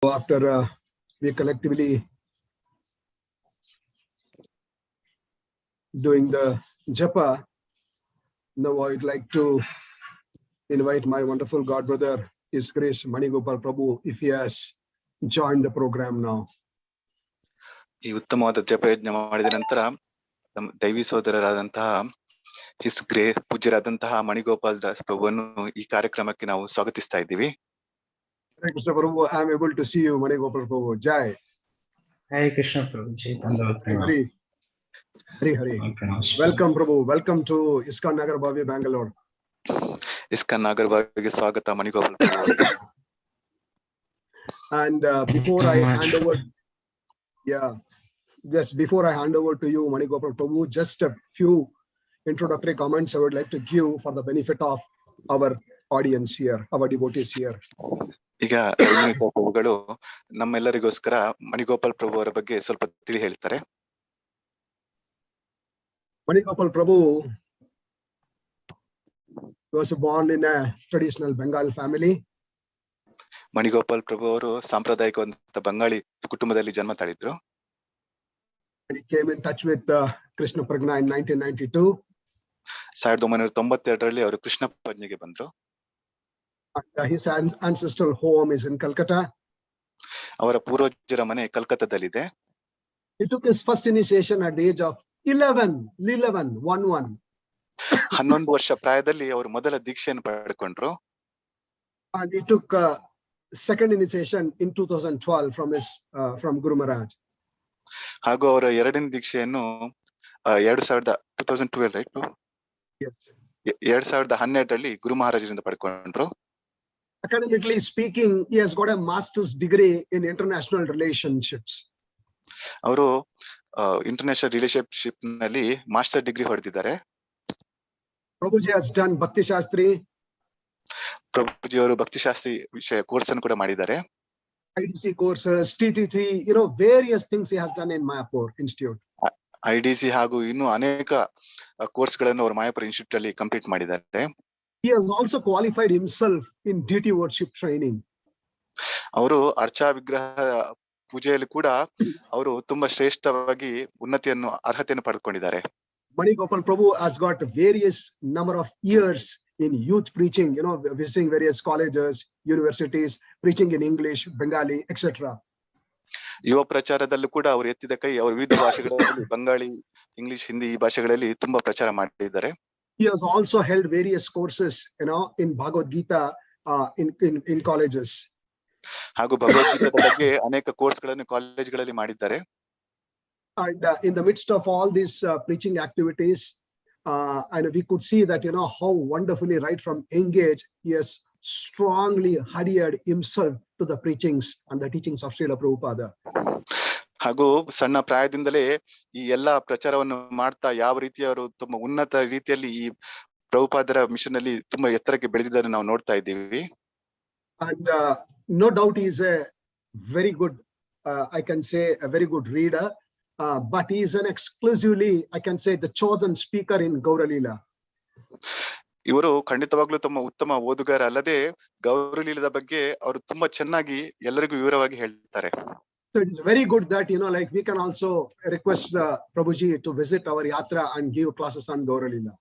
After we collectively doing the japa, now I would like to invite my wonderful God brother, His Grace Mani Gopal Prabhu, if he has joined the program now. ಈ ಉತ್ತಮವಾದ ಜಪಯಜ್ಞ ಮಾಡಿದ ನಂತರ ನಮ್ಮ ದೈವಿ ಸೋದರರಾದಂತಹ his grey ಪೂಜ್ಯರಾದಂತಹ ಮಣಿಗೋಪಾಲ್ Das ಪ್ರಭುವನ್ನು ಈ ಕಾರ್ಯಕ್ರಮಕ್ಕೆ ನಾವು ಸ್ವಾಗತಿಸ್ತಾ ಇದ್ದೀವಿ. Hare Krishna Prabhu, I am able to see you, Mani Gopal Prabhu. Jai. Hare Krishna Prabhu. Hari. Welcome Prabhu. Welcome to ISKCON Nagarabhavi, Bengaluru. ISKCON Nagarabhaviಗೆ ಸ್ವಾಗತ ಮಣಿಗೋಪಾಲ್ ಪ್ರಭು. And before I hand over, before I hand over to you, Mani Gopal Prabhu, just a few introductory comments I would like to give for the benefit of our audience here, our devotees here. ಈಗ ಪ್ರಭುಗಳು ನಮ್ಮೆಲ್ಲರಿಗೋಸ್ಕರ ಮಣಿಗೋಪಾಲ್ ಪ್ರಭು ಅವರ ಬಗ್ಗೆ ಸ್ವಲ್ಪ ತಿಳಿ ಹೇಳ್ತಾರೆ. Mani Gopal Prabhu was born in a traditional Bengal family. ಮಣಿಗೋಪಾಲ್ ಪ್ರಭು ಅವರು ಸಾಂಪ್ರದಾಯಿಕವಾದ ಬಂಗಾಳಿ ಕುಟುಂಬದಲ್ಲಿ ಜನ್ಮ ತಾಳಿದ್ರು. He came in touch with Krishna Prajna in 1992. 1992ರಲ್ಲಿ ಅವರು ಕೃಷ್ಣ ಪ್ರಜ್ಞೆಗೆ ಬಂದ್ರು. His ancestral home is in Calcutta. ಅವರ ಪೂರ್ವಜರ ಮನೆ ಕಲ್ಕತ್ತಾದಲ್ಲಿದೆ. He took his first initiation at the age of 11. 11 ವರ್ಷ ಪ್ರಾಯದಲ್ಲಿ ಅವರು ಮೊದಲ ದೀಕ್ಷೆಯನ್ನು ಪಡೆದುಕೊಂಡ್ರು. And he took second initiation in 2012 from Guru Maharaj. ಹಾಗೂ ಅವರ ಎರಡನೇ ದೀಕ್ಷೆಯನ್ನು 2012 ರೈಟ್? Yes. 2012ರಲ್ಲಿ ಗುರು ಮಹಾರಾಜರಿಂದ ಪಡೆದುಕೊಂಡ್ರು. Academically speaking, he has got a master's degree in international relationships. ಅವರು ಇಂಟರ್ನ್ಯಾಷನಲ್ ರಿಲೇಶನ್ಶಿಪ್ ನಲ್ಲಿ ಮಾಸ್ಟರ್ ಡಿಗ್ರಿ ಹೊಡೆದಿದ್ದಾರೆ. Prabhuji has done Bhakti Shastri. ಪ್ರಭುಜಿ ಅವರು ಭಕ್ತಿ ಶಾಸ್ತ್ರಿ ವಿಷಯ ಕೋರ್ಸ್ ಅನ್ನು ಕೂಡ ಮಾಡಿದ್ದಾರೆ. IDC courses, TTC, various things he has done in Mayapur Institute. IDC ಹಾಗೂ ಇನ್ನು ಅನೇಕ ಕೋರ್ಸ್ ಗಳನ್ನು ಅವರು ಮಾಯಾಪುರ ಇನ್ಸ್ಟಿಟ್ಯೂಟ್ ಅಲ್ಲಿ ಕಂಪ್ಲೀಟ್ ಮಾಡಿದ್ದಾರೆ. He has also qualified himself in deity worship training. ಅವರು ಅರ್ಚಾ ವಿಗ್ರಹ ಪೂಜೆಯಲ್ಲಿ ಕೂಡ ಅವರು ತುಂಬಾ ಶ್ರೇಷ್ಠವಾಗಿ ಅರ್ಹತೆಯನ್ನು ಪಡೆದುಕೊಂಡಿದ್ದಾರೆ. Mani Gopal Prabhu has got various number of years in youth preaching, visiting various colleges, universities, preaching in English, Bengali, etc. ಯುವ ಪ್ರಚಾರದಲ್ಲೂ ಕೂಡ ಅವರು ಎತ್ತಿದ ಕೈ ಅವರು ವಿವಿಧ ಭಾಷೆಗಳಲ್ಲಿ ಬಂಗಾಳಿ, ಇಂಗ್ಲಿಷ್, ಹಿಂದಿ ಈ ಭಾಷೆಗಳಲ್ಲಿ ತುಂಬಾ ಪ್ರಚಾರ ಮಾಡಿದ್ದಾರೆ. He has also held various courses, in Bhagavad Gita in colleges. ಹಾಗೂ ಭಗವದ್ಗೀತಾ ಬಗ್ಗೆ ಅನೇಕ ಕೋರ್ಸ್ಗಳನ್ನು ಕಾಲೇಜ್ಗಳಲ್ಲಿ ಮಾಡಿದ್ದಾರೆ. And in the midst of all these preaching activities, and we could see that how wonderfully right from young age he has strongly adhered himself to the preachings and the teachings of Srila Prabhupada. ಹಾಗೂ ಸಣ್ಣ ಪ್ರಾಯದಿಂದಲೇ ಈ ಎಲ್ಲಾ ಪ್ರಚಾರವನ್ನು ಮಾಡ್ತಾ ಯಾವ ರೀತಿ ಅವರು ತುಂಬಾ ಉನ್ನತ ರೀತಿಯಲ್ಲಿ ಈ ಪ್ರಭುಪಾದರ ಮಿಷನ್ ಅಲ್ಲಿ ತುಂಬಾ ಎತ್ತರಕ್ಕೆ ಬೆಳೆದಿದ್ದನ್ನು ನಾವು ನೋಡ್ತಾ ಇದ್ದೀವಿ. And no doubt he is a very good, I can say a very good reader, but he is an exclusively, I can say, the chosen speaker in Gauralila. ಇವರು ಖಂಡಿತವಾಗ್ಲೂ ತಮ್ಮ ಉತ್ತಮ ಓದುಗಾರ ಅಲ್ಲದೆ ಗೌರಲೀಲದ ಬಗ್ಗೆ ಅವರು ತುಂಬಾ ಚೆನ್ನಾಗಿ ಎಲ್ಲರಿಗೂ ವಿವರವಾಗಿ ಹೇಳ್ತಾರೆ. So it is very good that we can also request Prabhuji to visit our yatra and give classes on Gauralila.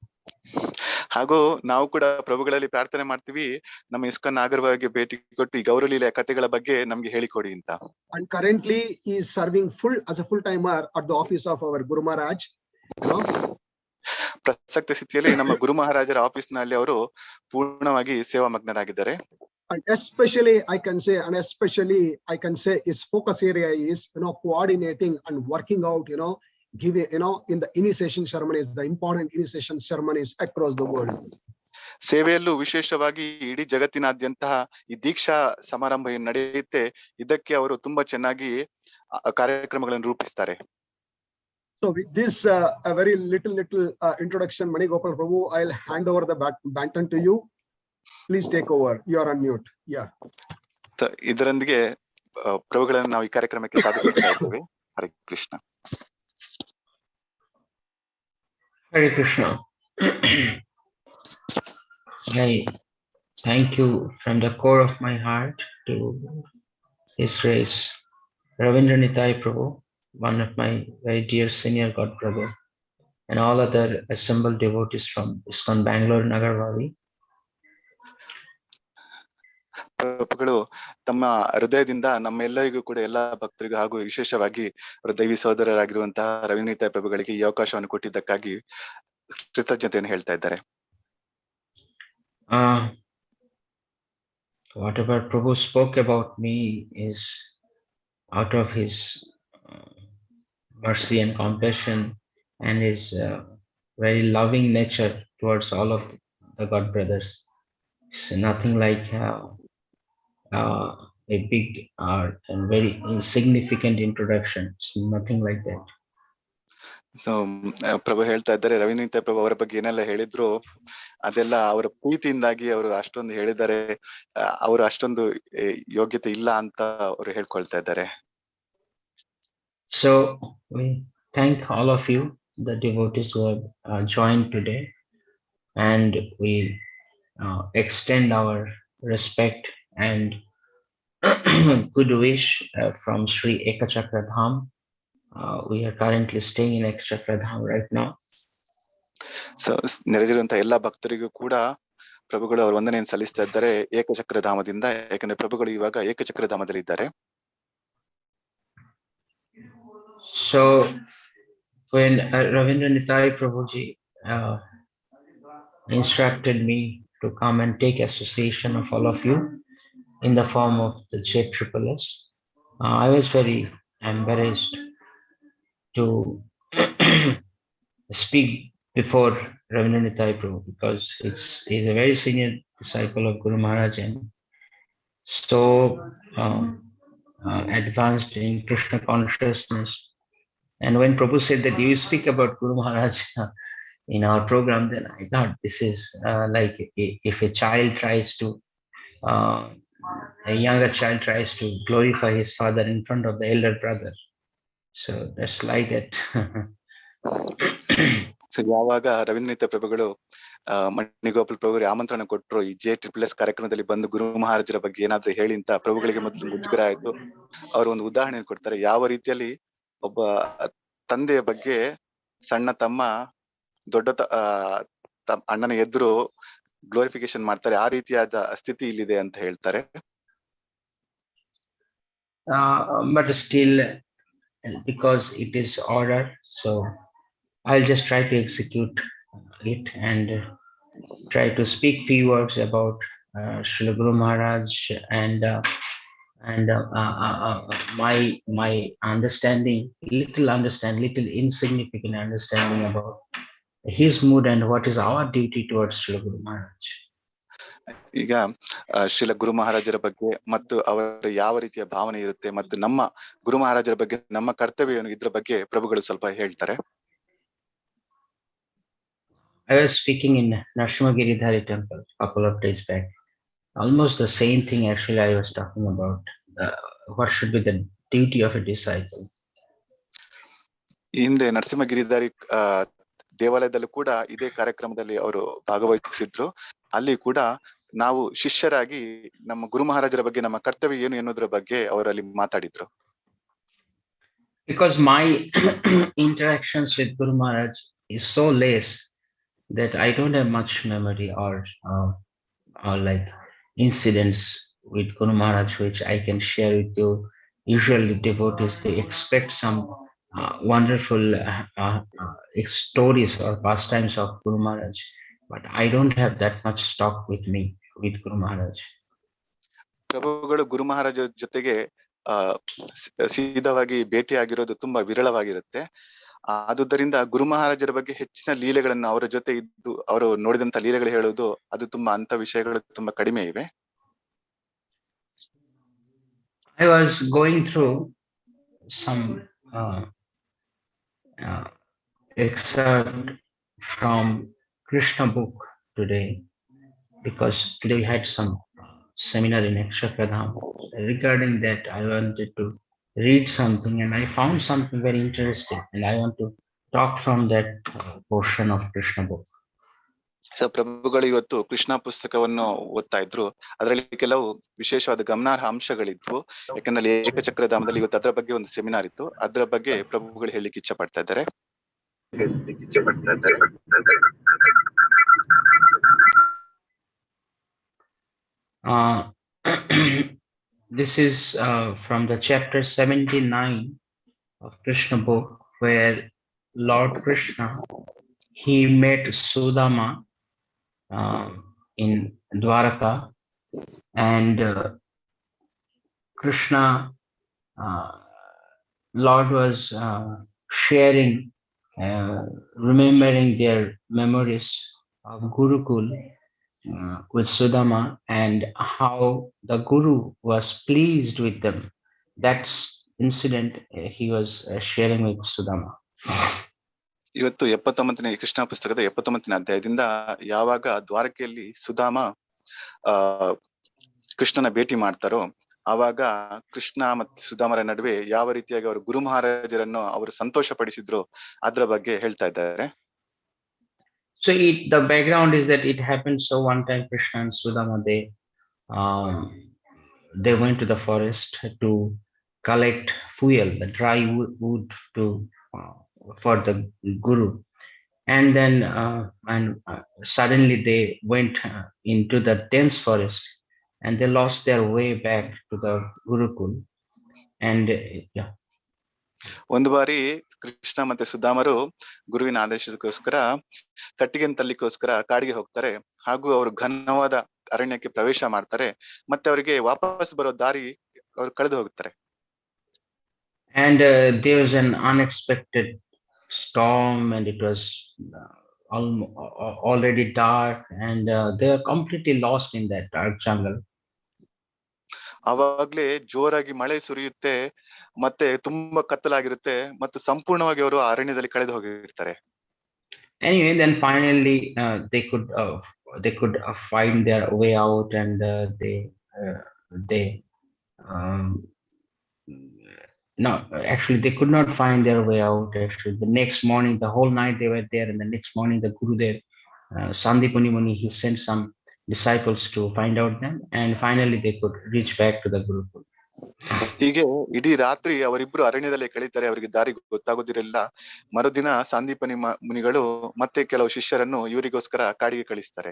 ಹಾಗೂ ನಾವು ಕೂಡ ಪ್ರಭುಗಳಲ್ಲಿ ಪ್ರಾರ್ಥನೆ ಮಾಡ್ತೀವಿ, ನಮ್ಮ ಇಸ್ಕಾನ್ ನಾಗರಭಾವಿಗೆ ಭೇಟಿ ಕೊಟ್ಟು ಈ ಗೌರಲೀಲೆಯ ಕಥೆಗಳ ಬಗ್ಗೆ ನಮ್ಗೆ ಹೇಳಿಕೊಡಿ ಅಂತ. And currently he is serving as a full timer at the office of our Guru Maharaj. ಪ್ರಸಕ್ತ ಸ್ಥಿತಿಯಲ್ಲಿ ನಮ್ಮ ಗುರು ಮಹಾರಾಜರ ಆಫೀಸ್ ನಲ್ಲಿ ಅವರು ಪೂರ್ಣವಾಗಿ ಸೇವಾ ಮಗ್ನರಾಗಿದ್ದಾರೆ. And especially I can say his focus area is coordinating and working out giving in the initiation ceremonies, the important initiation ceremonies across the world. ಸೇವೆಯಲ್ಲೂ ವಿಶೇಷವಾಗಿ ಇಡೀ ಜಗತ್ತಿನಾದ್ಯಂತ ಈ ದೀಕ್ಷಾ ಸಮಾರಂಭ ಏನು ನಡೆಯುತ್ತೆ ಇದಕ್ಕೆ ಅವರು ತುಂಬಾ ಚೆನ್ನಾಗಿ ಕಾರ್ಯಕ್ರಮಗಳನ್ನು ರೂಪಿಸ್ತಾರೆ. So with this a very little introduction, Mani Gopal Prabhu, I'll hand over the baton to you. Please take over. You are on mute. Yeah. ಇದರೊಂದಿಗೆ ಪ್ರಭುಗಳನ್ನು ನಾವು ಈ ಕಾರ್ಯಕ್ರಮಕ್ಕೆ ಸ್ವಾಗತಿಸ್ತಾ ಇದ್ದೇವೆ. Hare Krishna. Hare Krishna. I thank you from the core of my heart to His Grace Ravindra Prabhu, one of my very dear senior God brother, and all other assembled devotees from ISKCON Bengaluru, Nagarabhavi. ಪ್ರಭುಗಳು ತಮ್ಮ ಹೃದಯದಿಂದ ನಮ್ಮೆಲ್ಲರಿಗೂ ಕೂಡ ಎಲ್ಲಾ ಭಕ್ತರಿಗೂ ಹಾಗೂ ವಿಶೇಷವಾಗಿ ಅವರ ದೈವಿ ಸಹೋದರರಾಗಿರುವಂತಹ ರವೀಂದ್ರ ಪ್ರಭುಗಳಿಗೆ ಈ ಅವಕಾಶವನ್ನು ಕೊಟ್ಟಿದ್ದಕ್ಕಾಗಿ ಕೃತಜ್ಞತೆಯನ್ನು ಹೇಳ್ತಾ ಇದ್ದಾರೆ. Whatever Prabhu spoke about me is out of his mercy and compassion and his very loving nature towards all of the God brothers. It's nothing like a big and very insignificant introduction. It's nothing like that. So Prabhu ಹೇಳ್ತಾ ಇದ್ದಾರೆ, ರವೀಂದ್ರ ಪ್ರಭು ಅವರ ಬಗ್ಗೆ ಏನೆಲ್ಲ ಹೇಳಿದ್ರು ಅದೆಲ್ಲ ಅವರ ಪ್ರೀತಿಯಿಂದಾಗಿ ಅವರು ಅಷ್ಟೊಂದು ಹೇಳಿದ್ದಾರೆ, ಅವರು ಅಷ್ಟೊಂದು ಯೋಗ್ಯತೆ ಇಲ್ಲ ಅಂತ ಅವರು ಹೇಳ್ಕೊಳ್ತಾ ಇದ್ದಾರೆ. So we thank all of you, the devotees who have joined today, and we extend our respect and good wish from Sri Ekachakra Dham. We are currently staying in Ekachakra Dham right now. So ನೆರೆದಿರುವಂತಹ ಎಲ್ಲಾ ಭಕ್ತರಿಗೂ ಕೂಡ ಪ್ರಭುಗಳು ಅವರು ವಂದನೆಯನ್ನು ಸಲ್ಲಿಸ್ತಾ ಇದ್ದಾರೆ ಏಕಚಕ್ರ ಧಾಮದಿಂದ, ಯಾಕಂದ್ರೆ ಪ್ರಭುಗಳು ಇವಾಗ ಏಕಚಕ್ರ ಧಾಮದಲ್ಲಿ ಇದ್ದಾರೆ. So when Ravindra Nitai Prabhuji instructed me to come and take association of all of you in the form of the JSSS, I was very embarrassed to speak before Ravindra Nitai Prabhu, because he's a very senior disciple of Guru Maharaj and so advanced in Krishna consciousness. And when Prabhu said that you speak about Guru Maharaj in our program, then I thought this is like if a child tries to, a younger child tries to glorify his father in front of the elder brother. So that's like that. So ಯಾವಾಗ ರವೀಂದ್ರ ಪ್ರಭುಗಳು ಮಣಿ ಗೋಪಾಲ್ ಪ್ರಭುಗಳಿಗೆ ಆಮಂತ್ರಣ ಕೊಟ್ಟರು ಈ JSSS ಕಾರ್ಯಕ್ರಮದಲ್ಲಿ ಬಂದು ಗುರು ಮಹಾರಾಜರ ಬಗ್ಗೆ ಏನಾದ್ರೂ ಹೇಳಿ ಅಂತ, ಪ್ರಭುಗಳಿಗೆ ಮೊದಲು ಮುಜುಗರ ಆಯ್ತು. ಅವರು ಒಂದು ಉದಾಹರಣೆ ಕೊಡ್ತಾರೆ, ಯಾವ ರೀತಿಯಲ್ಲಿ ಒಬ್ಬ ತಂದೆಯ ಬಗ್ಗೆ ಸಣ್ಣ ತಮ್ಮ ದೊಡ್ಡ ಅಣ್ಣನ ಎದುರು ಗ್ಲೋರಿಫಿಕೇಶನ್ ಮಾಡ್ತಾರೆ, ಆ ರೀತಿಯಾದ ಸ್ಥಿತಿ ಇಲ್ಲಿದೆ ಅಂತ ಹೇಳ್ತಾರೆ. But still, because it is order, so I'll just try to execute it and try to speak few words about Srila Guru Maharaj and my understanding, little insignificant understanding about his mood and what is our duty towards Srila Guru Maharaj. ಈಗ ಶ್ರೀಲ ಗುರು ಮಹಾರಾಜರ ಬಗ್ಗೆ ಮತ್ತು ಅವರ ಯಾವ ರೀತಿಯ ಭಾವನೆ ಇರುತ್ತೆ ಮತ್ತು ನಮ್ಮ ಗುರು ಮಹಾರಾಜರ ಬಗ್ಗೆ ನಮ್ಮ ಕರ್ತವ್ಯ ಏನು, ಇದ್ರ ಬಗ್ಗೆ ಪ್ರಭುಗಳು ಸ್ವಲ್ಪ ಹೇಳ್ತಾರೆ. I was speaking in Nrsimhagiridhari temple a couple of days back. Almost the same thing actually I was talking about. What should be the duty of a disciple. ಹಿಂದೆ ನರಸಿಂಹಗಿರಿಧಾರಿ ದೇವಾಲಯದಲ್ಲೂ ಕೂಡ ಇದೇ ಕಾರ್ಯಕ್ರಮದಲ್ಲಿ ಅವರು ಭಾಗವಹಿಸಿದ್ರು. ಅಲ್ಲಿ ಕೂಡ ನಾವು ಶಿಷ್ಯರಾಗಿ ನಮ್ಮ ಗುರು ಮಹಾರಾಜರ ಬಗ್ಗೆ ನಮ್ಮ ಕರ್ತವ್ಯ ಏನು ಎನ್ನುವುದರ ಬಗ್ಗೆ ಅವರಲ್ಲಿ ಮಾತಾಡಿದ್ರು. Because my interactions with Guru Maharaj is so less that I don't have much memory or like incidents with Guru Maharaj which I can share with you. Usually devotees, they expect some wonderful stories or pastimes of Guru Maharaj, but I don't have that much stock with me with Guru Maharaj. ಪ್ರಭುಗಳು ಗುರು ಮಹಾರಾಜ ಜೊತೆಗೆ ಸೀದವಾಗಿ ಭೇಟಿಯಾಗಿರೋದು ತುಂಬಾ ವಿರಳವಾಗಿರುತ್ತೆ. ಆದುದರಿಂದ ಗುರು ಮಹಾರಾಜರ ಬಗ್ಗೆ ಹೆಚ್ಚಿನ ಲೀಲೆಗಳನ್ನು ಅವರ ಜೊತೆ ಇದ್ದು ಅವರು ನೋಡಿದಂತ ಲೀಲೆಗಳು ಹೇಳೋದು ಅದು ತುಂಬಾ ಅಂತ ವಿಷಯಗಳು ತುಂಬಾ ಕಡಿಮೆ ಇವೆ. I was going through some excerpt from Krishna book today, because today we had some seminar in Ekshakradham. Regarding that, I wanted to read something and I found something very interesting and I want to talk from that portion of Krishna book. So ಪ್ರಭುಗಳು ಇವತ್ತು ಕೃಷ್ಣ ಪುಸ್ತಕವನ್ನು ಓದ್ತಾ ಇದ್ರು. ಅದರಲ್ಲಿ ಕೆಲವು ವಿಶೇಷವಾದ ಗಮನಾರ್ಹ ಅಂಶಗಳಿದ್ವು. ಯಾಕಂದ್ರೆ ಏಕಚಕ್ರಧಾಮದಲ್ಲಿ ಇವತ್ತು ಅದರ ಬಗ್ಗೆ ಒಂದು ಸೆಮಿನಾರ್ ಇತ್ತು. ಅದರ ಬಗ್ಗೆ ಪ್ರಭುಗಳು ಹೇಳಲಿಕ್ಕೆ ಇಚ್ಛೆ ಪಡ್ತಾ ಇದ್ದಾರೆ. This is from the chapter 79 of Krishna book, where Lord Krishna, he met Sudama in Dwaraka, and Krishna, Lord was sharing, remembering their memories of Gurukul with Sudama, and how the Guru was pleased with them. That's incident he was sharing with Sudama. ಇವತ್ತು 79ನೇ ಕೃಷ್ಣ ಪುಸ್ತಕದ 79ನೇ ಅಧ್ಯಾಯದಿಂದ ಯಾವಾಗ ದ್ವಾರಕೆಯಲ್ಲಿ ಸುಧಾಮ ಕೃಷ್ಣನ ಭೇಟಿ ಮಾಡ್ತಾರೋ ಆವಾಗ ಕೃಷ್ಣ ಮತ್ತು ಸುಧಾಮರ ನಡುವೆ ಯಾವ ರೀತಿಯಾಗಿ ಅವರು ಗುರು ಮಹಾರಾಜರನ್ನು ಅವರು ಸಂತೋಷ ಪಡಿಸಿದ್ರು ಅದರ ಬಗ್ಗೆ ಹೇಳ್ತಾ ಇದ್ದಾರೆ. So the background is that it happened so one time Krishna and Sudama, they went to the forest to collect fuel, the dry wood to for the Guru, and then suddenly they went into the dense forest and they lost their way back to the Gurukul. And ಒಂದು ಬಾರಿ ಕೃಷ್ಣ ಮತ್ತೆ ಸುಧಾಮರು ಗುರುವಿನ ಆದೇಶಕ್ಕೋಸ್ಕರ ಕಟ್ಟಿಗೆಯನ್ನು ತರಲಿಕ್ಕೋಸ್ಕರ ಕಾಡಿಗೆ ಹೋಗ್ತಾರೆ. ಹಾಗೂ ಅವರು ಘನವಾದ ಅರಣ್ಯಕ್ಕೆ ಪ್ರವೇಶ ಮಾಡ್ತಾರೆ. ಮತ್ತೆ ಅವರಿಗೆ ವಾಪಸ್ ಬರೋ ದಾರಿ ಅವರು ಕಳೆದು ಹೋಗ್ತಾರೆ. And there was an unexpected storm, and it was already dark, and they are completely lost in that dark jungle. ಆವಾಗ್ಲೇ ಜೋರಾಗಿ ಮಳೆ ಸುರಿಯುತ್ತೆ, ಮತ್ತೆ ತುಂಬಾ ಕತ್ತಲಾಗಿರುತ್ತೆ, ಮತ್ತು ಸಂಪೂರ್ಣವಾಗಿ ಅವರು ಅರಣ್ಯದಲ್ಲಿ ಕಳೆದು ಹೋಗಿರ್ತಾರೆ. Anyway, then finally they could find their way out, and no, actually they could not find their way out. Actually, the next morning, the whole night they were there, and the next morning the Gurudev, Sandipani Muni, he sent some disciples to find out them, and finally they could reach back to the Gurukul. ಹೀಗೆ ಇಡೀ ರಾತ್ರಿ ಅವರಿಬ್ರು ಅರಣ್ಯದಲ್ಲಿ ಕಳೀತಾರೆ. ಅವರಿಗೆ ದಾರಿ ಗೊತ್ತಾಗೋದಿರಲಿಲ್ಲ. ಮರುದಿನ ಸಂದೀಪನಿ ಮುನಿಗಳು ಮತ್ತೆ ಕೆಲವು ಶಿಷ್ಯರನ್ನು ಇವರಿಗೋಸ್ಕರ ಕಾಡಿಗೆ ಕಳಿಸ್ತಾರೆ.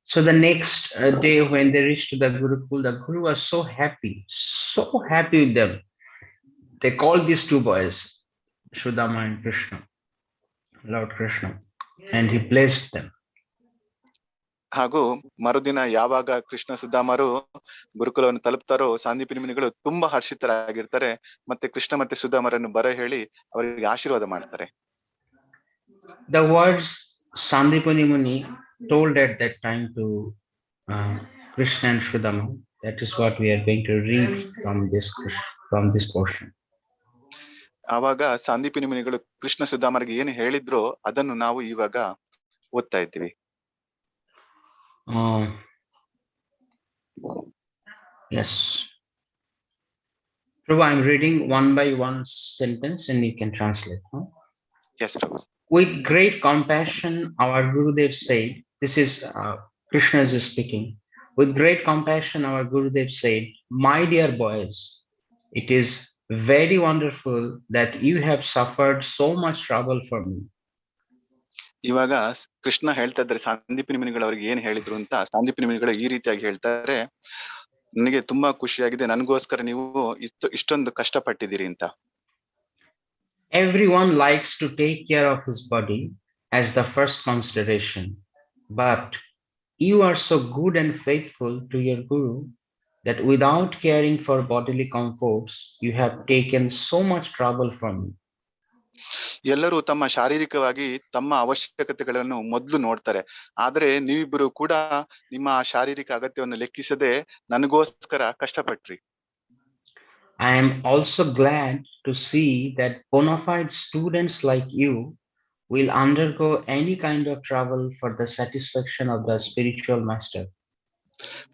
So the next day when they reached to the Gurukul, the Guru was so happy with them. They called these two boys, Sudama and Krishna, Lord Krishna, and he blessed them. ಹಾಗೂ ಮರುದಿನ ಯಾವಾಗ ಕೃಷ್ಣ ಸುಧಾಮರು ಗುರುಕುಲವನ್ನು ತಲುಪ್ತಾರೋ ಸಂದೀಪನಿ ಮುನಿಗಳು ತುಂಬಾ ಹರ್ಷಿತರಾಗಿರ್ತಾರೆ. ಮತ್ತೆ ಕೃಷ್ಣ ಮತ್ತೆ ಸುಧಾಮರನ್ನು ಬರ ಹೇಳಿ ಅವರಿಗೆ ಆಶೀರ್ವಾದ ಮಾಡ್ತಾರೆ. The words Sandipani Muni told at that time to Krishna and Sudama, that is what we are going to read from this portion. ಆವಾಗ ಸಂದೀಪನಿ ಮುನಿಗಳು ಕೃಷ್ಣ ಸುಧಾಮರಿಗೆ ಏನು ಹೇಳಿದ್ರೋ ಅದನ್ನು ನಾವು ಇವಾಗ ಓದ್ತಾ ಇದ್ದೀವಿ. Yes. Prabhu, I'm reading one by one sentence and you can translate. Huh? Yes, Prabhu. With great compassion, our Gurudev said, this is Krishna is speaking. With great compassion, our Gurudev said, my dear boys, it is very wonderful that you have suffered so much trouble for me. ಇವಾಗ ಕೃಷ್ಣ ಹೇಳ್ತಾ ಇದ್ದಾರೆ ಸಂದೀಪನಿ ಮುನಿಗಳು ಅವ್ರಿಗೆ ಏನ್ ಹೇಳಿದ್ರು ಅಂತ. ಸಂದೀಪನಿ ಮುನಿಗಳು ಈ ರೀತಿಯಾಗಿ ಹೇಳ್ತಾರೆ, ನನಗೆ ತುಂಬಾ ಖುಷಿಯಾಗಿದೆ, ನನಗೋಸ್ಕರ ನೀವು ಇಷ್ಟೊಂದು ಕಷ್ಟಪಟ್ಟಿದ್ದೀರಿ ಅಂತ. Everyone likes to take care of his body as the first consideration, but you are so good and faithful to your Guru that without caring for bodily comforts, you have taken so much trouble for me. ಎಲ್ಲರೂ ತಮ್ಮ ಶಾರೀರಿಕವಾಗಿ ತಮ್ಮ ಅವಶ್ಯಕತೆಗಳನ್ನು ಮೊದಲು ನೋಡ್ತಾರೆ, ಆದ್ರೆ ನೀವಿಬ್ಬರು ಕೂಡ ನಿಮ್ಮ ಶಾರೀರಿಕ ಅಗತ್ಯವನ್ನು ಲೆಕ್ಕಿಸದೆ ನನಗೋಸ್ಕರ ಕಷ್ಟಪಟ್ರಿ. I am also glad to see that bona fide students like you will undergo any kind of trouble for the satisfaction of the spiritual master.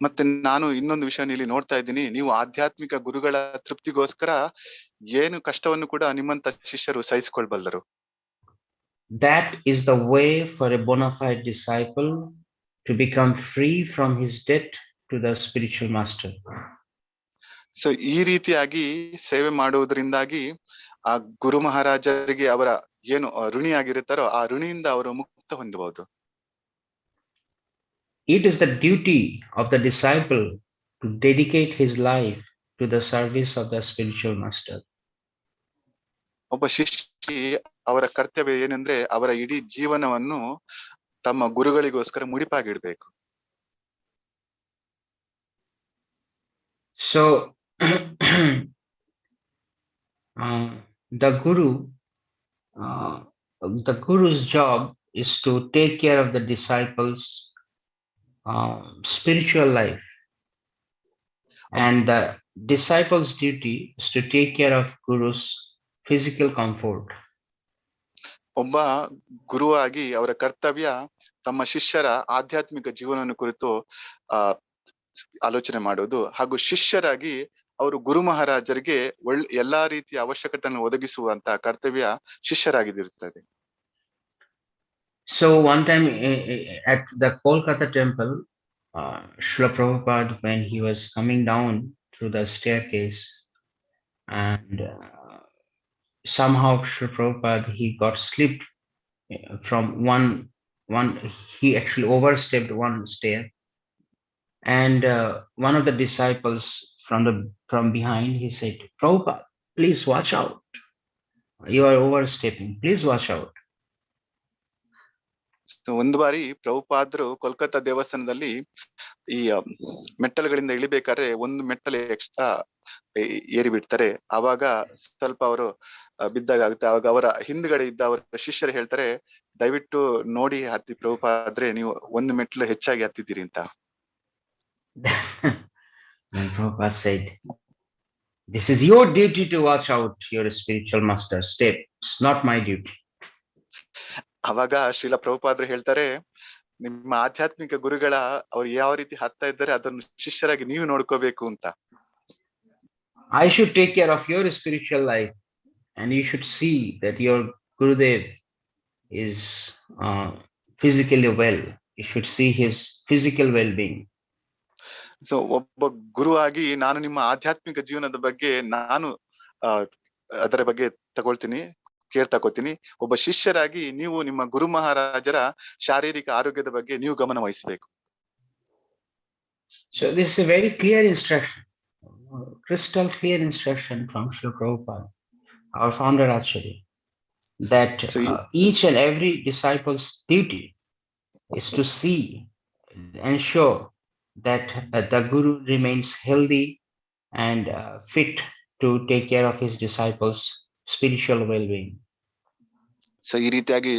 ಮತ್ತೆ ನಾನು ಇನ್ನೊಂದು ವಿಷಯ ಇಲ್ಲಿ ನೋಡ್ತಾ ಇದ್ದೀನಿ, ನೀವು ಆಧ್ಯಾತ್ಮಿಕ ಗುರುಗಳ ತೃಪ್ತಿಗೋಸ್ಕರ ಏನು ಕಷ್ಟವನ್ನು ಕೂಡ ನಿಮ್ಮಂತ ಶಿಷ್ಯರು ಸಹಿಸಿಕೊಳ್ಬಲ್ಲರು. that is the way for a bona fide disciple to become free from his debt to the spiritual master. So ಈ ರೀತಿಯಾಗಿ ಸೇವೆ ಮಾಡುವುದರಿಂದಾಗಿ ಆ ಗುರು ಮಹಾರಾಜರಿಗೆ ಅವರ ಏನು ಋಣಿಯಾಗಿರುತ್ತಾರೋ ಆ ಋಣಿಯಿಂದ ಅವರು ಮುಕ್ತ ಹೊಂದಬಹುದು. It is the duty of the disciple to dedicate his life to the service of the spiritual master. ಒಬ್ಬ ಶಿಷ್ಯ ಅವರ ಕರ್ತವ್ಯ ಏನಂದ್ರೆ ಅವರ ಇಡೀ ಜೀವನವನ್ನು ತಮ್ಮ ಗುರುಗಳಿಗೋಸ್ಕರ ಮುಡಿಪಾಗಿಡ್ಬೇಕು. So the guru's job is to take care of the disciples' spiritual life, and the disciples' duty is to take care of guru's physical comfort. ಒಬ್ಬ ಗುರುವಾಗಿ ಅವರ ಕರ್ತವ್ಯ ತಮ್ಮ ಶಿಷ್ಯರ ಆಧ್ಯಾತ್ಮಿಕ ಜೀವನವನ್ನು ಕುರಿತು ಆಲೋಚನೆ ಮಾಡುವುದು ಹಾಗೂ ಶಿಷ್ಯರಾಗಿ ಅವರು ಗುರು ಮಹಾರಾಜರಿಗೆ ಎಲ್ಲಾ ರೀತಿಯ ಅವಶ್ಯಕತೆಯನ್ನು ಒದಗಿಸುವಂತ ಕರ್ತವ್ಯ ಶಿಷ್ಯರಾಗಿರುತ್ತದೆ. So one time at the Kolkata temple, Srila Prabhupada, when he was coming down through the staircase, and somehow Srila Prabhupada, he got slipped from one, he actually overstepped one stair, and one of the disciples from behind, he said, Prabhupada, please watch out, you are overstepping, please watch out. ಒಂದು ಬಾರಿ ಪ್ರಭುಪಾದರು ಕೋಲ್ಕತ್ತಾ ದೇವಸ್ಥಾನದಲ್ಲಿ ಈ ಮೆಟ್ಟಲುಗಳಿಂದ ಇಳಿಬೇಕಾದ್ರೆ ಒಂದು ಮೆಟ್ಟಲು extra ಏರಿ ಬಿಡ್ತಾರೆ. ಆವಾಗ ಸ್ವಲ್ಪ ಅವರು ಬಿದ್ದಾಗ ಆಗುತ್ತೆ. ಆವಾಗ ಅವರ ಹಿಂದ್ಗಡೆ ಇದ್ದ ಅವರ ಶಿಷ್ಯರು ಹೇಳ್ತಾರೆ, ದಯವಿಟ್ಟು ನೋಡಿ ಹತ್ತಿ ಪ್ರಭುಪಾದ್ರೆ, ನೀವು ಒಂದು ಮೆಟ್ಟಲು ಹೆಚ್ಚಾಗಿ ಹತ್ತಿದ್ದೀರಿ ಅಂತ. And Prabhupada said, this is your duty to watch out your spiritual master step, it's not my duty. ಅವಾಗ ಶ್ರೀಲ ಪ್ರಭುಪಾದ್ರು ಹೇಳ್ತಾರೆ, ನಿಮ್ಮ ಆಧ್ಯಾತ್ಮಿಕ ಗುರುಗಳ ಅವ್ರು ಯಾವ ರೀತಿ ಹತ್ತಾ ಇದ್ದಾರೆ ಅದನ್ನು ಶಿಷ್ಯರಾಗಿ ನೀವು ನೋಡ್ಕೋಬೇಕು ಅಂತ. I should take care of your spiritual life, and you should see that your Gurudev is physically well. You should see his physical well-being. So ಒಬ್ಬ ಗುರುವಾಗಿ ನಾನು ನಿಮ್ಮ ಆಧ್ಯಾತ್ಮಿಕ ಜೀವನದ ಬಗ್ಗೆ ನಾನು ಅದರ ಬಗ್ಗೆ ಕೇರ್ ತಗೋತೀನಿ. ಒಬ್ಬ ಶಿಷ್ಯರಾಗಿ ನೀವು ನಿಮ್ಮ ಗುರು ಮಹಾರಾಜರ ಶಾರೀರಿಕ ಆರೋಗ್ಯದ ಬಗ್ಗೆ ನೀವು ಗಮನ ವಹಿಸಬೇಕು. So this is a very clear instruction, crystal clear instruction from Srila Prabhupada, our founder Acharya, that each and every disciple's duty is to see, ensure that the Guru remains healthy and fit to take care of his disciples' spiritual well-being. So ಈ ರೀತಿಯಾಗಿ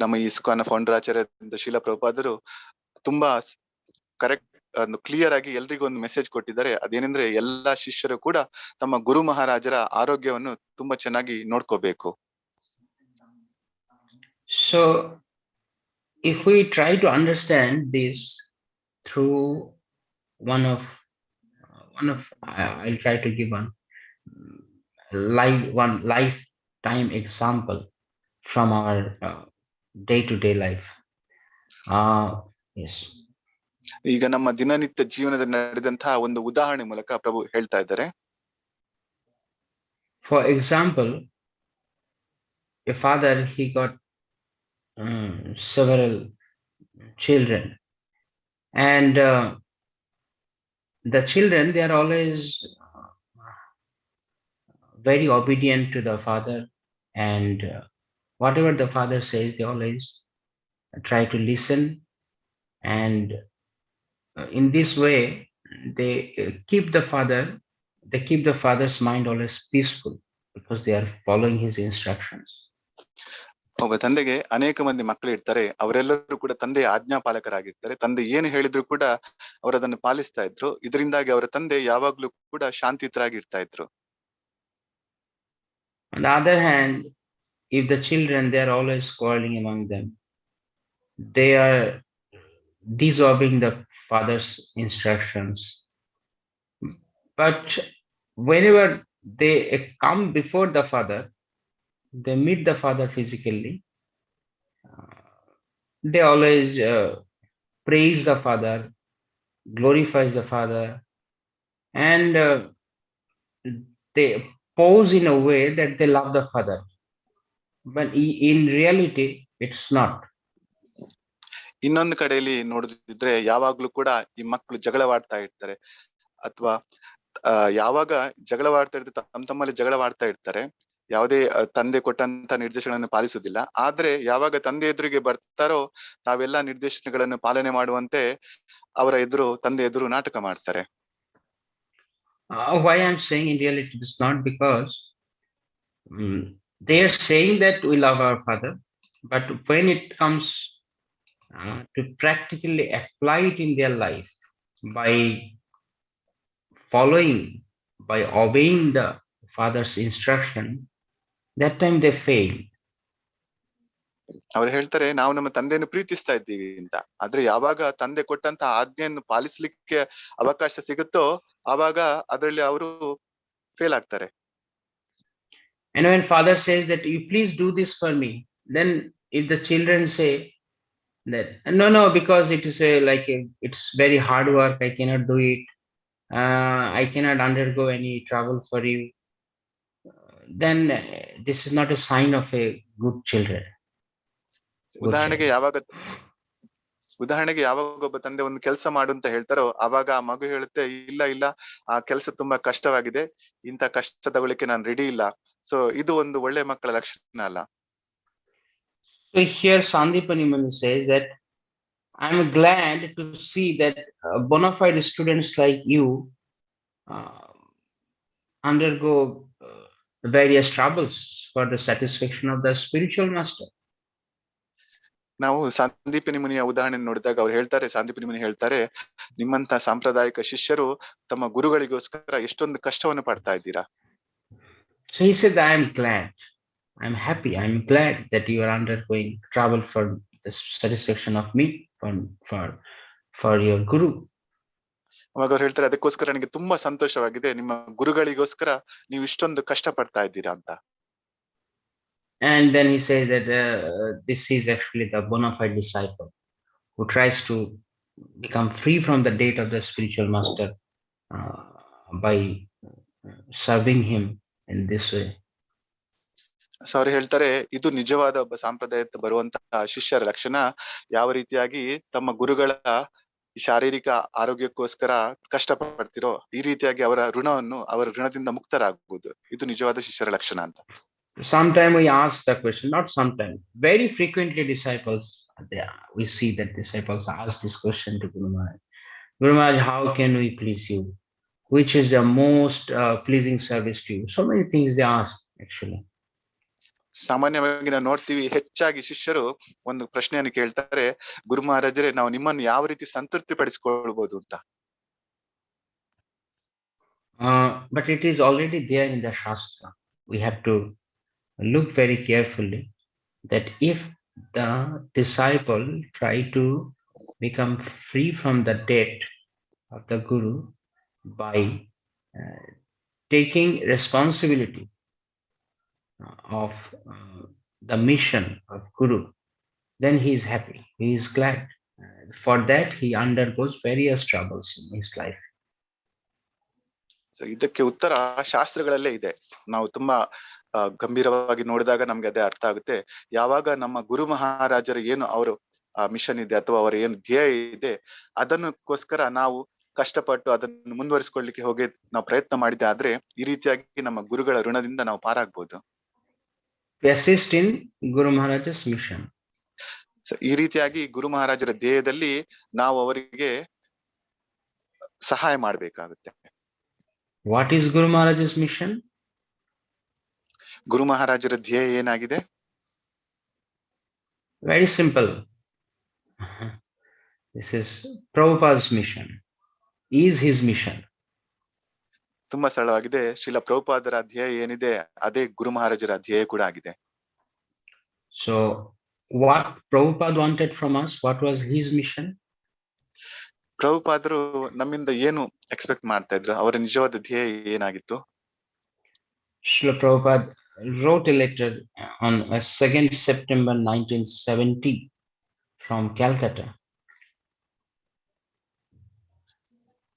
ನಮ್ಮ ISKCON founder ಆಚಾರ್ಯ ಶೀಲ ಪ್ರಭುಪಾದರು ತುಂಬಾ correct clear ಆಗಿ ಎಲ್ರಿಗೂ ಒಂದು message ಕೊಟ್ಟಿದ್ದಾರೆ. ಅದೇನೆಂದ್ರೆ ಎಲ್ಲಾ ಶಿಷ್ಯರು ಕೂಡ ತಮ್ಮ ಗುರು ಮಹಾರಾಜರ ಆರೋಗ್ಯವನ್ನು ತುಂಬಾ ಚೆನ್ನಾಗಿ ನೋಡ್ಕೋಬೇಕು. So if we try to understand this through I'll try to give one lifetime example from our day-to-day life. Yes. ಈಗ ನಮ್ಮ ದಿನನಿತ್ಯ ಜೀವನದಲ್ಲಿ ನಡೆದಂತಹ ಒಂದು ಉದಾಹರಣೆ ಮೂಲಕ ಪ್ರಭು ಹೇಳ್ತಾ ಇದ್ದಾರೆ. For example, a father, he got several children, and the children, they are always very obedient to the father, and whatever the father says, they always try to listen, and in this way they keep the father's mind always peaceful because they are following his instructions. ಒಬ್ಬ ತಂದೆಗೆ ಅನೇಕ ಮಂದಿ ಮಕ್ಕಳು ಇರ್ತಾರೆ. ಅವರೆಲ್ಲರೂ ಕೂಡ ತಂದೆಯ ಆಜ್ಞಾಪಾಲಕರಾಗಿರ್ತಾರೆ. ತಂದೆ ಏನು ಹೇಳಿದ್ರು ಕೂಡ ಅವರದನ್ನು ಪಾಲಿಸ್ತಾ ಇದ್ರು. ಇದರಿಂದಾಗಿ ಅವರ ತಂದೆ ಯಾವಾಗ್ಲೂ ಕೂಡ ಶಾಂತಿಯುತರಾಗಿರ್ತಾ ಇದ್ರು. On the other hand, if the children, they are always quarreling among them, they are disobeying the father's instructions. But whenever they come before the father, they meet the father physically, they always praise the Father, glorifies the Father, and they pose in a way that they love the Father. But in reality, it's not. ಇನ್ನೊಂದು ಕಡೆಯಲ್ಲಿ ನೋಡಿದ್ರೆ ಯಾವಾಗ್ಲೂ ಕೂಡ ಈ ಮಕ್ಕಳು ಜಗಳವಾಡ್ತಾ ಇರ್ತಾರೆ, ಅಥವಾ ಯಾವಾಗ ಜಗಳವಾಡ್ತಾ ಇರ್ತಾರೆ, ತಮ್ಮಲ್ಲಿ ಜಗಳವಾಡ್ತಾ ಇರ್ತಾರೆ, ಯಾವುದೇ ತಂದೆ ಕೊಟ್ಟಂತ ನಿರ್ದೇಶನಗಳನ್ನು ಪಾಲಿಸುವುದಿಲ್ಲ. ಆದ್ರೆ ಯಾವಾಗ ತಂದೆ ಎದುರಿಗೆ ಬರ್ತಾರೋ ತಾವೆಲ್ಲಾ ನಿರ್ದೇಶನಗಳನ್ನು ಪಾಲನೆ ಮಾಡುವಂತೆ ಅವರ ಎದುರು, ತಂದೆ ಎದುರು ನಾಟಕ ಮಾಡ್ತಾರೆ. Why I'm saying in reality it is not because they are saying that we love our Father, but when it comes to practically apply it in their life by following, by obeying the Father's instruction, that time they fail. ಅವ್ರು ಹೇಳ್ತಾರೆ ನಾವು ನಮ್ಮ ತಂದೆಯನ್ನು ಪ್ರೀತಿಸ್ತಾ ಇದ್ದೀವಿ ಅಂತ, ಆದ್ರೆ ಯಾವಾಗ ತಂದೆ ಕೊಟ್ಟಂತ ಆಜ್ಞೆಯನ್ನು ಪಾಲಿಸ್ಲಿಕ್ಕೆ ಅವಕಾಶ ಸಿಗುತ್ತೋ ಆವಾಗ ಅದರಲ್ಲಿ ಅವರು ಫೇಲ್ ಆಗ್ತಾರೆ. And when Father says that you please do this for me, then if the children say that no, because it is it's very hard work, I cannot do it, I cannot undergo any trouble for you, then this is not a sign of a good children. ಉದಾಹರಣೆಗೆ ಯಾವಾಗ ಒಬ್ಬ ತಂದೆ ಒಂದು ಕೆಲಸ ಮಾಡು ಅಂತ ಹೇಳ್ತಾರೋ ಆವಾಗ ಆ ಮಗು ಹೇಳುತ್ತೆ ಇಲ್ಲ ಆ ಕೆಲಸ ತುಂಬಾ ಕಷ್ಟವಾಗಿದೆ, ಇಂಥ ಕಷ್ಟ ತಗೊಳ್ಳಿಕ್ಕೆ ನಾನು ರೆಡಿ ಇಲ್ಲ. ಸೊ ಇದು ಒಂದು ಒಳ್ಳೆ ಮಕ್ಕಳ ಲಕ್ಷಣ ಅಲ್ಲ. So here Sandipani Mani says that I'm glad to see that bona fide students like you undergo various troubles for the satisfaction of the spiritual master. ನಾವು ಸಂದೀಪಿನಿ ಮುನಿಯ ಉದಾಹರಣೆ ನೋಡಿದಾಗ ಅವ್ರು ಹೇಳ್ತಾರೆ, ಸಂದೀಪಿನಿ ಮುನಿ ಹೇಳ್ತಾರೆ, ನಿಮ್ಮಂತ ಸಾಂಪ್ರದಾಯಿಕ ಶಿಷ್ಯರು ತಮ್ಮ ಗುರುಗಳಿಗೋಸ್ಕರ ಎಷ್ಟೊಂದು ಕಷ್ಟವನ್ನು ಪಡ್ತಾ ಇದ್ದೀರಾ. So he said, I am glad, I'm happy, I'm glad that you are undergoing trouble for the satisfaction of me, for your guru. ಅವಾಗ ಅವ್ರು ಹೇಳ್ತಾರೆ, ಅದಕ್ಕೋಸ್ಕರ ನನಗೆ ತುಂಬಾ ಸಂತೋಷವಾಗಿದೆ, ನಿಮ್ಮ ಗುರುಗಳಿಗೋಸ್ಕರ ನೀವು ಇಷ್ಟೊಂದು ಕಷ್ಟ ಪಡ್ತಾ ಇದ್ದೀರಾ ಅಂತ. And then he says that this is actually the bona fide disciple who tries to become free from the debt of the spiritual master by serving him in this way. So ಅವ್ರು ಹೇಳ್ತಾರೆ, ಇದು ನಿಜವಾದ ಒಬ್ಬ ಸಾಂಪ್ರದಾಯಕ್ಕೆ ಬರುವಂತಹ ಶಿಷ್ಯರ ಲಕ್ಷಣ. ಯಾವ ರೀತಿಯಾಗಿ ತಮ್ಮ ಗುರುಗಳ ಶಾರೀರಿಕ ಆರೋಗ್ಯಕ್ಕೋಸ್ಕರ ಕಷ್ಟ ಪಡ್ತಿರೋ ಈ ರೀತಿಯಾಗಿ ಅವರ ಋಣದಿಂದ ಮುಕ್ತರಾಗಬಹುದು. ಇದು ನಿಜವಾದ ಶಿಷ್ಯರ ಲಕ್ಷಣ ಅಂತ. Sometimes we ask the question, not sometimes, very frequently we see that disciples ask this question to Guru Maharaj. Guru Maharaj, how can we please you? Which is the most pleasing service to you? So many things they ask actually. ಸಾಮಾನ್ಯವಾಗಿ ನಾವು ನೋಡ್ತೀವಿ, ಹೆಚ್ಚಾಗಿ ಶಿಷ್ಯರು ಒಂದು ಪ್ರಶ್ನೆಯನ್ನು ಕೇಳ್ತಾರೆ, ಗುರು ಮಹಾರಾಜರೇ, ನಾವು ನಿಮ್ಮನ್ನು ಯಾವ ರೀತಿ ಸಂತೃಪ್ತಿ ಪಡಿಸಿಕೊಳ್ಬಹುದು ಅಂತ. But it is already there in the Shastra. We have to look very carefully that if the disciple try to become free from the debt of the Guru by taking responsibility of the mission of Guru, then he is happy, he is glad. For that he undergoes various troubles in his life. So ಇದಕ್ಕೆ ಉತ್ತರ ಶಾಸ್ತ್ರಗಳಲ್ಲೇ ಇದೆ. ನಾವು ತುಂಬಾ ಗಂಭೀರವಾಗಿ ನೋಡಿದಾಗ ನಮ್ಗೆ ಅದೇ ಅರ್ಥ ಆಗುತ್ತೆ. ಯಾವಾಗ ನಮ್ಮ ಗುರು ಮಹಾರಾಜರ ಏನು ಅವರು ಮಿಷನ್ ಇದೆ ಅಥವಾ ಅವರ ಏನು ಧ್ಯೇಯ ಇದೆ, ಅದನ್ನಕ್ಕೋಸ್ಕರ ನಾವು ಕಷ್ಟಪಟ್ಟು ಅದನ್ನು ಮುಂದುವರಿಸಿಕೊಳ್ಳಿಕ್ಕೆ ಹೋಗಿ ನಾವು ಪ್ರಯತ್ನ ಮಾಡಿದ್ದೆ ಆದ್ರೆ ಈ ರೀತಿಯಾಗಿ ನಮ್ಮ ಗುರುಗಳ ಋಣದಿಂದ ನಾವು ಪಾರಾಗ್ಬೋದು. Assist in Guru Maharaj's mission. So ಈ ರೀತಿಯಾಗಿ ಗುರು ಮಹಾರಾಜರ ಧ್ಯೇಯದಲ್ಲಿ ನಾವು ಅವರಿಗೆ ಸಹಾಯ ಮಾಡ್ಬೇಕಾಗುತ್ತೆ. What is Guru Maharaj's mission? ಗುರು ಮಹಾರಾಜರ ಧ್ಯೇಯ ಏನಾಗಿದೆ? Very simple. This is Prabhupada's mission. Is his mission. ತುಂಬಾ ಸರಳವಾಗಿದೆ. ಶ್ರೀಲ ಪ್ರಭುಪಾದರ ಧ್ಯೇಯ ಏನಿದೆ ಅದೇ ಗುರು ಮಹಾರಾಜರ ಧ್ಯೇಯ ಕೂಡ ಆಗಿದೆ. So what Prabhupada wanted from us, what was his mission? ಪ್ರಭುಪಾದರು ನಮ್ಮಿಂದ ಏನು ಎಕ್ಸ್ಪೆಕ್ಟ್ ಮಾಡ್ತಾ ಇದ್ರು? ಅವರ ನಿಜವಾದ ಧ್ಯೇಯ ಏನಾಗಿತ್ತು? Srila Prabhupada wrote a letter on 2nd September 1970 from Calcutta.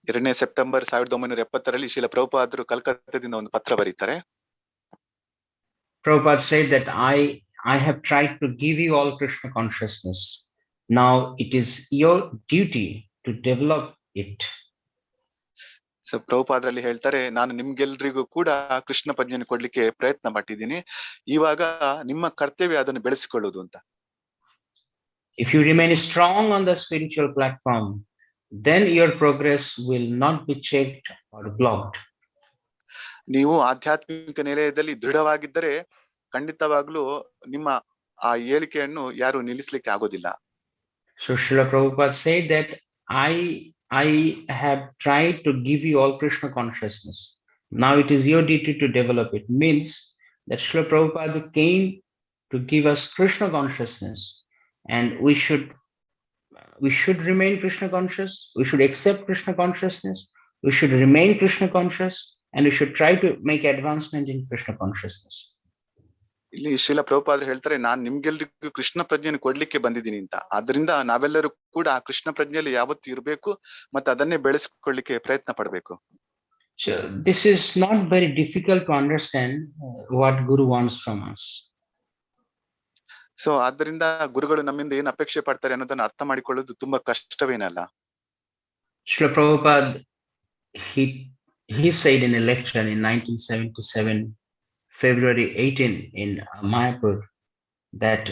2 September 1970ರಲ್ಲಿ Srila ಪ್ರಭುಪಾದರು ಕಲ್ಕತ್ತಾದಿಂದ ಒಂದು ಪತ್ರ ಬರೀತಾರೆ. Prabhupada said that I have tried to give you all Krishna consciousness. Now it is your duty to develop it. So ಪ್ರಭುಪಾದರಲ್ಲಿ ಹೇಳ್ತಾರೆ, ನಾನು ನಿಮ್ಗೆಲ್ರಿಗೂ ಕೂಡ ಕೃಷ್ಣ ಪ್ರಜ್ಞೆಯನ್ನು ಕೊಡ್ಲಿಕ್ಕೆ ಪ್ರಯತ್ನ ಪಟ್ಟಿದ್ದೀನಿ, ಇವಾಗ ನಿಮ್ಮ ಕರ್ತವ್ಯ ಅದನ್ನು ಬೆಳೆಸಿಕೊಳ್ಳುವುದು ಅಂತ. If you remain strong on the spiritual platform, then your progress will not be checked or blocked. ನೀವು ಆಧ್ಯಾತ್ಮಿಕ ನಿಲಯದಲ್ಲಿ ದೃಢವಾಗಿದ್ದರೆ ಖಂಡಿತವಾಗ್ಲೂ ನಿಮ್ಮ ಆ ಏಳಿಕೆಯನ್ನು ಯಾರು ನಿಲ್ಲಿಸ್ಲಿಕ್ಕೆ ಆಗೋದಿಲ್ಲ. So Srila Prabhupada said that I have tried to give you all Krishna consciousness. Now it is your duty to develop it. Means that Srila Prabhupada came to give us Krishna consciousness, and we should remain Krishna conscious. We should accept Krishna consciousness. We should remain Krishna conscious, and we should try to make advancement in Krishna consciousness. ಇಲ್ಲಿ ಶ್ರೀಲ ಪ್ರಭುಪಾದರು ಹೇಳ್ತಾರೆ, ನಾನ್ ನಿಮ್ಗೆಲ್ರಿಗೂ ಕೃಷ್ಣ ಪ್ರಜ್ಞೆಯನ್ನು ಕೊಡ್ಲಿಕ್ಕೆ ಬಂದಿದ್ದೀನಿ ಅಂತ. ಆದ್ರಿಂದ ನಾವೆಲ್ಲರೂ ಕೂಡ ಆ ಕೃಷ್ಣ ಪ್ರಜ್ಞೆಯಲ್ಲಿ ಯಾವತ್ತೂ ಇರಬೇಕು ಮತ್ತೆ ಅದನ್ನೇ ಬೆಳೆಸಿಕೊಳ್ಳಿಕ್ಕೆ ಪ್ರಯತ್ನ ಪಡಬೇಕು. So this is not very difficult to understand what Guru wants from us. So ಆದ್ರಿಂದ ಗುರುಗಳು ನಮ್ಮಿಂದ ಏನ್ ಅಪೇಕ್ಷೆ ಪಡ್ತಾರೆ ಅನ್ನೋದನ್ನ ಅರ್ಥ ಮಾಡಿಕೊಳ್ಳೋದು ತುಂಬಾ ಕಷ್ಟವೇನಲ್ಲ. Srila Prabhupada, he said in a lecture in 1977, February 18 in Mayapur, that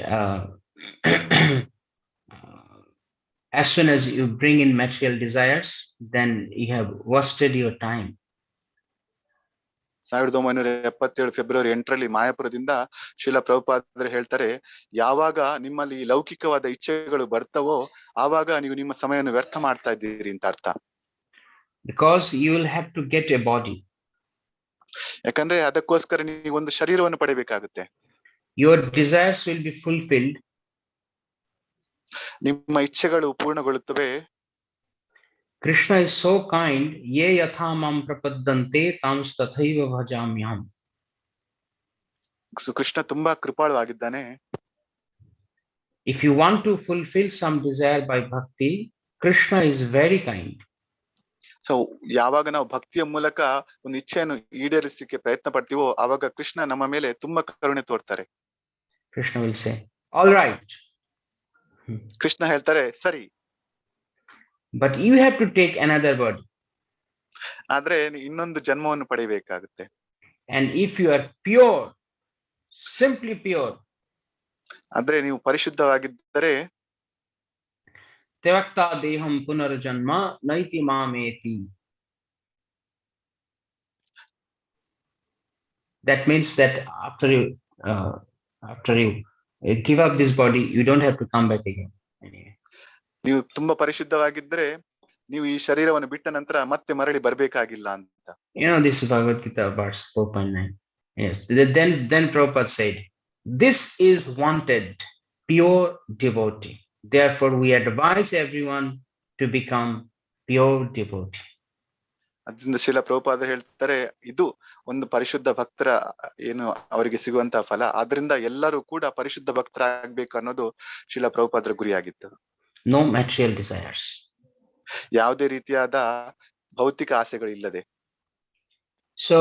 as soon as you bring in material desires, then you have wasted your time. 1977 February 8ರಲ್ಲಿ ಮಾಯಾಪುರದಿಂದ ಶ್ರೀಲ ಪ್ರಭುಪಾದರು ಹೇಳ್ತಾರೆ, ಯಾವಾಗ ನಿಮ್ಮಲ್ಲಿ ಲೌಕಿಕವಾದ ಇಚ್ಛೆಗಳು ಬರ್ತವೋ ಆವಾಗ ನೀವು ನಿಮ್ಮ ಸಮಯವನ್ನು ವ್ಯರ್ಥ ಮಾಡ್ತಾ ಇದ್ದೀರಿ ಅಂತ ಅರ್ಥ. Because you will have to get a body. ಯಾಕಂದ್ರೆ ಅದಕ್ಕೋಸ್ಕರ ನೀವು ಒಂದು ಶರೀರವನ್ನು ಪಡೆಯಬೇಕಾಗುತ್ತೆ. Your desires will be fulfilled. ನಿಮ್ಮ ಇಚ್ಛೆಗಳು ಪೂರ್ಣಗೊಳ್ಳುತ್ತವೆ. Krishna is so kind, ye yatha mam prapaddante tams tathaiva bhajamyam. Krishna ತುಂಬಾ ಕೃಪಾಳುವಾಗಿದ್ದಾನೆ. If you want to fulfill some desire by bhakti, Krishna is very kind. So ಯಾವಾಗ ನಾವು ಭಕ್ತಿಯ ಮೂಲಕ ಒಂದು ಇಚ್ಛೆಯನ್ನು ಈಡೇರಿಸಲಿಕ್ಕೆ ಪ್ರಯತ್ನ ಪಡ್ತೀವೋ ಆವಾಗ ಕೃಷ್ಣ ನಮ್ಮ ಮೇಲೆ ತುಂಬಾ ಕರುಣೆ ತೋರ್ತಾರೆ. Krishna will say, all right. Krishna ಹೇಳ್ತಾರೆ, ಸರಿ. But you have to take another body. ಆದ್ರೆ ಇನ್ನೊಂದು ಜನ್ಮವನ್ನು ಪಡೆಯಬೇಕಾಗುತ್ತೆ. And if you are pure, simply pure, ಆದ್ರೆ ನೀವು ಪರಿಶುದ್ಧವಾಗಿದ್ದರೆ Tevakta deham punarjanma naiti mameti. That means that after you give up this body, you don't have to come back again. ನೀವು ತುಂಬಾ ಪರಿಶುದ್ಧವಾಗಿದ್ದರೆ ನೀವು ಈ ಶರೀರವನ್ನು ಬಿಟ್ಟ ನಂತರ ಮತ್ತೆ ಮರಳಿ ಬರ್ಬೇಕಾಗಿಲ್ಲ ಅಂತ. You know, this is Bhagavad Gita verse 4.9. Yes. Then Prabhupada said, this is wanted, pure devotee. Therefore, we advise everyone to become pure devotee. ಅದರಿಂದ ಶ್ರೀಲ ಪ್ರಭುಪಾದರು ಹೇಳ್ತಾರೆ, ಇದು ಒಂದು ಪರಿಶುದ್ಧ ಭಕ್ತರ ಏನು ಅವರಿಗೆ ಸಿಗುವಂತಹ ಫಲ. ಆದ್ರಿಂದ ಎಲ್ಲರೂ ಕೂಡ ಪರಿಶುದ್ಧ ಭಕ್ತರಾಗಬೇಕು ಅನ್ನೋದು ಶ್ರೀಲ ಪ್ರಭುಪಾದರ ಗುರಿಯಾಗಿತ್ತು. No material desires. ಯಾವುದೇ ರೀತಿಯಾದ ಭೌತಿಕ ಆಸೆಗಳಿಲ್ಲದೆ. So,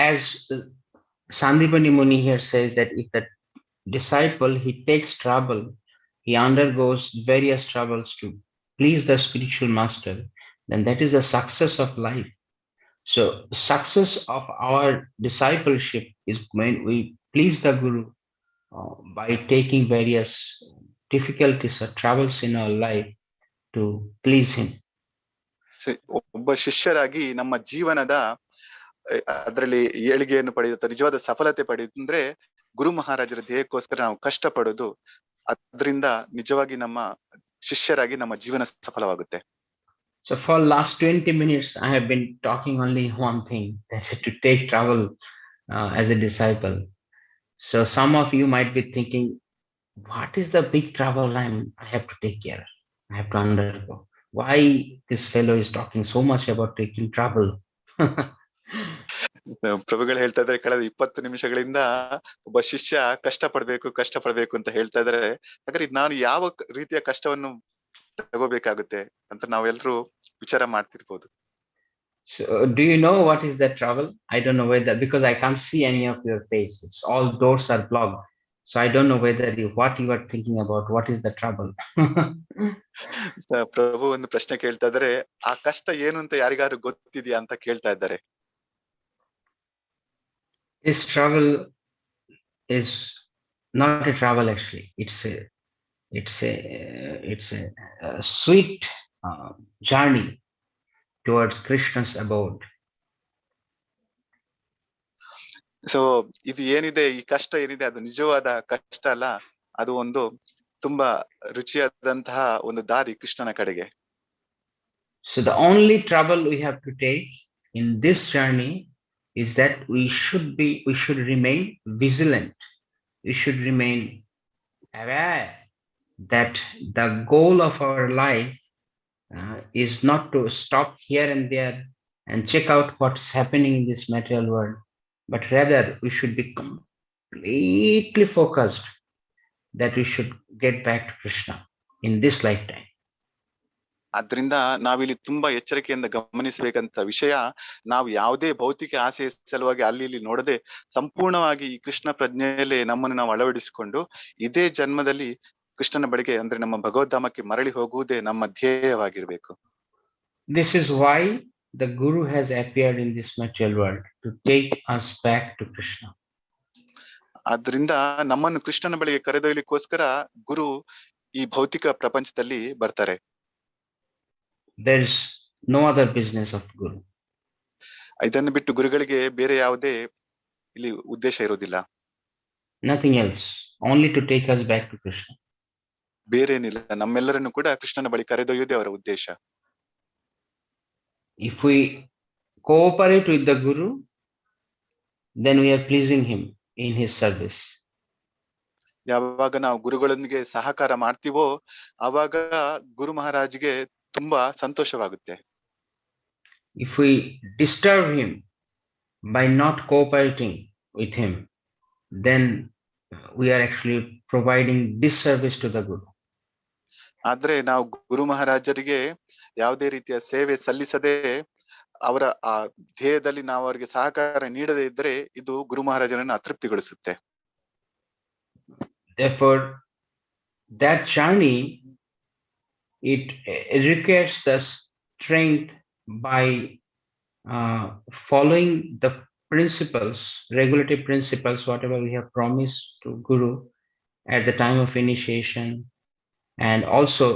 as Sandipani Muni here says that if the disciple, he takes trouble, he undergoes various troubles to please the spiritual master, then that is the success of life. So success of our discipleship is when we please the Guru by taking various difficulties or troubles in our life to please him. ಒಬ್ಬ ಶಿಷ್ಯರಾಗಿ ನಮ್ಮ ಜೀವನದ ಅದರಲ್ಲಿ ಏಳಿಗೆಯನ್ನು ಪಡೆಯುತ್ತ ನಿಜವಾದ ಸಫಲತೆ ಪಡೆಯುತ್ತಂದ್ರೆ ಗುರು ಮಹಾರಾಜರ ಧ್ಯೇಯಕ್ಕೋಸ್ಕರ ನಾವು ಕಷ್ಟ ಪಡೋದು, ಅದರಿಂದ ನಿಜವಾಗಿ ನಮ್ಮ ಶಿಷ್ಯರಾಗಿ ನಮ್ಮ ಜೀವನ ಸಫಲವಾಗುತ್ತೆ. So for last 20 minutes, I have been talking only one thing, that is to take trouble as a disciple. So some of you might be thinking, what is the big trouble I have to take care? I have to undergo. Why this fellow is talking so much about taking trouble? ಪ್ರಭುಗಳು ಹೇಳ್ತಾ ಇದ್ದಾರೆ ಕಳೆದ 20 ನಿಮಿಷಗಳಿಂದ ಒಬ್ಬ ಶಿಷ್ಯ ಕಷ್ಟಪಡ್ಬೇಕು ಅಂತ ಹೇಳ್ತಾ ಇದ್ದಾರೆ. ಹಾಗಾದ್ರೆ ನಾನು ಯಾವ ರೀತಿಯ ಕಷ್ಟವನ್ನು ತಗೋಬೇಕಾಗುತ್ತೆ ಅಂತ ನಾವೆಲ್ಲರೂ ವಿಚಾರ ಮಾಡ್ತಿರ್ಬೋದು. So, do you know what is that trouble? I don't know whether, because I can't see any of your faces. All doors are blocked. So I don't know whether what you are thinking about. What is the trouble? ಪ್ರಭು ಒಂದು ಪ್ರಶ್ನೆ ಕೇಳ್ತಾ ಇದ್ದಾರೆ, ಆ ಕಷ್ಟ ಏನು ಅಂತ ಯಾರಿಗಾದ್ರೂ ಗೊತ್ತಿದ್ಯಾ ಅಂತ ಕೇಳ್ತಾ ಇದ್ದಾರೆ. This trouble is not a trouble actually. It's a sweet journey towards Krishna's abode. So ಇದು ಏನಿದೆ, ಈ ಕಷ್ಟ ಏನಿದೆ, ಅದು ನಿಜವಾದ ಕಷ್ಟ ಅಲ್ಲ, ಅದು ಒಂದು ತುಂಬಾ ರುಚಿಯಾದಂತಹ ಒಂದು ದಾರಿ ಕೃಷ್ಣನ ಕಡೆಗೆ. So the only trouble we have to take in this journey is that we should remain vigilant. We should remain aware that the goal of our life is not to stop here and there and check out what's happening in this material world, but rather we should be completely focused that we should get back to Krishna in this lifetime. ಆದ್ರಿಂದ ನಾವಿಲ್ಲಿ ತುಂಬಾ ಎಚ್ಚರಿಕೆಯಿಂದ ಗಮನಿಸಬೇಕಂತ ವಿಷಯ, ನಾವು ಯಾವುದೇ ಭೌತಿಕ ಆಸೆ ಸಲುವಾಗಿ ಅಲ್ಲಿ ಇಲ್ಲಿ ನೋಡದೆ ಸಂಪೂರ್ಣವಾಗಿ ಈ ಕೃಷ್ಣ ಪ್ರಜ್ಞೆಯಲ್ಲಿ ನಮ್ಮನ್ನು ನಾವು ಅಳವಡಿಸಿಕೊಂಡು ಇದೇ ಜನ್ಮದಲ್ಲಿ ಕೃಷ್ಣನ ಬಳಿಗೆ ಅಂದ್ರೆ ನಮ್ಮ ಭಗವದ್ಧಾಮಕ್ಕೆ ಮರಳಿ ಹೋಗುವುದೇ ನಮ್ಮ ಧ್ಯೇಯವಾಗಿರ್ಬೇಕು. This is why the Guru has appeared in this material world, to take us back to Krishna. ಆದ್ರಿಂದ ನಮ್ಮನ್ನು ಕೃಷ್ಣನ ಬಳಿಗೆ ಕರೆದೊಯ್ಯಲಿಕ್ಕೋಸ್ಕರ ಗುರು ಈ ಭೌತಿಕ ಪ್ರಪಂಚದಲ್ಲಿ ಬರ್ತಾರೆ. There is no other business of Guru. ಇದನ್ನು ಬಿಟ್ಟು ಗುರುಗಳಿಗೆ ಬೇರೆ ಯಾವುದೇ ಇಲ್ಲಿ ಉದ್ದೇಶ ಇರೋದಿಲ್ಲ. Nothing else, only to take us back to Krishna. ಬೇರೇನಿಲ್ಲ, ನಮ್ಮೆಲ್ಲರನ್ನು ಕೂಡ ಕೃಷ್ಣನ ಬಳಿ ಕರೆದೊಯ್ಯುವುದೇ ಅವರ ಉದ್ದೇಶ. If we cooperate with the Guru, then we are pleasing him in his service. ಯಾವಾಗ ನಾವು ಗುರುಗಳೊಂದಿಗೆ ಸಹಕಾರ ಮಾಡ್ತೀವೋ ಆವಾಗ ಗುರು ಮಹಾರಾಜ್ಗೆ ತುಂಬಾ ಸಂತೋಷವಾಗುತ್ತೆ. If we disturb him by not cooperating with him, then we are actually providing disservice to the Guru. ಆದ್ರೆ ನಾವು ಗುರು ಮಹಾರಾಜರಿಗೆ ಯಾವುದೇ ರೀತಿಯ ಸೇವೆ ಸಲ್ಲಿಸದೆ ಅವರ ಆ ಧ್ಯೇಯದಲ್ಲಿ ನಾವು ಅವರಿಗೆ ಸಹಕಾರ ನೀಡದೇ ಇದ್ದರೆ ಇದು ಗುರು ಮಹಾರಾಜರನ್ನು ಅತೃಪ್ತಿಗೊಳಿಸುತ್ತೆ. Therefore, that journey, it requires the strength by following the principles, regulative principles, whatever we have promised to Guru at the time of initiation, and also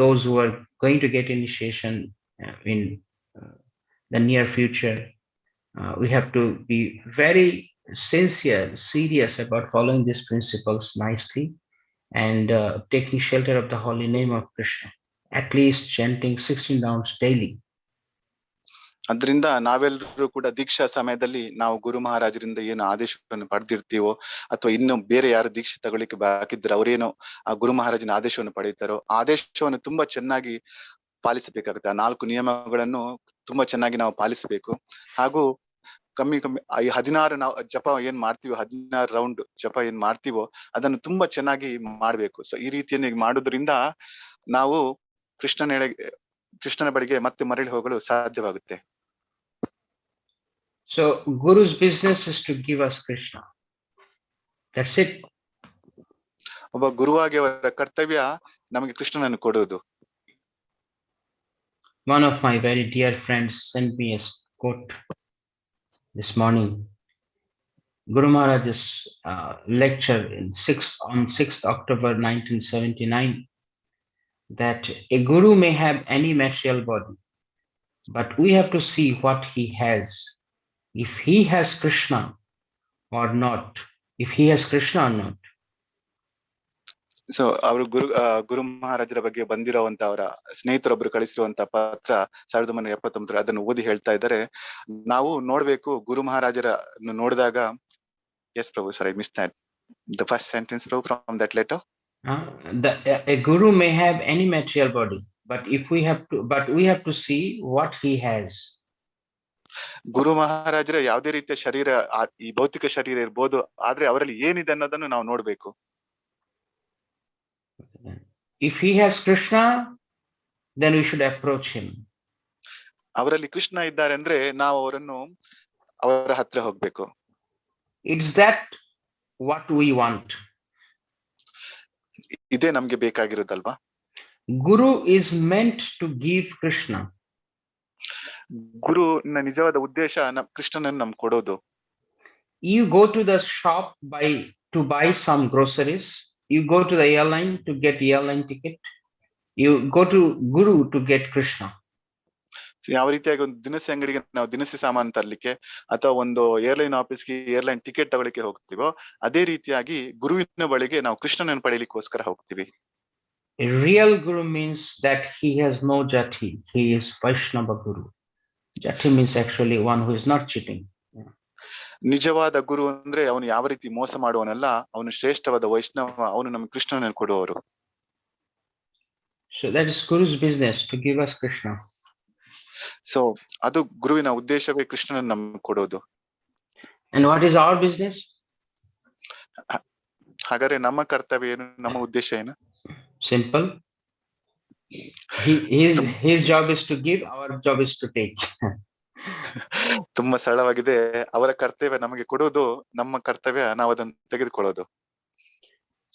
those who are going to get initiation in the near future. We have to be very sincere, serious about following these principles nicely and taking shelter of the holy name of Krishna, at least chanting 16 rounds daily. ಅದರಿಂದ ನಾವೆಲ್ಲರೂ ಕೂಡ ದೀಕ್ಷಾ ಸಮಯದಲ್ಲಿ ನಾವು ಗುರು ಮಹಾರಾಜರಿಂದ ಏನು ಆದೇಶವನ್ನು ಪಡೆದಿರ್ತೀವೋ ಅಥವಾ ಇನ್ನು ಬೇರೆ ಯಾರು ದೀಕ್ಷೆ ತಗೊಳ್ಳಿಕ್ಕೆ ಬಾಕಿದ್ರೆ ಅವರೇನೋ ಆ ಗುರು ಮಹಾರಾಜನ ಆದೇಶವನ್ನು ಪಡೆಯುತ್ತಾರೋ ಆದೇಶವನ್ನು ತುಂಬಾ ಚೆನ್ನಾಗಿ ಪಾಲಿಸಬೇಕಾಗುತ್ತೆ. ಆ 4 ನಿಯಮಗಳನ್ನು ತುಂಬಾ ಚೆನ್ನಾಗಿ ನಾವು ಪಾಲಿಸಬೇಕು. ಹಾಗೂ ಕಮ್ಮಿ ಈ 16 ನಾವು ಜಪ ಏನ್ ಮಾಡ್ತೀವೋ 16 ರೌಂಡ್ ಜಪ ಏನ್ ಮಾಡ್ತೀವೋ ಅದನ್ನು ತುಂಬಾ ಚೆನ್ನಾಗಿ ಮಾಡ್ಬೇಕು. ಸೊ ಈ ರೀತಿಯನ್ನು ಮಾಡೋದ್ರಿಂದ ನಾವು ಕೃಷ್ಣನ ಬಳಿಗೆ ಮತ್ತೆ ಮರಳಿ ಹೋಗಲು ಸಾಧ್ಯವಾಗುತ್ತೆ. So Guru's business is to give us Krishna. That's it. ಒಬ್ಬ ಗುರುವಾಗಿ ಅವರ ಕರ್ತವ್ಯ ನಮಗೆ ಕೃಷ್ಣನನ್ನು ಕೊಡುವುದು. One of my very dear friends sent me a quote this morning. Guru Maharaj's lecture on 6th October 1979, that a guru may have any material body, but we have to see what he has. If he has Krishna or not. If he has Krishna or not. So ಅವರು ಗುರು ಮಹಾರಾಜರ ಬಗ್ಗೆ ಬಂದಿರುವಂತ ಅವರ ಸ್ನೇಹಿತರೊಬ್ರು ಕಳಿಸಿರುವಂತ ಪತ್ರ 1979 ಅದನ್ನು ಓದಿ ಹೇಳ್ತಾ ಇದ್ದಾರೆ, ನಾವು ನೋಡ್ಬೇಕು ಗುರು ಮಹಾರಾಜರ ನೋಡಿದಾಗ. Yes Prabhu, sir, I miss that the first sentence Prabhu from that letter. A guru may have any material body, but we have to see what he has. ಗುರು ಮಹಾರಾಜರ ಯಾವುದೇ ರೀತಿಯ ಶರೀರ, ಈ ಭೌತಿಕ ಶರೀರ ಇರ್ಬೋದು, ಆದ್ರೆ ಅವರಲ್ಲಿ ಏನಿದೆ ಅನ್ನೋದನ್ನು ನಾವು ನೋಡ್ಬೇಕು. If he has Krishna, then we should approach him. ಅವರಲ್ಲಿ ಕೃಷ್ಣ ಇದ್ದಾರೆ ಅಂದ್ರೆ ನಾವು ಅವರ ಹತ್ರ ಹೋಗ್ಬೇಕು. It's that what we want. ಇದೇ ನಮ್ಗೆ ಬೇಕಾಗಿರೋದಲ್ವಾ? Guru is meant to give Krishna. ಗುರು ನಿಜವಾದ ಉದ್ದೇಶ ಕೃಷ್ಣನನ್ನು ನಮ್ಗೆ ಕೊಡೋದು. You go to the shop to buy some groceries. You go to the airline to get airline ticket. You go to Guru to get Krishna. ಯಾವ ರೀತಿಯಾಗಿ ಒಂದು ದಿನಸಿ ಅಂಗಡಿಗೆ ನಾವು ದಿನಸಿ ಸಾಮಾನು ತರ್ಲಿಕ್ಕೆ ಅಥವಾ ಒಂದು ಏರ್ಲೈನ್ ಆಫೀಸ್ಗೆ ಏರ್ಲೈನ್ ಟಿಕೆಟ್ ತಗೊಳ್ಳಿಕ್ಕೆ ಹೋಗ್ತೀವೋ, ಅದೇ ರೀತಿಯಾಗಿ ಗುರುವಿನ ಬಳಿಗೆ ನಾವು ಕೃಷ್ಣನನ್ನು ಪಡೆಯಲಿಕ್ಕೋಸ್ಕರ ಹೋಗ್ತೀವಿ. A real Guru means that he has no jati. He is Vaishnava Guru. Jati means actually one who is not cheating. ನಿಜವಾದ ಗುರು ಅಂದ್ರೆ ಅವನು ಯಾವ ರೀತಿ ಮೋಸ ಮಾಡುವನಲ್ಲ, ಅವನು ಶ್ರೇಷ್ಠವಾದ ವೈಷ್ಣವ, ಅವನು ನಮ್ಗೆ ಕೃಷ್ಣನನ್ನು ಕೊಡುವವರು. So that is Guru's business to give us Krishna. So ಅದು ಗುರುವಿನ ಉದ್ದೇಶವೇ ಕೃಷ್ಣನನ್ನು ನಮ್ಗೆ ಕೊಡೋದು. And what is our business? ಹಾಗಾದ್ರೆ ನಮ್ಮ ಕರ್ತವ್ಯ ಏನು, ನಮ್ಮ ಉದ್ದೇಶ ಏನು? Simple. His job is to give, our job is to take. ತುಂಬಾ ಸರಳವಾಗಿದೆ. ಅವರ ಕರ್ತವ್ಯ ನಮಗೆ ಕೊಡೋದು, ನಮ್ಮ ಕರ್ತವ್ಯ ನಾವು ಅದನ್ನು ತೆಗೆದುಕೊಳ್ಳೋದು.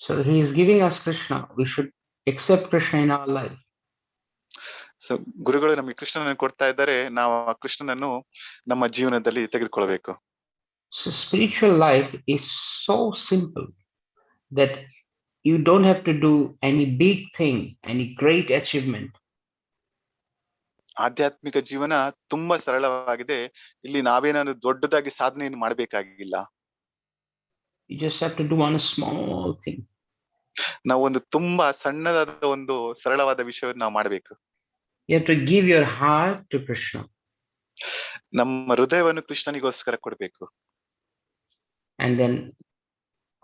So he is giving us Krishna. We should accept Krishna in our life. So ಗುರುಗಳು ನಮಗೆ ಕೃಷ್ಣನನ್ನು ಕೊಡ್ತಾ ಇದ್ದಾರೆ, ನಾವು ಆ ಕೃಷ್ಣನನ್ನು ನಮ್ಮ ಜೀವನದಲ್ಲಿ ತೆಗೆದುಕೊಳ್ಬೇಕು. So spiritual life is so simple that you don't have to do any big thing, any great achievement. ಆಧ್ಯಾತ್ಮಿಕ ಜೀವನ ತುಂಬಾ ಸರಳವಾಗಿದೆ. ಇಲ್ಲಿ ನಾವೇನಾದ್ರು ದೊಡ್ಡದಾಗಿ ಸಾಧನೆಯನ್ನು ಮಾಡಬೇಕಾಗಿಲ್ಲ. You just have to do one small thing. ನಾವು ಒಂದು ತುಂಬಾ ಸಣ್ಣದಾದ ಒಂದು ಸರಳವಾದ ವಿಷಯವನ್ನು ನಾವು ಮಾಡಬೇಕು. You have to give your heart to Krishna. ನಮ್ಮ ಹೃದಯವನ್ನು ಕೃಷ್ಣನಿಗೋಸ್ಕರ ಕೊಡಬೇಕು. And then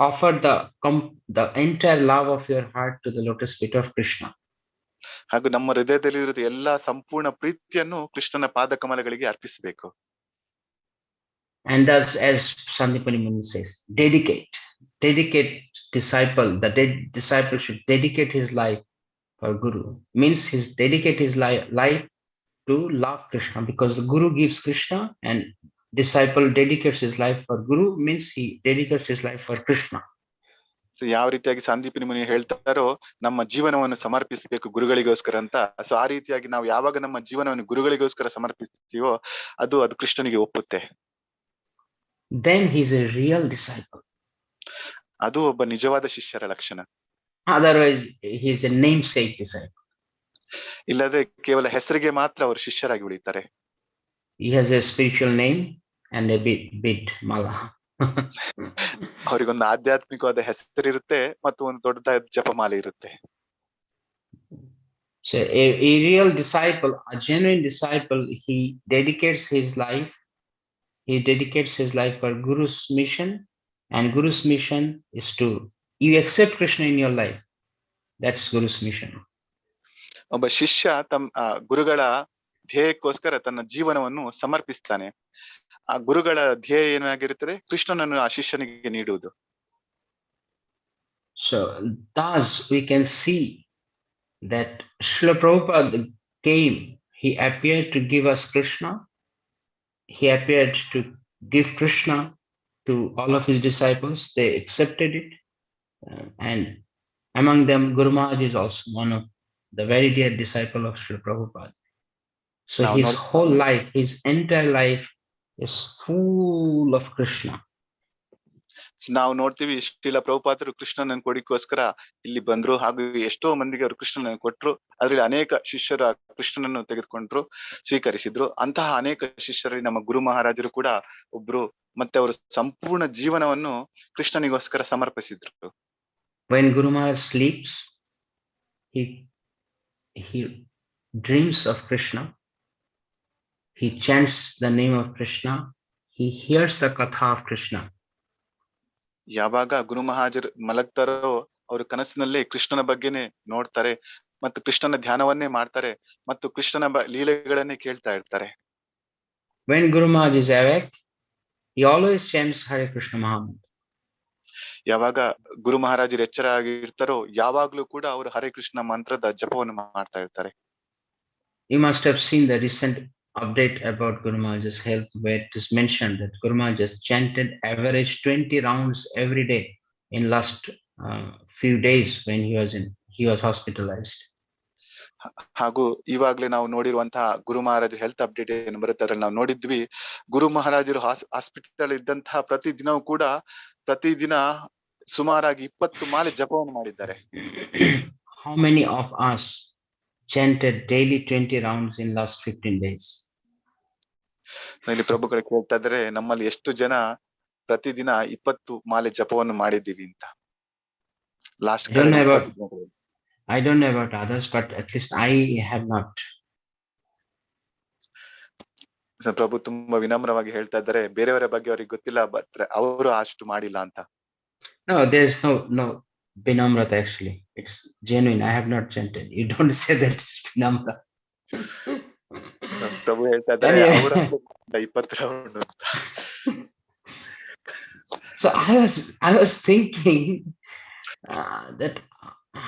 offer the entire love of your heart to the lotus feet of Krishna. ಹಾಗೂ ನಮ್ಮ ಹೃದಯದಲ್ಲಿರುವ ಎಲ್ಲಾ ಸಂಪೂರ್ಣ ಪ್ರೀತಿಯನ್ನು ಕೃಷ್ಣನ ಪಾದ ಕಮಲಗಳಿಗೆ ಅರ್ಪಿಸಬೇಕು. And thus, as Sandipani Muni says, dedicate disciple. The disciple should dedicate his life for Guru. Means dedicate his life to love Krishna, because the Guru gives Krishna and disciple dedicates his life for Guru, means he dedicates his life for Krishna. So ಯಾವ ರೀತಿಯಾಗಿ ಸಂದೀಪಿನಿ ಮುನಿ ಹೇಳ್ತಾರೋ, ನಮ್ಮ ಜೀವನವನ್ನು ಸಮರ್ಪಿಸಬೇಕು ಗುರುಗಳಿಗೋಸ್ಕರ ಅಂತ. So ಆ ರೀತಿಯಾಗಿ ನಾವು ಯಾವಾಗ ನಮ್ಮ ಜೀವನವನ್ನು ಗುರುಗಳಿಗೋಸ್ಕರ ಸಮರ್ಪಿಸ್ತೀವೋ ಅದು ಕೃಷ್ಣನಿಗೆ ಒಪ್ಪುತ್ತೆ. Then he is a real disciple. ಅದು ಒಬ್ಬ ನಿಜವಾದ ಶಿಷ್ಯರ ಲಕ್ಷಣ. Otherwise he is a namesake disciple. ಇಲ್ಲದ್ರೆ ಕೇವಲ ಹೆಸರಿಗೆ ಮಾತ್ರ ಅವರು ಶಿಷ್ಯರಾಗಿ ಉಳಿತಾರೆ. He has a spiritual name and a bit mala. ಅವರಿಗೊಂದು ಆಧ್ಯಾತ್ಮಿಕವಾದ ಹೆಸರಿರುತ್ತೆ ಮತ್ತು ಒಂದು ದೊಡ್ಡದಾದ ಜಪಮಾಲೆ ಇರುತ್ತೆ. So a real disciple, a genuine disciple, he dedicates his life for Guru's mission, and Guru's mission is to you accept Krishna in your life. That's Guru's mission. ಒಬ್ಬ ಶಿಷ್ಯ ಗುರುಗಳ ಧ್ಯೇಯಕ್ಕೋಸ್ಕರ ತನ್ನ ಜೀವನವನ್ನು ಸಮರ್ಪಿಸ್ತಾನೆ. ಆ ಗುರುಗಳ ಧ್ಯೇಯ ಏನಾಗಿರುತ್ತದೆ? ಕೃಷ್ಣನನ್ನು ಆ ಶಿಷ್ಯನಿಗೆ ನೀಡುವುದು. So thus we can see that Srila Prabhupada came, he appeared to give us Krishna. He appeared to give Krishna to all of his disciples. They accepted it, and among them Guru Maharaj is also one of the very dear disciple of Srila Prabhupada. So his whole life, his entire life is full of Krishna. ನಾವು ನೋಡ್ತೀವಿ, ಶ್ರೀಲ ಪ್ರಭುಪಾದರು ಕೃಷ್ಣನನ್ನು ಕೊಡಿಕೋಸ್ಕರ ಇಲ್ಲಿ ಬಂದ್ರು, ಹಾಗೂ ಎಷ್ಟೋ ಮಂದಿಗೆ ಅವರು ಕೃಷ್ಣನನ್ನು ಕೊಟ್ರು. ಅದ್ರಲ್ಲಿ ಅನೇಕ ಶಿಷ್ಯರು ಕೃಷ್ಣನನ್ನು ತೆಗೆದುಕೊಂಡ್ರು, ಸ್ವೀಕರಿಸಿದ್ರು. ಅಂತಹ ಅನೇಕ ಶಿಷ್ಯರಲ್ಲಿ ನಮ್ಮ ಗುರು ಮಹಾರಾಜರು ಕೂಡ ಒಬ್ರು. ಮತ್ತೆ ಅವರು ಸಂಪೂರ್ಣ ಜೀವನವನ್ನು ಕೃಷ್ಣನಿಗೋಸ್ಕರ ಸಮರ್ಪಿಸಿದ್ರು. When Guru Maharaj sleeps, he dreams of Krishna. He chants the name of Krishna. He hears the katha of Krishna. ಯಾವಾಗ ಗುರು ಮಹಾರಾಜರು ಮಲಗ್ತಾರೋ ಅವರು ಕನಸಿನಲ್ಲೇ ಕೃಷ್ಣನ ಬಗ್ಗೆನೆ ನೋಡ್ತಾರೆ ಮತ್ತು ಕೃಷ್ಣನ ಧ್ಯಾನವನ್ನೇ ಮಾಡ್ತಾರೆ ಮತ್ತು ಕೃಷ್ಣನ ಲೀಲೆಗಳನ್ನೇ ಕೇಳ್ತಾ ಇರ್ತಾರೆ. when Guru Maharaj is awake, he always chants Hare Krishna Mahamantra. ಯಾವಾಗ ಗುರು ಮಹಾರಾಜರು ಎಚ್ಚರ ಆಗಿರ್ತಾರೋ ಯಾವಾಗ್ಲೂ ಕೂಡ ಅವರು ಹರೇ ಕೃಷ್ಣ ಮಂತ್ರದ ಜಪವನ್ನು ಮಾಡ್ತಾ ಇರ್ತಾರೆ. You must have seen the recent update about Guru Maharaj's health, where it is mentioned that Guru Maharaj has chanted average 20 rounds every day in last few days when he was hospitalized. ಹಾಗೂ ಇವಾಗ್ಲೇ ನಾವು ನೋಡಿರುವಂತಹ ಗುರು ಮಹಾರಾಜರ health update ಏನು ಬರುತ್ತೆ ಅದ್ರಲ್ಲಿ ನಾವು ನೋಡಿದ್ವಿ, ಗುರು ಮಹಾರಾಜರು ಹಾಸ್ಪಿಟಲ್ ಇದ್ದಂತಹ ಪ್ರತಿದಿನ ಸುಮಾರಾಗಿ 20 ಮಾಲೆ ಜಪವನ್ನು ಮಾಡಿದ್ದಾರೆ. How many of us chanted daily 20 rounds in last 15 days? ಇಲ್ಲಿ ಪ್ರಭುಗಳು ಕೇಳ್ತಾ ಇದ್ದಾರೆ, ನಮ್ಮಲ್ಲಿ ಎಷ್ಟು ಜನ ಪ್ರತಿದಿನ 20 ಮಾಲೆ ಜಪವನ್ನು ಮಾಡಿದ್ದೀವಿ ಅಂತ. Last I don't know about others, but at least I have not. ಪ್ರಭು ತುಂಬಾ ವಿನಮ್ರವಾಗಿ ಹೇಳ್ತಾ ಇದ್ದಾರೆ, ಬೇರೆಯವರ ಬಗ್ಗೆ ಅವ್ರಿಗೆ ಗೊತ್ತಿಲ್ಲ, ಬಟ್ ಅವರು ಅಷ್ಟು ಮಾಡಿಲ್ಲ ಅಂತ. No, there's no vinamrata actually. It's genuine. I have not chanted. You don't say that it's vinamra. ಪ್ರಭು ಹೇಳ್ತಾ ಇದ್ದಾರೆ ಅವರ 20 ರೌಂಡ್ ಅಂತ. So I was thinking that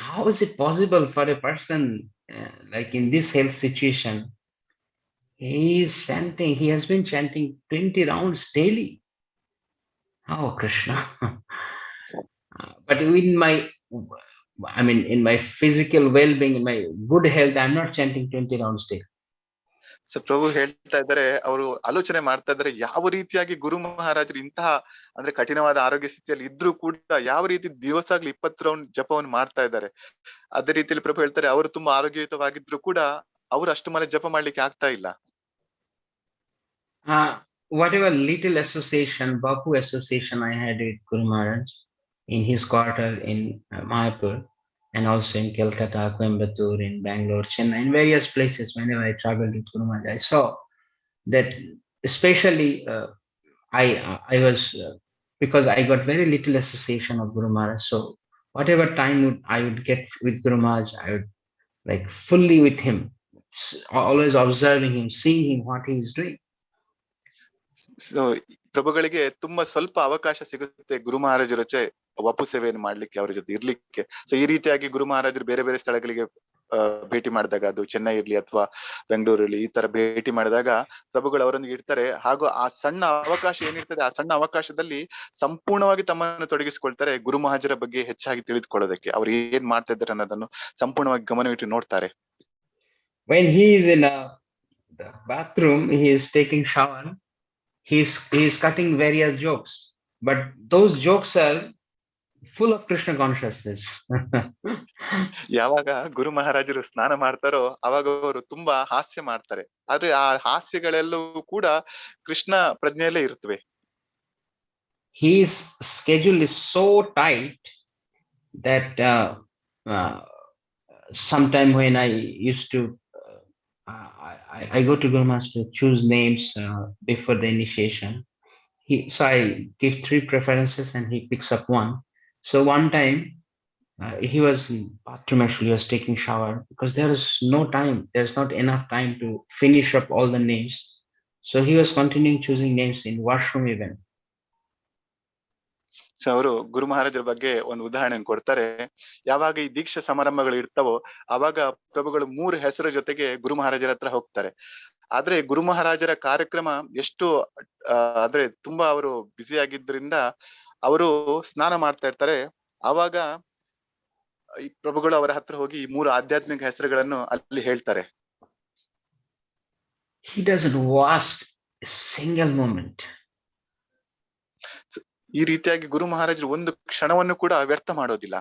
how is it possible for a person like in this health situation? He has been chanting 20 rounds daily. Oh Krishna. But in my physical well-being, in my good health, I'm not chanting 20 rounds daily. So Prabhu ಹೇಳ್ತಾ ಇದ್ದಾರೆ, ಅವರು ಆಲೋಚನೆ ಮಾಡ್ತಾ ಇದ್ದಾರೆ ಯಾವ ರೀತಿಯಾಗಿ ಗುರು ಮಹಾರಾಜರು ಇಂತಹ ಅಂದ್ರೆ ಕಠಿಣವಾದ ಆರೋಗ್ಯ ಸ್ಥಿತಿಯಲ್ಲಿ ಇದ್ರೂ ಕೂಡ ಯಾವ ರೀತಿ ದಿವಸಾಗ್ಲಿ 20 ರೌಂಡ್ ಜಪವನ್ನು ಮಾಡ್ತಾ ಇದ್ದಾರೆ. ಅದೇ ರೀತಿಯಲ್ಲಿ ಪ್ರಭು ಹೇಳ್ತಾರೆ, ಅವರು ತುಂಬಾ ಆರೋಗ್ಯಯುತವಾಗಿದ್ರು ಕೂಡ ಅವರು ಅಷ್ಟು ಮಾಲೆ ಜಪ ಮಾಡ್ಲಿಕ್ಕೆ ಆಗ್ತಾ ಇಲ್ಲ. Whatever little association, Bapu association I had with Guru Maharaj in his quarter in Mayapur, and also in Calcutta, Coimbatore, in Bengaluru, Chennai, in various places. Whenever I traveled with Guru Maharaj, I saw that especially I was because I got very little association of Guru Maharaj. So whatever time I would get with Guru Maharaj, I would like fully with him, always observing him, seeing him, what he is doing. So ಪ್ರಭುಗಳಿಗೆ ತುಂಬಾ ಸ್ವಲ್ಪ ಅವಕಾಶ ಸಿಗುತ್ತೆ ಗುರು ಮಹಾರಾಜರ ಜೊತೆ ವಪು ಸೇವೆಯನ್ನು ಮಾಡ್ಲಿಕ್ಕೆ, ಅವ್ರ ಜೊತೆ ಇರ್ಲಿಕ್ಕೆ. ಸೊ ಈ ರೀತಿಯಾಗಿ ಗುರು ಮಹಾರಾಜರು ಬೇರೆ ಬೇರೆ ಸ್ಥಳಗಳಿಗೆ ಭೇಟಿ ಮಾಡಿದಾಗ, ಅದು ಚೆನ್ನೈ ಇರ್ಲಿ ಅಥವಾ ಬೆಂಗಳೂರು ಇರ್ಲಿ, ಈ ತರ ಭೇಟಿ ಮಾಡಿದಾಗ ಪ್ರಭುಗಳು ಅವರೊಂದಿಗೆ ಇರ್ತಾರೆ. ಹಾಗೂ ಆ ಸಣ್ಣ ಅವಕಾಶ ಏನಿರ್ತದೆ, ಆ ಸಣ್ಣ ಅವಕಾಶದಲ್ಲಿ ಸಂಪೂರ್ಣವಾಗಿ ತಮ್ಮನ್ನು ತೊಡಗಿಸಿಕೊಳ್ತಾರೆ ಗುರು ಮಹಾರಾಜರ ಬಗ್ಗೆ ಹೆಚ್ಚಾಗಿ ತಿಳಿದುಕೊಳ್ಳೋದಕ್ಕೆ. ಅವ್ರು ಏನ್ ಮಾಡ್ತಾ ಇದ್ದಾರೆ ಅನ್ನೋದನ್ನು ಸಂಪೂರ್ಣವಾಗಿ ಗಮನವಿಟ್ಟು ನೋಡ್ತಾರೆ. When he is in the bathroom, he is taking shower, he is cutting various jokes, but those jokes are full of Krishna consciousness. ಯಾವಾಗ ಗುರು ಮಹಾರಾಜರು ಸ್ನಾನ ಮಾಡ್ತಾರೋ ಅವಾಗ ಅವರು ತುಂಬಾ ಹಾಸ್ಯ ಮಾಡ್ತಾರೆ, ಆದ್ರೆ ಆ ಹಾಸ್ಯಗಳೆಲ್ಲವೂ ಕೂಡ ಕೃಷ್ಣ ಪ್ರಜ್ಞೆಯಲ್ಲೇ ಇರುತ್ತವೆ. His schedule is so tight that sometime when I used to I go to Guru Maharaj to choose names before the initiation. So I give 3 preferences and he picks up one. So one time he was in bathroom, actually he was taking shower, because there is no time, there's not enough time to finish up all the names. So he was continuing choosing names in washroom even. So ಅವರು ಗುರು ಮಹಾರಾಜರ ಬಗ್ಗೆ ಒಂದು ಉದಾಹರಣೆ ಕೊಡ್ತಾರೆ. ಯಾವಾಗ ಈ ದೀಕ್ಷಾ ಸಮಾರಂಭಗಳು ಇರ್ತಾವೋ ಅವಾಗ ಪ್ರಭುಗಳು 3 ಹೆಸರ ಜೊತೆಗೆ ಗುರು ಮಹಾರಾಜರ ಹತ್ರ ಹೋಗ್ತಾರೆ. ಆದ್ರೆ ಗುರು ಮಹಾರಾಜರ ಕಾರ್ಯಕ್ರಮ ಎಷ್ಟು ಆದ್ರೆ ತುಂಬಾ ಅವರು ಬ್ಯುಸಿ ಆಗಿದ್ದರಿಂದ ಅವರು ಸ್ನಾನ ಮಾಡ್ತಾ ಇರ್ತಾರೆ. ಆವಾಗ ಈ ಪ್ರಭುಗಳು ಅವರ ಹತ್ರ ಹೋಗಿ ಈ 3 ಆಧ್ಯಾತ್ಮಿಕ ಹೆಸರುಗಳನ್ನು ಅಲ್ಲಿ ಹೇಳ್ತಾರೆ. He doesn't waste a single moment. ಈ ರೀತಿಯಾಗಿ ಗುರು ಮಹಾರಾಜರು ಒಂದು ಕ್ಷಣವನ್ನು ಕೂಡ ವ್ಯರ್ಥ ಮಾಡೋದಿಲ್ಲ.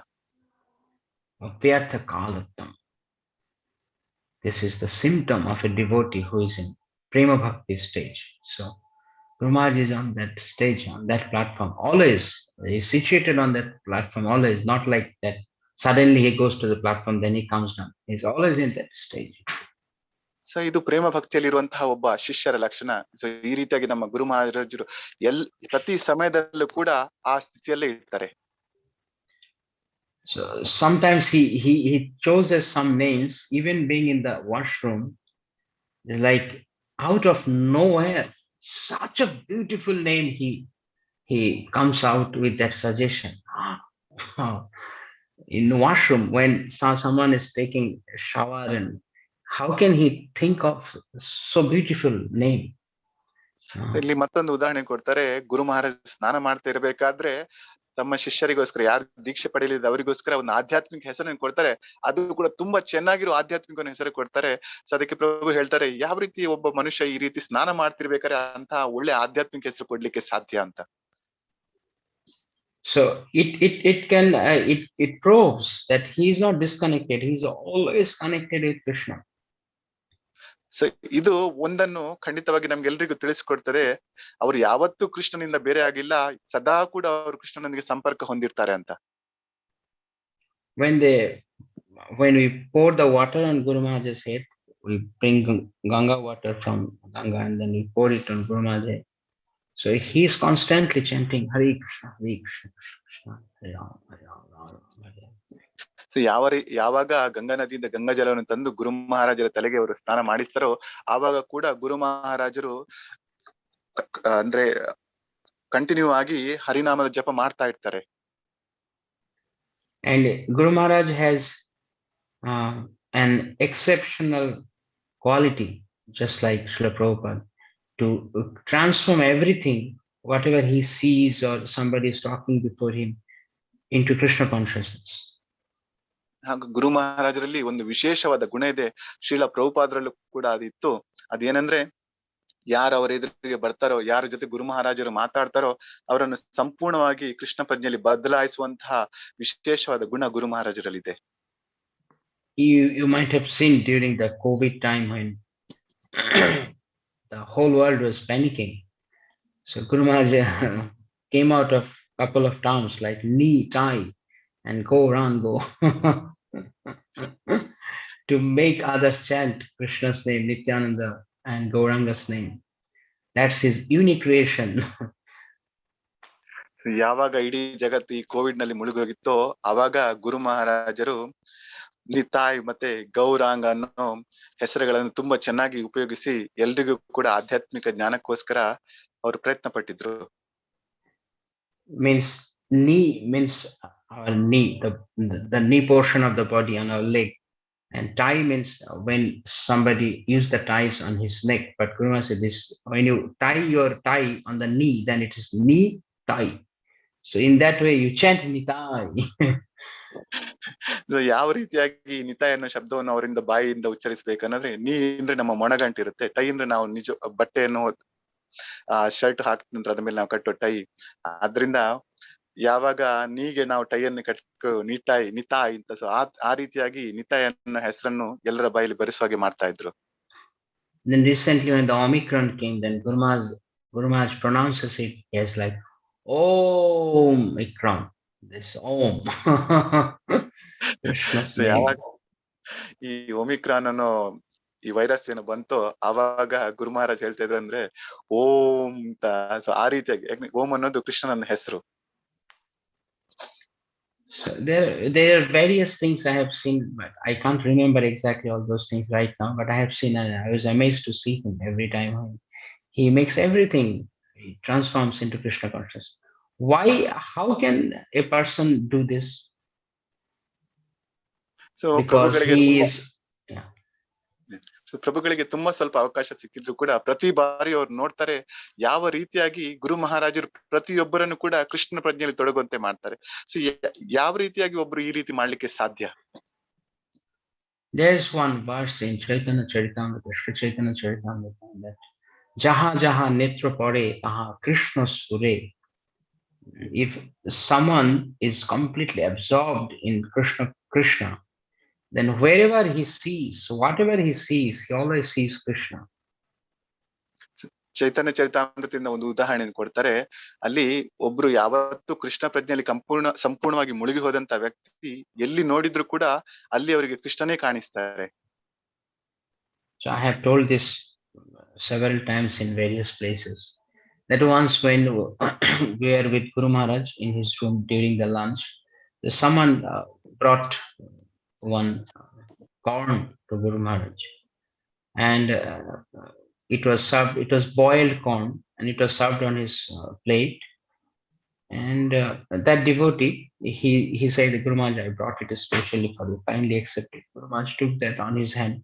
Vyartha kalattam. This is the symptom of a devotee who is in Prema Bhakti stage. So Guru Maharaj is on that stage, on that platform, always. He is situated on that platform, always. Not like that suddenly he goes to the platform, then he comes down. He is always in that stage. So ಇದು ಪ್ರೇಮ ಭಕ್ತಿಯಲ್ಲಿ ಇರುವಂತಹ ಒಬ್ಬ ಶಿಷ್ಯರ ಲಕ್ಷಣ. So ಈ ರೀತಿಯಾಗಿ ನಮ್ಮ ಗುರು ಮಹಾರಾಜರು ಪ್ರತಿ ಸಮಯದಲ್ಲೂ ಕೂಡ ಆ ಸ್ಥಿತಿಯಲ್ಲೇ ಇರ್ತಾರೆ. So sometimes he chooses some names, even being in the washroom, like out of nowhere. such a beautiful name he comes out with that suggestion. In the washroom, when someone is taking a shower, and how can he think of so beautiful name? ಇಲ್ಲಿ ಮತ್ತೊಂದು ಉದಾಹರಣೆ ಕೊಡ್ತಾರೆ. ಗುರು ಮಹಾರಾಜ್ ಸ್ನಾನ ಮಾಡ್ತಾ ಇರ್ಬೇಕಾದ್ರೆ ತಮ್ಮ ಶಿಷ್ಯರಿಗೋಸ್ಕರ, ಯಾರು ದೀಕ್ಷೆ ಪಡೆಯಲಿದೆ ಅವರಿಗೋಸ್ಕರ ಒಂದು ಆಧ್ಯಾತ್ಮಿಕ ಹೆಸರನ್ನು ಕೊಡ್ತಾರೆ. ಅದು ಕೂಡ ತುಂಬಾ ಚೆನ್ನಾಗಿರೋ ಆಧ್ಯಾತ್ಮಿಕ ಹೆಸರು ಕೊಡ್ತಾರೆ. ಸೊ ಅದಕ್ಕೆ ಪ್ರಭು ಹೇಳ್ತಾರೆ, ಯಾವ ರೀತಿ ಒಬ್ಬ ಮನುಷ್ಯ ಈ ರೀತಿ ಸ್ನಾನ ಮಾಡ್ತಿರ್ಬೇಕಾದ್ರೆ ಅಂತ ಒಳ್ಳೆ ಆಧ್ಯಾತ್ಮಿಕ ಹೆಸರು ಕೊಡ್ಲಿಕ್ಕೆ ಸಾಧ್ಯ ಅಂತ. So it proves that he is not disconnected. He is always connected with Krishna. So ಇದು ಒಂದನ್ನು ಖಂಡಿತವಾಗಿ ನಮ್ಗೆಲ್ರಿಗೂ ತಿಳಿಸ್ಕೊಡ್ತದೆ, ಅವ್ರು ಯಾವತ್ತೂ ಕೃಷ್ಣನಿಂದ ಬೇರೆ ಆಗಿಲ್ಲ, ಸದಾ ಕೂಡ ಅವರು ಕೃಷ್ಣನೊಂದಿಗೆ ಸಂಪರ್ಕ ಹೊಂದಿರ್ತಾರೆ ಅಂತ. When we pour the water on Guru Maharaj's head, we bring Ganga water from Ganga and then we pour it on Guru Maharaj. So he is constantly chanting Hare Krishna, Hare Krishna, Krishna Krishna, Hare Ram, Hare Ram, Ram Ram, Hare Ram. So ಯಾವಾಗ ಗಂಗಾ ನದಿಯಿಂದ ಗಂಗಾ ಜಲವನ್ನು ತಂದು ಗುರು ಮಹಾರಾಜರ ತಲೆಗೆ ಅವರು ಸ್ನಾನ ಮಾಡಿಸ್ತಾರೋ, ಆವಾಗ ಕೂಡ ಗುರು ಮಹಾರಾಜರು ಅಂದ್ರೆ ಕಂಟಿನ್ಯೂ ಆಗಿ ಹರಿನಾಮದ ಜಪ ಮಾಡ್ತಾ ಇರ್ತಾರೆ. And Guru Maharaj has an exceptional quality, just like Srila Prabhupada, to transform everything, whatever he sees or somebody is talking before him, into Krishna consciousness. ಹಾಗೂ ಗುರು ಮಹಾರಾಜರಲ್ಲಿ ಒಂದು ವಿಶೇಷವಾದ ಗುಣ ಇದೆ, ಶ್ರೀಲ ಪ್ರಭುಪಾದರಲ್ಲೂ ಕೂಡ ಅದಿತ್ತು. ಅದೇನಂದ್ರೆ, ಯಾರು ಅವರ ಎದುರಿಗೆ ಬರ್ತಾರೋ, ಯಾರ ಜೊತೆ ಗುರು ಮಹಾರಾಜರು ಮಾತಾಡ್ತಾರೋ ಅವರನ್ನು ಸಂಪೂರ್ಣವಾಗಿ ಕೃಷ್ಣ ಪ್ರಜ್ಞೆಯಲ್ಲಿ ಬದಲಾಯಿಸುವಂತಹ ವಿಶೇಷವಾದ ಗುಣ ಗುರು ಮಹಾರಾಜರಲ್ಲಿದೆ. You might have seen during the COVID time when the whole world was panicking. So Guru Maharaj came out of a couple of towns like knee, tie, and go run, go to make others chant Krishna's name, Nityananda, and Gauranga's name. That's his unique creation. ಯಾವಾಗ ಇಡೀ ಜಗತ್ತು ಈ Covid ನಲ್ಲಿ ಮುಳುಗೋಗಿತ್ತೋ, ಅವಾಗ ಗುರು ಮಹಾರಾಜರು ನಿತಾಯ್ ಮತ್ತೆ ಗೌರಾಂಗ ಅನ್ನೋ ಹೆಸರುಗಳನ್ನು ತುಂಬಾ ಚೆನ್ನಾಗಿ ಉಪಯೋಗಿಸಿ ಎಲ್ರಿಗೂ ಕೂಡ ಆಧ್ಯಾತ್ಮಿಕ ಜ್ಞಾನಕ್ಕೋಸ್ಕರ ಅವರು ಪ್ರಯತ್ನ ಪಟ್ಟಿದ್ರು. Means knee means our knee, the knee portion of the body on our leg, and tie means when somebody use the ties on his neck. But Guru Maharaj said this: when you tie your tie on the knee, then it is knee tie. So in that way you chant Nitai. ಯಾವ ರೀತಿಯಾಗಿ ನಿತಾಯ್ ಅನ್ನೋ ಶಬ್ದವನ್ನು ಅವರಿಂದ ಬಾಯಿಯಿಂದ ಉಚ್ಚರಿಸಬೇಕನ್ನೋದ್ರೆ, ನೀ ಅಂದ್ರೆ ನಮ್ಮ ಮೊಣಗಂಟಿರುತ್ತೆ, tie ಅಂದ್ರೆ ನಾವು ನಿಜ ಬಟ್ಟೆಯನ್ನು ಶರ್ಟ್ ಹಾಕಿದ ನಂತರ ಅದ ಮೇಲೆ ನಾವು ಕಟ್ಟೋ ಟೈ. ಆದ್ರಿಂದ ಯಾವಾಗ ನೀಗೆ ನಾವು ಟೈಯನ್ನು ಕಟ್ಕೊ ನಿತಾಯ್ ಅಂತ, ಸೊ ಆ ರೀತಿಯಾಗಿ ನಿತಾಯ್ ಅನ್ನೋ ಹೆಸರನ್ನು ಎಲ್ಲರ ಬಾಯಲ್ಲಿ ಬರೆಸುವ ಹಾಗೆ ಮಾಡ್ತಾ ಇದ್ರು. Then recently when the Omicron came, then Guru Maharaj pronounces it as like Om Ikram. This Om. Krishna's name. ಯಾವಾಗ ಈ ಒಮಿಕ್ರಾನ್ ಅನ್ನೋ ಈ ವೈರಸ್ ಏನು ಬಂತೋ, ಆವಾಗ ಗುರು ಮಹಾರಾಜ್ ಹೇಳ್ತಾ ಇದ್ರು ಅಂದ್ರೆ ಓಂ ಅಂತ. ಸೊ ಆ ರೀತಿಯಾಗಿ, ಓಂ ಅನ್ನೋದು ಕೃಷ್ಣನ ಹೆಸರು. So there are various things I have seen, but I can't remember exactly all those things right now. But I have seen, and I was amazed to see him every time. He makes everything, he transforms into Krishna consciousness. Why? How can a person do this? So Because he is. Yeah. So ಪ್ರಭುಗಳಿಗೆ ತುಂಬಾ ಸ್ವಲ್ಪ ಅವಕಾಶ ಸಿಕ್ಕಿದ್ರು ಕೂಡ ಪ್ರತಿ ಬಾರಿ ಅವ್ರು ನೋಡ್ತಾರೆ ಯಾವ ರೀತಿಯಾಗಿ ಗುರು ಮಹಾರಾಜರು ಪ್ರತಿಯೊಬ್ಬರನ್ನು ಕೂಡ ಕೃಷ್ಣ ಪ್ರಜ್ಞೆಯಲ್ಲಿ ತೊಡಗುವಂತೆ ಮಾಡ್ತಾರೆ. ಸೊ ಯಾವ ರೀತಿಯಾಗಿ ಒಬ್ರು ಈ ರೀತಿ ಮಾಡ್ಲಿಕ್ಕೆ ಸಾಧ್ಯ? There's one verse in Chaitanya Charitamrita, Shri Chaitanya Charitamrita, that Jaha Jaha Netra Pare Taha Krishna Sure. If someone is completely absorbed in Krishna, then wherever he sees, whatever he sees, he always sees Krishna. ಚೈತನ್ಯ ಚರಿತಾಮೃತದಿಂದ ಒಂದು ಉದಾಹರಣೆ ಕೊಡ್ತಾರೆ. ಅಲ್ಲಿ ಒಬ್ರು ಯಾವತ್ತು ಕೃಷ್ಣ ಪ್ರಜ್ಞೆಯಲ್ಲಿ ಸಂಪೂರ್ಣವಾಗಿ ಮುಳುಗಿ ಹೋದಂತ ವ್ಯಕ್ತಿ ಎಲ್ಲಿ ನೋಡಿದ್ರು ಕೂಡ ಅಲ್ಲಿ ಅವರಿಗೆ ಕೃಷ್ಣನೇ ಕಾಣಿಸ್ತಾರೆ. So I have told this several times in various places, that once when we were with Guru Maharaj in his room during the lunch, someone brought one corn to Guru Maharaj, and it was served. It was boiled corn, and it was served on his plate. And that devotee, he said, Guru Maharaj, I brought it especially for you. Kindly accept it. Guru Maharaj took that on his hand.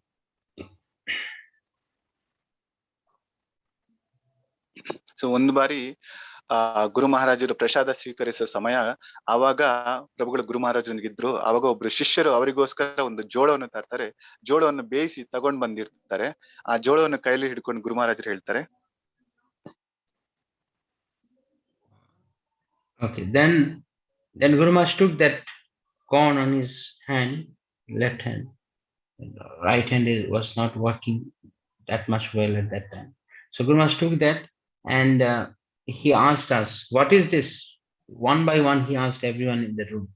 So ಒಂದು ಬಾರಿ ಗುರು ಮಹಾರಾಜರು ಪ್ರಸಾದ ಸ್ವೀಕರಿಸೋ ಸಮಯ, ಆವಾಗ ಪ್ರಭುಗಳು ಗುರು ಮಹಾರಾಜನಿಗಿದ್ರು. ಆವಾಗ ಒಬ್ರು ಶಿಷ್ಯರು ಅವರಿಗೋಸ್ಕರ ಒಂದು ಜೋಳವನ್ನು ತರ್ತಾರೆ. ಜೋಳವನ್ನು ಬೇಯಿಸಿ ತಗೊಂಡ್ ಬಂದಿರ್ತಾರೆ. ಆ ಜೋಳವನ್ನು ಕೈಲಿ ಹಿಡ್ಕೊಂಡು ಗುರು ಮಹಾರಾಜರು ಹೇಳ್ತಾರೆ. Okay, then Guru Maharaj took that corn on his hand, left hand. The right hand was not working that much well at that time. So Guru Maharaj took that, and he asked us, what is this? One by one, he asked everyone in the room.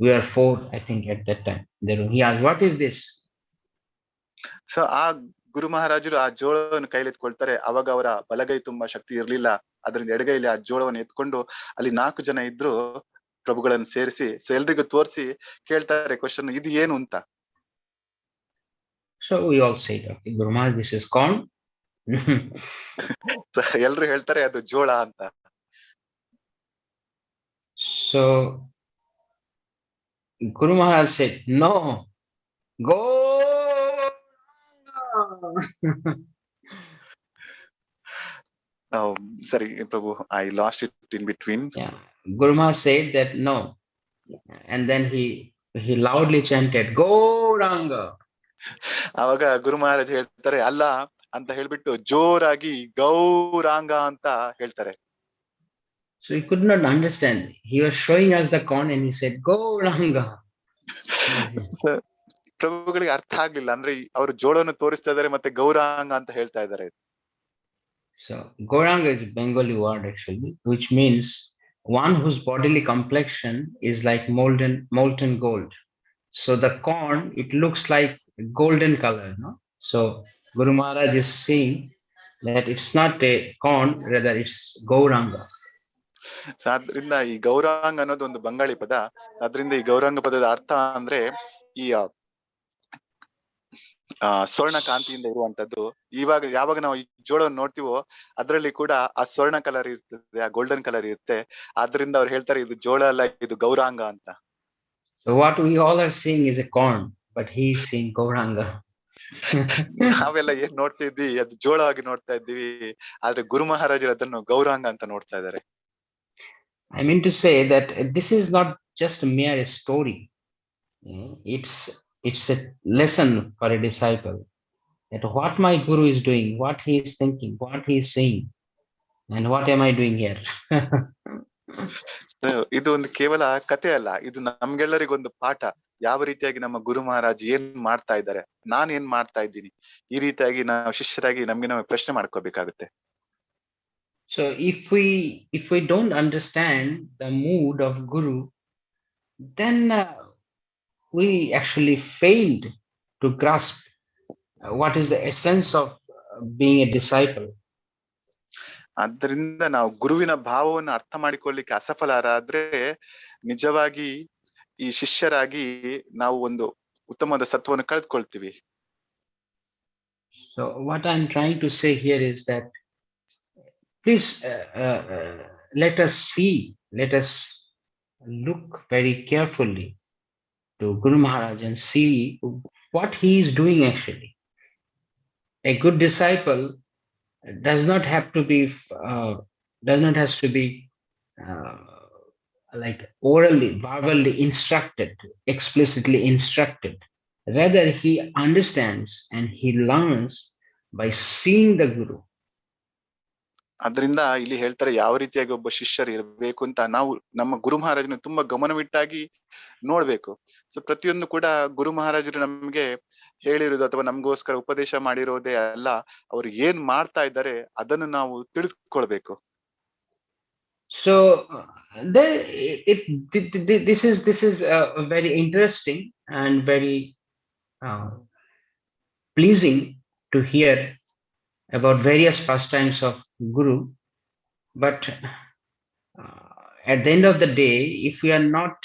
We are 4, I think, at that time in the room. He asked, what is this? So ಆ ಗುರು ಮಹಾರಾಜರು ಆ ಜೋಳವನ್ನು ಕೈಲಿ ಎತ್ಕೊಳ್ತಾರೆ. ಅವಾಗ ಅವರ ಬಲಗೈ ತುಂಬಾ ಶಕ್ತಿ ಇರ್ಲಿಲ್ಲ, ಅದರಿಂದ ಎಡಗೈಲಿ ಆ ಜೋಳವನ್ನು ಎತ್ಕೊಂಡು ಅಲ್ಲಿ 4 ಜನ ಇದ್ರು ಪ್ರಭುಗಳನ್ನು ಸೇರಿಸಿ, ಸೊ ಎಲ್ರಿಗೂ ತೋರಿಸಿ ಕೇಳ್ತಾರೆ ಕ್ವಶನ್, ಇದು ಏನು ಅಂತ. So we all said, okay, Guru Maharaj, this is corn. ಎಲ್ರು ಹೇಳ್ತಾರೆ ಅದು ಜೋಳ ಅಂತ. So Guru Maharaj said, no, go. Sorry, Prabhu, I lost it in between. Yeah, Guru Maharaj said that no, and then he loudly chanted, "Go Ranga." ಅವಾಗ ಗುರು ಮಹಾರಾಜ್ ಹೇಳ್ತಾರೆ ಅಲ್ಲ ಅಂತ ಹೇಳ್ಬಿಟ್ಟು ಜೋರಾಗಿ ಗೌರಾಂಗ ಅಂತ ಹೇಳ್ತಾರೆ. So he could not understand. He was showing us the corn and he said, "Go Ranga." ಪ್ರಭುಗಳಿಗೆ ಅರ್ಥ ಆಗ್ಲಿಲ್ಲ, ಅಂದ್ರೆ ಅವರು ಜೋಳವನ್ನು ತೋರಿಸ್ತಾ ಇದಾರೆ ಮತ್ತೆ ಗೌರಾಂಗ ಅಂತ ಹೇಳ್ತಾ ಇದಾರೆ. So Gauranga is a Bengali word actually, which means one whose bodily complexion is like molten gold. So the corn, it looks like golden color, no? So Guru Maharaj is saying that it's not a corn, rather it's Gauranga. So ಆದ್ರಿಂದ ಈ ಗೌರಾಂಗ ಅನ್ನೋದು ಒಂದು ಬಂಗಾಳಿ ಪದ. ಅದ್ರಿಂದ ಈ ಗೌರಾಂಗ ಪದದ ಅರ್ಥ ಅಂದ್ರೆ ಈ ಸ್ವರ್ಣ ಕಾಂತಿಯಿಂದ ಇರುವಂತದ್ದು. ಯಾವಾಗ ನಾವು ಈ ಜೋಳವನ್ನು ನೋಡ್ತೀವೋ ಅದ್ರಲ್ಲಿ ಕೂಡ ಆ ಸ್ವರ್ಣ ಕಲರ್ ಇರ್ತದೆ, ಆ ಗೋಲ್ಡನ್ ಕಲರ್ ಇರುತ್ತೆ. ಆದ್ರಿಂದ ಅವ್ರು ಹೇಳ್ತಾರೆ ಇದು ಜೋಳ ಅಲ್ಲ, ಇದು ಗೌರಾಂಗ ಅಂತ. So what we all are seeing is a corn, but he is seeing Gauranga. ನಾವೆಲ್ಲ ಏನ್ ನೋಡ್ತಾ ಇದ್ವಿ ಅದು ಜೋಳವಾಗಿ ನೋಡ್ತಾ ಇದ್ದೀವಿ, ಆದ್ರೆ ಗುರು ಮಹಾರಾಜರು ಅದನ್ನು ಗೌರಾಂಗ ಅಂತ ನೋಡ್ತಾ ಇದ್ದಾರೆ. I mean to say that this is not just a mere story. It's a lesson for a disciple, that what my guru is doing, what he is thinking, what he is saying, and what am I doing here? ಇದು ಒಂದು ಕೇವಲ ಕತೆ ಅಲ್ಲ, ಇದು ನಮ್ಗೆಲ್ಲರಿಗೊಂದು ಪಾಠ. ಯಾವ ರೀತಿಯಾಗಿ ನಮ್ಮ ಗುರು ಮಹಾರಾಜ್ ಏನ್ ಮಾಡ್ತಾ ಇದ್ದಾರೆ, ನಾನ್ ಏನ್ ಮಾಡ್ತಾ ಇದ್ದೀನಿ, ಈ ರೀತಿಯಾಗಿ ನಾವು ಶಿಷ್ಯರಾಗಿ ನಮ್ಗೆ ಪ್ರಶ್ನೆ ಮಾಡ್ಕೋಬೇಕಾಗುತ್ತೆ. So if we don't understand the mood of Guru, then we actually failed to grasp what is the essence of being a disciple. ಆದ್ದರಿಂದ ನಾವು ಗುರುವಿನ ಭಾವವನ್ನು ಅರ್ಥ ಮಾಡಿಕೊಳ್ಳಿಕ್ಕೆ ಅಸಫಲರಾದ್ರೆ ನಿಜವಾಗಿ ಈ ಶಿಷ್ಯರಾಗಿ ನಾವು ಒಂದು ಉತ್ತಮವಾದ ಸತ್ವವನ್ನು ಕಳೆದುಕೊಳ್ತೀವಿ. So what I'm trying to say here is that please let us look very carefully to Guru Maharaj and see what he is doing actually. A good disciple does not have to be like orally, verbally instructed, explicitly instructed. Rather, he understands and he learns by seeing the Guru. ಅದರಿಂದ ಇಲ್ಲಿ ಹೇಳ್ತಾರೆ ಯಾವ ರೀತಿಯಾಗಿ ಒಬ್ಬ ಶಿಷ್ಯರು ಇರಬೇಕು ಅಂತ. ನಾವು ನಮ್ಮ ಗುರು ಮಹಾರಾಜನ ತುಂಬಾ ಗಮನವಿಟ್ಟಾಗಿ ನೋಡ್ಬೇಕು. ಸೊ ಪ್ರತಿಯೊಂದು ಕೂಡ ಗುರು ಮಹಾರಾಜರು ನಮ್ಗೆ ಹೇಳಿರೋದು ಅಥವಾ ನಮ್ಗೋಸ್ಕರ ಉಪದೇಶ ಮಾಡಿರೋದೇ ಅಲ್ಲ, ಅವ್ರು ಏನ್ ಮಾಡ್ತಾ ಇದ್ದಾರೆ ಅದನ್ನು ನಾವು ತಿಳಿದುಕೊಳ್ಬೇಕು. So this is very interesting and very pleasing to hear about various pastimes of Guru, but at the end of the day, if we are not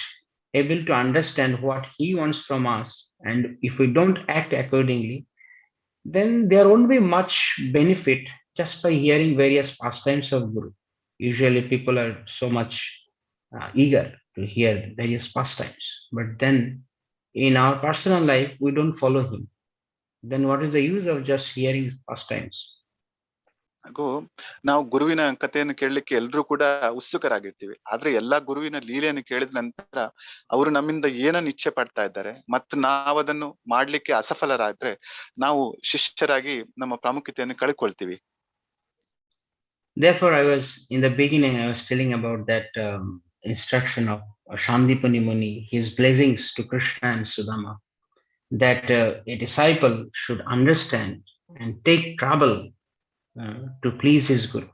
able to understand what he wants from us, and if we don't act accordingly, then there won't be much benefit just by hearing various pastimes of Guru. Usually people are so much eager to hear various pastimes, but then in our personal life we don't follow him. Then what is the use of just hearing pastimes? ಹಾಗೂ ನಾವು ಗುರುವಿನ ಕಥೆಯನ್ನು ಕೇಳಲಿಕ್ಕೆ ಎಲ್ರೂ ಕೂಡ ಉತ್ಸುಕರಾಗಿರ್ತೀವಿ. ಆದ್ರೆ ಎಲ್ಲಾ ಗುರುವಿನ ಲೀಲೆಯನ್ನು ಕೇಳಿದ ನಂತರ ಅವರು ನಮ್ಮಿಂದ ಏನನ್ನು ಇಚ್ಛೆ ಪಡ್ತಾ ಇದ್ದಾರೆ ಮತ್ತು ನಾವು ಅದನ್ನು ಮಾಡ್ಲಿಕ್ಕೆ ಅಸಫಲರಾದ್ರೆ ನಾವು ಶಿಷ್ಯರಾಗಿ ನಮ್ಮ ಪ್ರಾಮುಖ್ಯತೆಯನ್ನು ಕಳ್ಕೊಳ್ತೀವಿ. Therefore, in the beginning, I was telling about that instruction of Shandipani Muni, his blessings to Krishna and Sudama, that a disciple should understand and take trouble to please his Guru.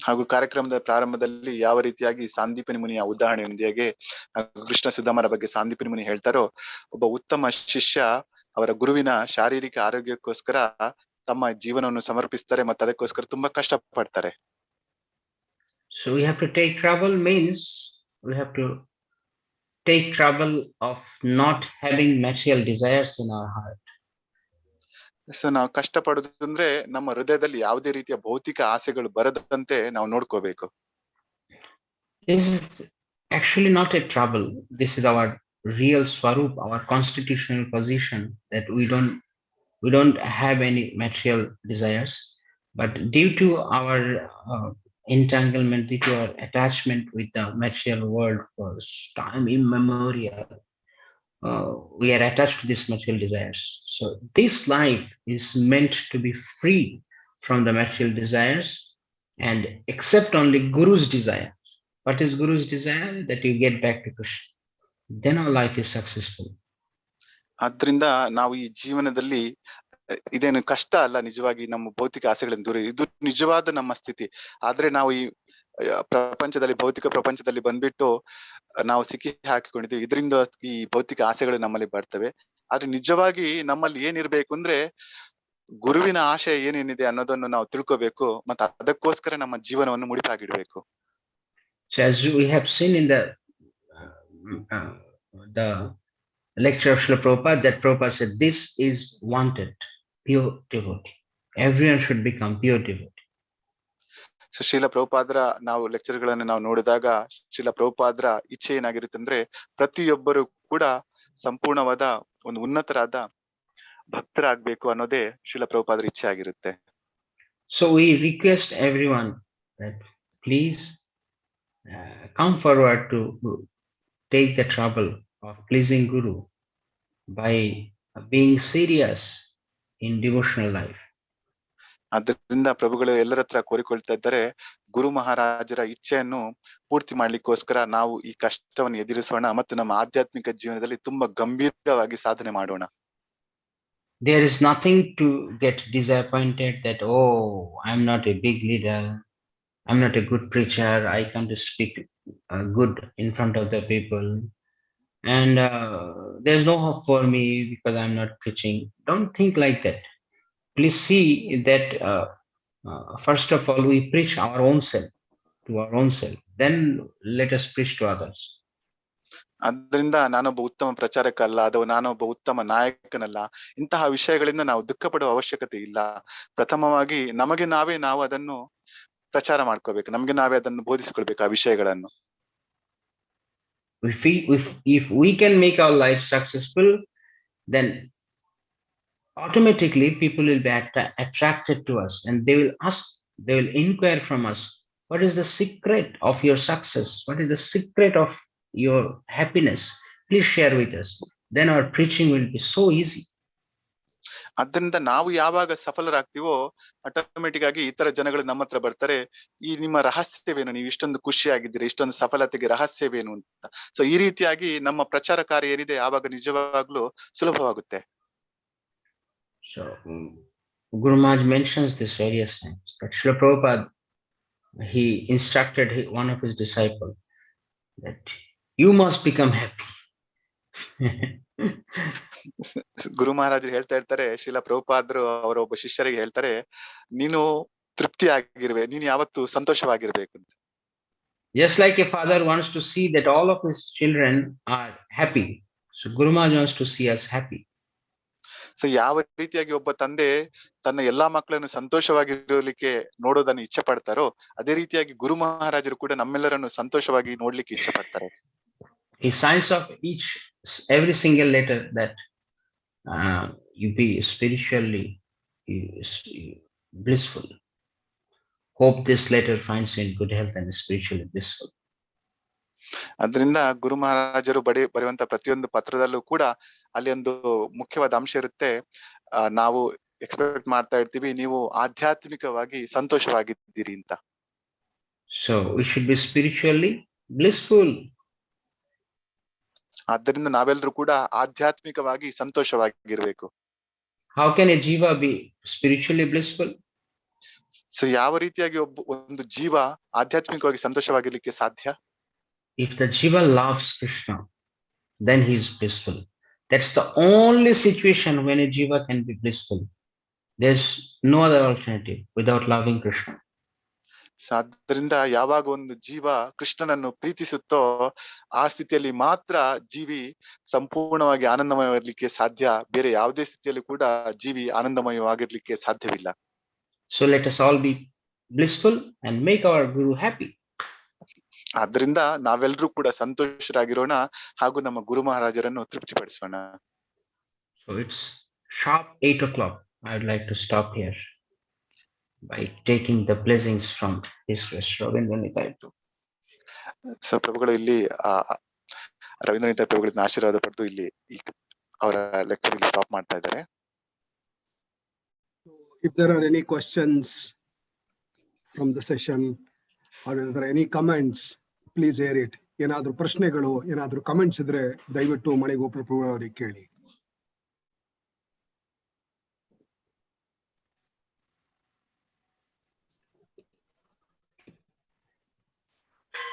ಹಾಗೂ ಕಾರ್ಯಕ್ರಮದ ಪ್ರಾರಂಭದಲ್ಲಿ ಯಾವ ರೀತಿಯಾಗಿ ಸಾಂದೀಪನಿ ಮುನಿಯ ಉದಾಹರಣೆಯೊಂದಿಗೆ ಕೃಷ್ಣ ಸುಧಾಮರ ಬಗ್ಗೆ ಸಾಂದೀಪನಿ ಮುನಿ ಹೇಳ್ತಾರೋ, ಒಬ್ಬ ಉತ್ತಮ ಶಿಷ್ಯ ಅವರ ಗುರುವಿನ ಶಾರೀರಿಕ ಆರೋಗ್ಯಕ್ಕೋಸ್ಕರ ತಮ್ಮ ಜೀವನವನ್ನು ಸಮರ್ಪಿಸ್ತಾರೆ ಮತ್ತು ಅದಕ್ಕೋಸ್ಕರ ತುಂಬಾ ಕಷ್ಟ ಪಡ್ತಾರೆ. So we have to take trouble means we have to take trouble of not having material desires in our heart. So ನಾವು ಕಷ್ಟ ಪಡೋದು ಅಂದ್ರೆ ನಮ್ಮ ಹೃದಯದಲ್ಲಿ ಯಾವುದೇ ರೀತಿಯ ಭೌತಿಕ ಆಸೆಗಳು ಬರದಂತೆ ನಾವು ನೋಡ್ಕೋಬೇಕು. This is actually not a trouble. This is our real swarup, our constitutional position, that we don't have any material desires, but due to our entanglement, due to our attachment with the material world for time immemorial, we are attached to these material desires. So this life is meant to be free from the material desires and accept only Guru's desire. What is Guru's desire? That you get back to Krishna. Then our life is successful. ಆದ್ರಿಂದ ನಾವು ಈ ಜೀವನದಲ್ಲಿ ಇದೇನು ಕಷ್ಟ ಅಲ್ಲ, ನಿಜವಾಗಿ ನಮ್ಮ ಭೌತಿಕ ಆಸೆಗಳಿಂದ ದೂರ, ಇದು ನಿಜವಾದ ನಮ್ಮ ಸ್ಥಿತಿ. ಆದ್ರೆ ನಾವು ಈ ಪ್ರಪಂಚದಲ್ಲಿ, ಭೌತಿಕ ಪ್ರಪಂಚದಲ್ಲಿ ಬಂದ್ಬಿಟ್ಟು ನಾವು ಸಿಕ್ಕಿ ಹಾಕಿಕೊಂಡಿದ್ದೀವಿ. ಇದರಿಂದ ಈ ಭೌತಿಕ ಆಸೆಗಳು ನಮ್ಮಲ್ಲಿ ಬರ್ತವೆ. ಆದ್ರೆ ನಿಜವಾಗಿ ನಮ್ಮಲ್ಲಿ ಏನಿರ್ಬೇಕು ಅಂದ್ರೆ ಗುರುವಿನ ಆಶಯ ಏನೇನಿದೆ ಅನ್ನೋದನ್ನು ನಾವು ತಿಳ್ಕೋಬೇಕು ಮತ್ತೆ ಅದಕ್ಕೋಸ್ಕರ ನಮ್ಮ ಜೀವನವನ್ನು ಮುಡಿಪಾಗಿಡ್ಬೇಕು. So as we have seen in the lecture of Srila Prabhupada, that Prabhupada said this is wanted, pure devotee. Everyone should become pure devotee. So Srila ಪ್ರಭುಪಾದರ ನಾವು ಲೆಕ್ಚರ್ಗಳನ್ನು ನಾವು ನೋಡಿದಾಗ ಶ್ರೀಲ ಪ್ರಭುಪಾದರ ಇಚ್ಛೆ ಏನಾಗಿರುತ್ತೆ ಅಂದ್ರೆ ಪ್ರತಿಯೊಬ್ಬರು ಕೂಡ ಸಂಪೂರ್ಣವಾದ ಒಂದು ಉನ್ನತರಾದ ಭಕ್ತರಾಗ್ಬೇಕು ಅನ್ನೋದೇ ಶ್ರೀಲ ಪ್ರಭುಪಾದರ ಇಚ್ಛೆ ಆಗಿರುತ್ತೆ. So we request everyone that please come forward to take the trouble of pleasing Guru by being serious in devotional life. ಅದರಿಂದ ಪ್ರಭುಗಳು ಎಲ್ಲರ ಹತ್ರ ಕೋರಿಕೊಳ್ತಾ ಇದ್ದಾರೆ, ಗುರು ಮಹಾರಾಜರ ಇಚ್ಛೆಯನ್ನು ಪೂರ್ತಿ ಮಾಡ್ಲಿಕ್ಕೋಸ್ಕರ ನಾವು ಈ ಕಷ್ಟವನ್ನು ಎದುರಿಸೋಣ ಮತ್ತು ನಮ್ಮ ಆಧ್ಯಾತ್ಮಿಕ ಜೀವನದಲ್ಲಿ ತುಂಬಾ ಗಂಭೀರವಾಗಿ ಸಾಧನೆ ಮಾಡೋಣ. There is nothing to get disappointed that, oh, I'm not a big leader, I'm not a good preacher, I can't speak good in front of the people, and there's no hope for me because I'm not preaching. Don't think like that. Please see that first of all we preach our own self, to our own self, then let us preach to others. ಅದರಿಂದ ನಾನೊಬ್ಬ ಉತ್ತಮ ಪ್ರಚಾರಕ ಅಲ್ಲ, ಅಥವಾ ನಾನೊಬ್ಬ ಉತ್ತಮ ನಾಯಕನಲ್ಲ, ಇಂತಹ ವಿಷಯಗಳಿಂದ ನಾವು ದುಃಖ ಪಡುವ ಅವಶ್ಯಕತೆ ಇಲ್ಲ. ಪ್ರಥಮವಾಗಿ ನಮಗೆ ನಾವೇ ನಾವು ಅದನ್ನು ಪ್ರಚಾರ ಮಾಡ್ಕೋಬೇಕು, ನಮ್ಗೆ ನಾವೇ ಅದನ್ನು ಬೋಧಿಸ್ಕೊಳ್ಬೇಕು ಆ ವಿಷಯಗಳನ್ನು. If we can make our life successful, then automatically people will be attracted to us and they will ask, they will inquire from us, what is the secret of your success? What is the secret of your happiness? Please share with us. Then our preaching will be so easy. ಅದರಿಂದ ನಾವು ಯಾವಾಗ ಸಫಲರಾಗ್ತೀವೋ automatic ಆಗಿ ಇತರ ಜನಗಳು ನಮ್ಮ ಹತ್ರ ಬರ್ತಾರೆ, ಈ ನಿಮ್ಮ ರಹಸ್ಯವೇನು, ನೀವು ಇಷ್ಟೊಂದು ಖುಷಿಯಾಗಿದ್ದೀರಿ, ಇಷ್ಟೊಂದು ಸಫಲತೆಗೆ ರಹಸ್ಯವೇನು ಅಂತ. ಸೊ ಈ ರೀತಿಯಾಗಿ ನಮ್ಮ ಪ್ರಚಾರ ಕಾರ್ಯ ಏನಿದೆ ಆವಾಗ ನಿಜವಾಗ್ಲೂ ಸುಲಭವಾಗುತ್ತೆ. So Guru Maharaj mentions this various times, that Srila Prabhupada, he instructed one of his disciples that you must become happy. ಗುರು ಮಹಾರಾಜರು ಹೇಳ್ತಾ ಇರ್ತಾರೆ, ಶ್ರೀಲ ಪ್ರಭುಪಾದರು ಅವರ ಒಬ್ಬ ಶಿಷ್ಯರಿಗೆ ಹೇಳ್ತಾರೆ, ನೀನು ತೃಪ್ತಿ ಆಗಿರ್ಬೇಕು, ನೀನು ಯಾವತ್ತು ಸಂತೋಷವಾಗಿರ್ಬೇಕು ಅಂತ. Just like a father wants to see that all of his children are happy, so Guru Maharaj wants to see us happy. So ಯಾವ ರೀತಿಯಾಗಿ ಒಬ್ಬ ತಂದೆ ತನ್ನ ಎಲ್ಲಾ ಮಕ್ಕಳನ್ನು ಸಂತೋಷವಾಗಿರಲಿಕ್ಕೆ ನೋಡೋದನ್ನು ಇಚ್ಛೆ ಪಡ್ತಾರೋ, ಅದೇ ರೀತಿಯಾಗಿ ಗುರು ಮಹಾರಾಜರು ಕೂಡ ನಮ್ಮೆಲ್ಲರನ್ನು ಸಂತೋಷವಾಗಿ ನೋಡ್ಲಿಕ್ಕೆ ಇಚ್ಛೆ ಪಡ್ತಾರೆ. The signs of every single letter that you be spiritually blissful. Hope this letter finds you in good health and spiritually blissful. ಅದರಿಂದ ಗುರು ಮಹಾರಾಜರು ಬರೆಯುವಂತ ಪ್ರತಿಯೊಂದು ಪತ್ರದಲ್ಲೂ ಕೂಡ ಅಲ್ಲಿ ಒಂದು ಮುಖ್ಯವಾದ ಅಂಶ ಇರುತ್ತೆ. ನಾವು ಎಕ್ಸ್ಪೆಕ್ಟ್ ಮಾಡ್ತಾ ಇರ್ತೀವಿ, ನೀವು ಆಧ್ಯಾತ್ಮಿಕವಾಗಿ ಸಂತೋಷವಾಗಿದ್ದೀರಿ ಅಂತ. So we should be spiritually blissful. ಆದ್ದರಿಂದ ನಾವೆಲ್ಲರೂ ಕೂಡ ಆಧ್ಯಾತ್ಮಿಕವಾಗಿ ಸಂತೋಷವಾಗಿರ್ಬೇಕು. How can a jiva be spiritually blissful? So ಯಾವ ರೀತಿಯಾಗಿ ಒಂದು ಜೀವ ಆಧ್ಯಾತ್ಮಿಕವಾಗಿ ಸಂತೋಷವಾಗಿರ್ಲಿಕ್ಕೆ ಸಾಧ್ಯ? If the jiva loves Krishna, then he is blissful. That's the only situation when a jiva can be blissful. There's no other alternative without loving Krishna. ಆದ್ದರಿಂದ ಯಾವಾಗ ಒಂದು ಜೀವ ಕೃಷ್ಣನನ್ನು ಪ್ರೀತಿಸುತ್ತೋ ಆ ಸ್ಥಿತಿಯಲ್ಲಿ ಮಾತ್ರ ಜೀವಿ ಸಂಪೂರ್ಣವಾಗಿ ಆನಂದಮಯವಾಗಿರ್ಲಿಕ್ಕೆ ಸಾಧ್ಯ. ಬೇರೆ ಯಾವುದೇ ಸ್ಥಿತಿಯಲ್ಲಿ ಕೂಡ ಜೀವಿ ಆನಂದಮಯವಾಗಿರ್ಲಿಕ್ಕೆ ಸಾಧ್ಯವಿಲ್ಲ. So let us all be blissful and make our guru happy. ಆದ್ರಿಂದ ನಾವೆಲ್ಲರೂ ಕೂಡ ಸಂತೋಷರಾಗಿರೋಣ ಹಾಗೂ ನಮ್ಮ ಗುರು ಮಹಾರಾಜರನ್ನು ತೃಪ್ತಿಪಡಿಸೋಣ. So it's sharp 8 o'clock. I would like to stop here by taking the blessings from His Grace Ravindranitha. So ಪ್ರಭುಗಳು ಇಲ್ಲಿ ರವೀಂದ್ರನಾಥ ಪ್ರಭುಗಳಿಂದ ಆಶೀರ್ವಾದ ಪಡೆದು ಇಲ್ಲಿ ಅವರ ಲೆಕ್ಚರ್ ಇಲ್ಲಿ ಸ್ಟಾಪ್ ಮಾಡ್ತಾ ಇದ್ದಾರೆ. If there are any questions from the session or if there are any comments, please air it. ಏನಾದ್ರೂ ಪ್ರಶ್ನೆಗಳು ಏನಾದ್ರೂ ಕಮೆಂಟ್ಸ್ ಇದ್ರೆ ದಯವಿಟ್ಟು ಮಣಿ ಗೋಪಾಲ್ ಪ್ರಭು ಅವರಿಗೆ ಕೇಳಿ.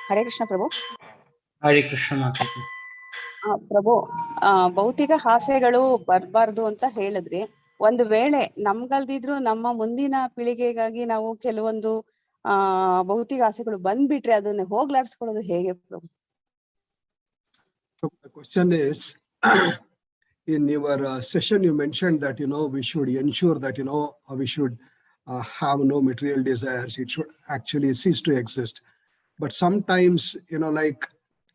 ಹರೇ ಕೃಷ್ಣ ಪ್ರಭು. Hare Krishna Mataji. ಪ್ರಭು, ಭೌತಿಕ ಹಾಸ್ಯಗಳು ಬರಬಾರ್ದು ಅಂತ ಹೇಳಿದ್ರಿ. ಒಂದು ವೇಳೆ ನಮ್ಗಲ್ದಿದ್ರು ನಮ್ಮ ಮುಂದಿನ ಪೀಳಿಗೆಗಾಗಿ ನಾವು ಕೆಲವೊಂದು ಭೌತಿಕ ಆಸೆಗಳು ಬಂದ್ಬಿಟ್ರೆ ಅದನ್ನ ಹೋಗ್ಲಾಡ್ಸ್ಕೊಳ್ಳೋದು ಹೇಗೆ ಪ್ರಭು? The question is, in your session you mentioned that we should ensure that we should have no material desires. It should actually cease to exist. But sometimes like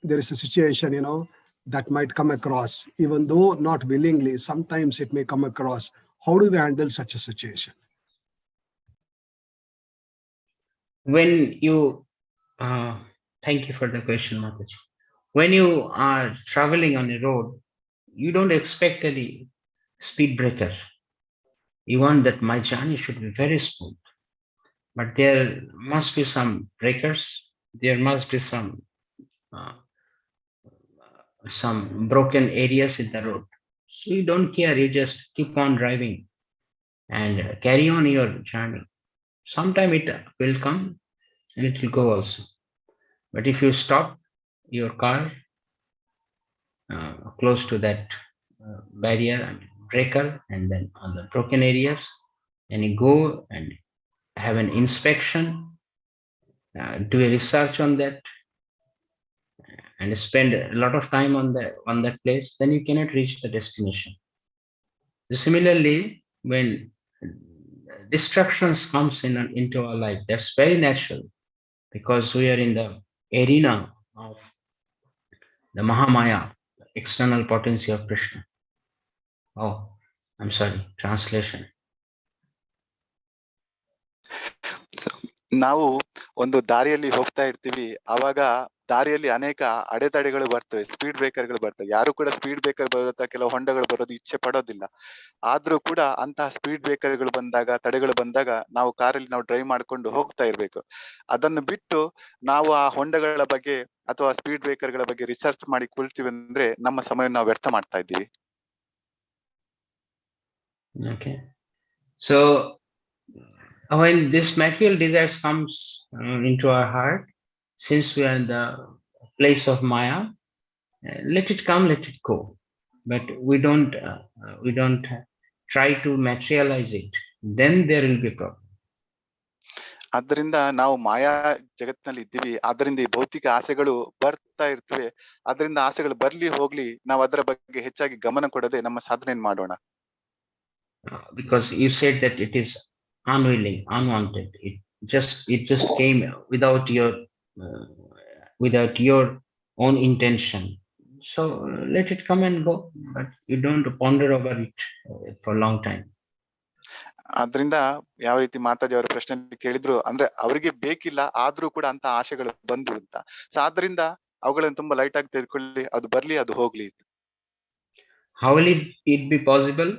there is a situation that might come across, even though not willingly, sometimes it may come across. How do we handle such a situation? When you thank you for the question, Mataji. When you are traveling on a road, you don't expect any speed breaker. You want that my journey should be very smooth, but there must be some breakers. There must be some broken areas in the road. So you don't care, you just keep on driving and carry on your journey. Sometime it will come and it will go also. But if you stop your car close to that barrier and breaker, and then on the broken areas, and you go and have an inspection, do a research on that, and spend a lot of time on that place, then you cannot reach the destination. So similarly, when distractions comes into our life, that's very natural, because we are in the arena of the Mahamaya, external potency of Krishna. Oh, I'm sorry, translation. ನಾವು ಒಂದು ದಾರಿಯಲ್ಲಿ ಹೋಗ್ತಾ ಇರ್ತೀವಿ, ಆವಾಗ ದಾರಿಯಲ್ಲಿ ಅನೇಕ ಅಡೆತಡೆಗಳು ಬರ್ತವೆ, ಸ್ಪೀಡ್ ಬ್ರೇಕರ್ಗಳು ಬರ್ತವೆ. ಯಾರು ಕೂಡ ಸ್ಪೀಡ್ ಬ್ರೇಕರ್ ಬರೋದ ಕೆಲವು ಹೊಂಡಗಳು ಬರೋದು ಇಚ್ಛೆ ಪಡೋದಿಲ್ಲ. ಆದ್ರೂ ಕೂಡ ಅಂತಹ ಸ್ಪೀಡ್ ಬ್ರೇಕರ್ಗಳು ಬಂದಾಗ, ತಡೆಗಳು ಬಂದಾಗ ನಾವು ಕಾರಲ್ಲಿ ನಾವು ಡ್ರೈವ್ ಮಾಡ್ಕೊಂಡು ಹೋಗ್ತಾ ಇರ್ಬೇಕು. ಅದನ್ನು ಬಿಟ್ಟು ನಾವು ಆ ಹೊಂಡಗಳ ಬಗ್ಗೆ ಅಥವಾ ಸ್ಪೀಡ್ ಬ್ರೇಕರ್ಗಳ ಬಗ್ಗೆ ರಿಸರ್ಚ್ ಮಾಡಿ ಕೊಳ್ತೀವಿ ಅಂದ್ರೆ ನಮ್ಮ ಸಮಯ ನಾವು ವ್ಯರ್ಥ ಮಾಡ್ತಾ ಇದ್ದೀವಿ. Okay, so when this material desires comes into our heart, since we are in the place of Maya, let it come, let it go. But we don't try to materialize it. Then there will be a problem. ಆದ್ದರಿಂದ ನಾವು ಮಾಯಾ ಜಗತ್ತಿನಲ್ಲಿ ಇದ್ದೀವಿ. ಅದರಿಂದ ಈ ಭೌತಿಕ ಆಸೆಗಳು ಬರ್ತಾ ಇರ್ತವೆ. ಅದರಿಂದ ಆಸೆಗಳು ಬರ್ಲಿ ಹೋಗ್ಲಿ, ನಾವು ಅದರ ಬಗ್ಗೆ ಹೆಚ್ಚಾಗಿ ಗಮನ ಕೊಡದೆ ನಮ್ಮ ಸಾಧನೆಯನ್ನು ಮಾಡೋಣ. because you said that it is unwilling, unwanted. It just came without your own intention. So let it come and go, but you don't ponder over it for a long time. ಆದ್ರಿಂದ ಯಾವ ರೀತಿ ಮಾತಾಜಿ ಅವರ ಪ್ರಶ್ನೆ ಕೇಳಿದ್ರು ಅಂದ್ರೆ ಅವರಿಗೆ ಬೇಕಿಲ್ಲ ಆದ್ರೂ ಕೂಡ ಅಂತ ಆಶೆಗಳು ಬಂದು ಅಂತ. ಸೊ ಆದ್ರಿಂದ ಅವುಗಳನ್ನು ತುಂಬಾ ಲೈಟ್ ಆಗಿ ತೆಗೆದುಕೊಳ್ಳಿ, ಅದು ಬರ್ಲಿ, ಅದು ಹೋಗ್ಲಿ. How will it be possible?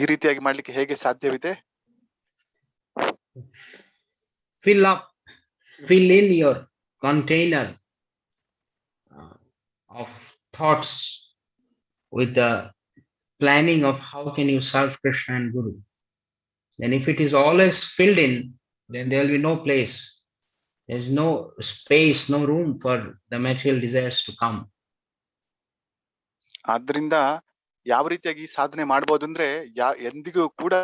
ಈ ರೀತಿಯಾಗಿ ಮಾಡ್ಲಿಕ್ಕೆ ಹೇಗೆ ಸಾಧ್ಯವಿದೆ? Fill in your container of thoughts with the planning of how can you serve Krishna and Guru. Then if it is always filled in, then there will be no place. There is no space, no room for the material desires to come. ಆದ್ರಿಂದ ಯಾವ ರೀತಿಯಾಗಿ ಸಾಧನೆ ಮಾಡ್ಬೋದು ಅಂದ್ರೆ ಎಂದಿಗೂ ಕೂಡ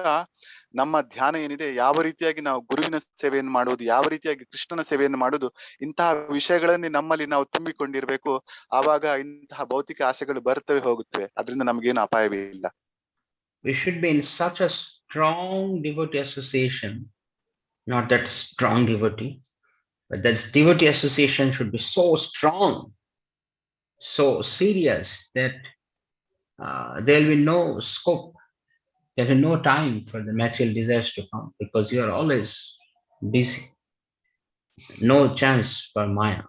ನಮ್ಮ ಧ್ಯಾನ ಏನಿದೆ, ಯಾವ ರೀತಿಯಾಗಿ ನಾವು ಗುರುವಿನ ಸೇವೆಯನ್ನು ಮಾಡುವುದು, ಯಾವ ರೀತಿಯಾಗಿ ಕೃಷ್ಣನ ಸೇವೆಯನ್ನು ಮಾಡುವುದು, ಇಂತಹ ವಿಷಯಗಳಲ್ಲಿ ನಮ್ಮಲ್ಲಿ ನಾವು ತುಂಬಿಕೊಂಡಿರ್ಬೇಕು. ಆವಾಗ ಇಂತಹ ಭೌತಿಕ ಆಸೆಗಳು ಬರ್ತವೆ ಹೋಗುತ್ತವೆ, ಅದರಿಂದ ನಮ್ಗೇನು ಅಪಾಯವೇ ಇಲ್ಲ. We should be in such a strong devotee association, not that strong devotee, but that devotee association should be so strong, so serious that there will be no scope, there will be no time for the material desires to come, because you are always busy. No chance for Maya.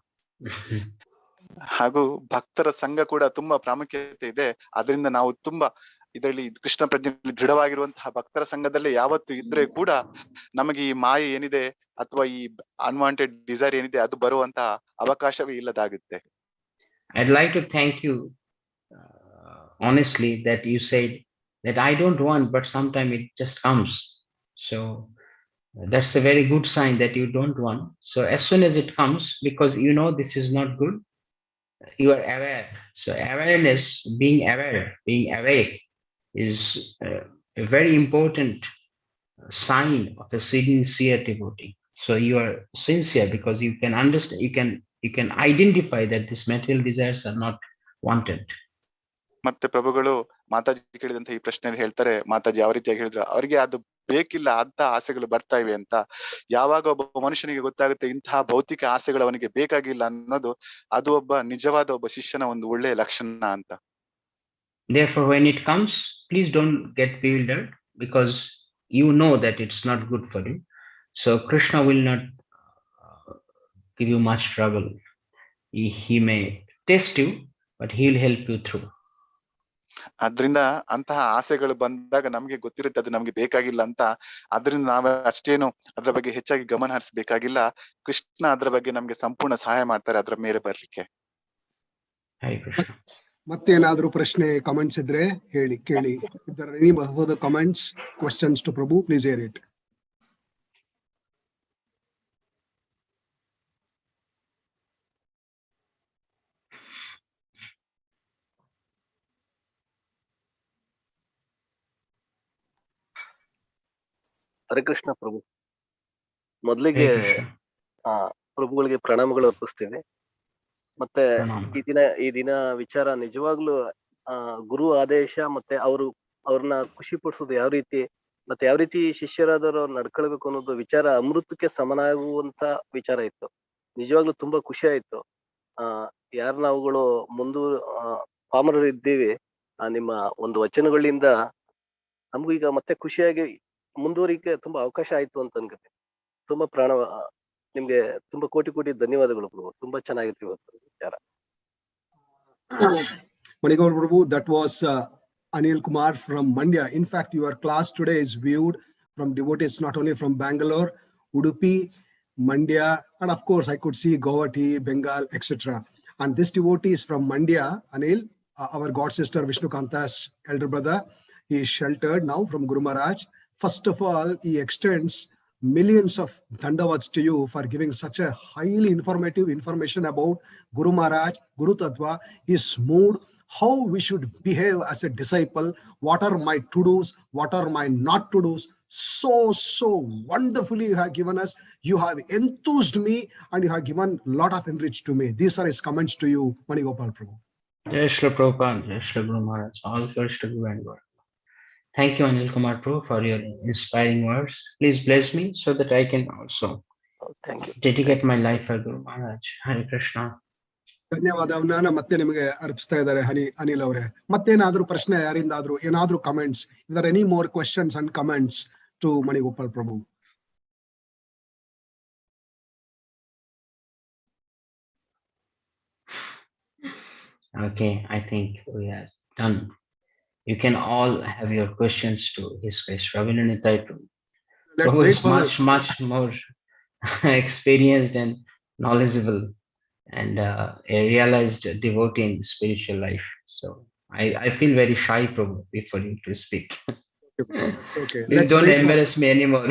ಹಾಗೂ ಭಕ್ತರ ಸಂಘ ಕೂಡ ತುಂಬಾ ಪ್ರಾಮುಖ್ಯತೆ ಇದೆ. ಅದರಿಂದ ನಾವು ತುಂಬಾ ಇದರಲ್ಲಿ ಕೃಷ್ಣ ಪ್ರಜ್ಞೆಯಲ್ಲಿ ದೃಢವಾಗಿರುವಂತಹ ಭಕ್ತರ ಸಂಘದಲ್ಲಿ ಯಾವತ್ತು ಇದ್ರೆ ಕೂಡ ನಮಗೆ ಈ ಮಾಯೆ ಏನಿದೆ ಅಥವಾ ಈ ಅನ್ವಾಂಟೆಡ್ ಡಿಸೈರ್ ಏನಿದೆ ಅದು ಬರುವಂತಹ ಅವಕಾಶವೇ ಇಲ್ಲದಾಗುತ್ತೆ. I'd like to thank you honestly that you said that I don't want, but sometimes it just comes. So that's a very good sign that you don't want. So as soon as it comes, because you know this is not good, you are aware. So awareness, being aware, being awake is a very important sign of a sincere devotee. So you are sincere because you can understand, you can identify that these material desires are not wanted. ಮತ್ತೆ ಪ್ರಭುಗಳು ಮಾತಾಜಿ ಕೇಳಿದಂತ ಈ ಪ್ರಶ್ನೆಯಲ್ಲಿ ಹೇಳ್ತಾರೆ, ಮಾತಾಜಿ ಯಾವ ರೀತಿಯಾಗಿ ಹೇಳಿದ್ರು, ಅವರಿಗೆ ಅದು ಬೇಕಿಲ್ಲ, ಅಂತ ಆಸೆಗಳು ಬರ್ತಾ ಇವೆ ಅಂತ. ಯಾವಾಗ ಒಬ್ಬ ಮನುಷ್ಯನಿಗೆ ಗೊತ್ತಾಗುತ್ತೆ ಇಂತಹ ಭೌತಿಕ ಆಸೆಗಳು ಅವನಿಗೆ ಬೇಕಾಗಿಲ್ಲ ಅನ್ನೋದು, ಅದು ಒಬ್ಬ ನಿಜವಾದ ಒಬ್ಬ ಶಿಷ್ಯನ ಒಂದು ಒಳ್ಳೆಯ ಲಕ್ಷಣ ಅಂತ. Therefore, when it comes, please don't get bewildered, because you know that it's not good for you. So Krishna will not give you much trouble. He may test you, but he will help you through. ಅದ್ರಿಂದ ಅಂತಹ ಆಸೆಗಳು ಬಂದಾಗ ನಮ್ಗೆ ಗೊತ್ತಿರುತ್ತೆ ಅದು ನಮ್ಗೆ ಬೇಕಾಗಿಲ್ಲ ಅಂತ. ಅದ್ರಿಂದ ನಾವ್ ಅಷ್ಟೇನು ಅದ್ರ ಬಗ್ಗೆ ಹೆಚ್ಚಾಗಿ ಗಮನ ಹರಿಸಬೇಕಾಗಿಲ್ಲ. ಕೃಷ್ಣ ಅದ್ರ ಬಗ್ಗೆ ನಮ್ಗೆ ಸಂಪೂರ್ಣ ಸಹಾಯ ಮಾಡ್ತಾರೆ ಅದ್ರ ಮೇಲೆ ಬರ್ಲಿಕ್ಕೆ. ಮತ್ತೇನಾದ್ರೂ ಪ್ರಶ್ನೆ ಕಮೆಂಟ್ಸ್ ಇದ್ರೆ ಹೇಳಿ, ಕೇಳಿ. If there are any further comments, questions to Prabhu, please hear it. Hare Krishna ಪ್ರಭು. ಮೊದಲಿಗೆ ಪ್ರಭುಗಳಿಗೆ ಪ್ರಣಾಮಗಳು ಅರ್ಪಿಸ್ತೀವಿ. ಮತ್ತೆ ಈ ದಿನ ವಿಚಾರ ನಿಜವಾಗ್ಲೂ ಗುರು ಆದೇಶ ಮತ್ತೆ ಅವ್ರನ್ನ ಖುಷಿ ಪಡಿಸೋದು ಯಾವ ರೀತಿ, ಮತ್ತೆ ಯಾವ ರೀತಿ ಶಿಷ್ಯರಾದವ್ರು ಅವ್ರು ನಡ್ಕೊಳ್ಬೇಕು ಅನ್ನೋದು ವಿಚಾರ ಅಮೃತಕ್ಕೆ ಸಮನಾಗುವಂತ ವಿಚಾರ ಇತ್ತು. ನಿಜವಾಗ್ಲೂ ತುಂಬಾ ಖುಷಿ ಆಯ್ತು. ಯಾರು ನಾವುಗಳು ಪಾಮರರು ಇದ್ದೀವಿ, ನಿಮ್ಮ ಒಂದು ವಚನಗಳಿಂದ ನಮಗೂ ಈಗ ಮತ್ತೆ ಖುಷಿಯಾಗಿ ಮುಂದುವರಿಕೆ ತುಂಬಾ ಅವಕಾಶ ಆಯ್ತು ಅಂತ ಅನ್ಕತ್ತೆ. ತುಂಬಾ ನಿಮ್ಗೆ ತುಂಬಾ ಕೋಟಿ ಧನ್ಯವಾದಗಳು ಪ್ರಭು. ತುಂಬಾ ಚೆನ್ನಾಗಿತ್ತು ಇವತ್ತು ವಿಚಾರ. Mani Gopal Prabhu, that was Anil Kumar from Mandya. In fact, your class today is viewed from devotees not only from Bangalore, Udupi, Mandya, and of course I could see Guwahati, Bengal, etc. And this devotee is from Mandya, Anil, our god sister Vishnu Kanta's elder brother. He is sheltered now from Guru Maharaj. First of all, he extends millions of dandavats to you for giving such a highly informative information about Guru Maharaj, Guru Tattva, his mood, how we should behave as a disciple, what are my to-dos, what are my not to-dos. So wonderfully you have given us. You have enthused me and you have given a lot of enrich to me. These are his comments to you, Mani Gopal Prabhu. Jai Shri Prabhupada, Jai Shri Guru Maharaj, all glories to Guru and God. Thank you, Anil Kumar Prabhu, for your inspiring words. Please bless me so that I can also Thank you. dedicate my life for Guru Maharaj. Hare Krishna. ಧನ್ಯವಾದವನ್ನ ಮತ್ತೆ ನಿಮಗೆ ಅರ್ಪಿಸ್ತಾ ಇದ್ದಾರೆ ಅನಿಲ್ ಅವರೇ. ಮತ್ತೇನಾದ್ರೂ ಪ್ರಶ್ನೆ ಯಾರಿಂದಾದ್ರೂ ಏನಾದ್ರೂ comments, is there any more questions and comments to Mani Gopal Prabhu? Okay, I think we are done. You can all have your questions to His Grace Ravindranath Prabhu. Let's Prabhu wait is for much more experienced and knowledgeable and a realized devotee in spiritual life. So I feel very shy, Prabhu, before you to speak. Okay. Please Let's don't wait embarrass me anymore.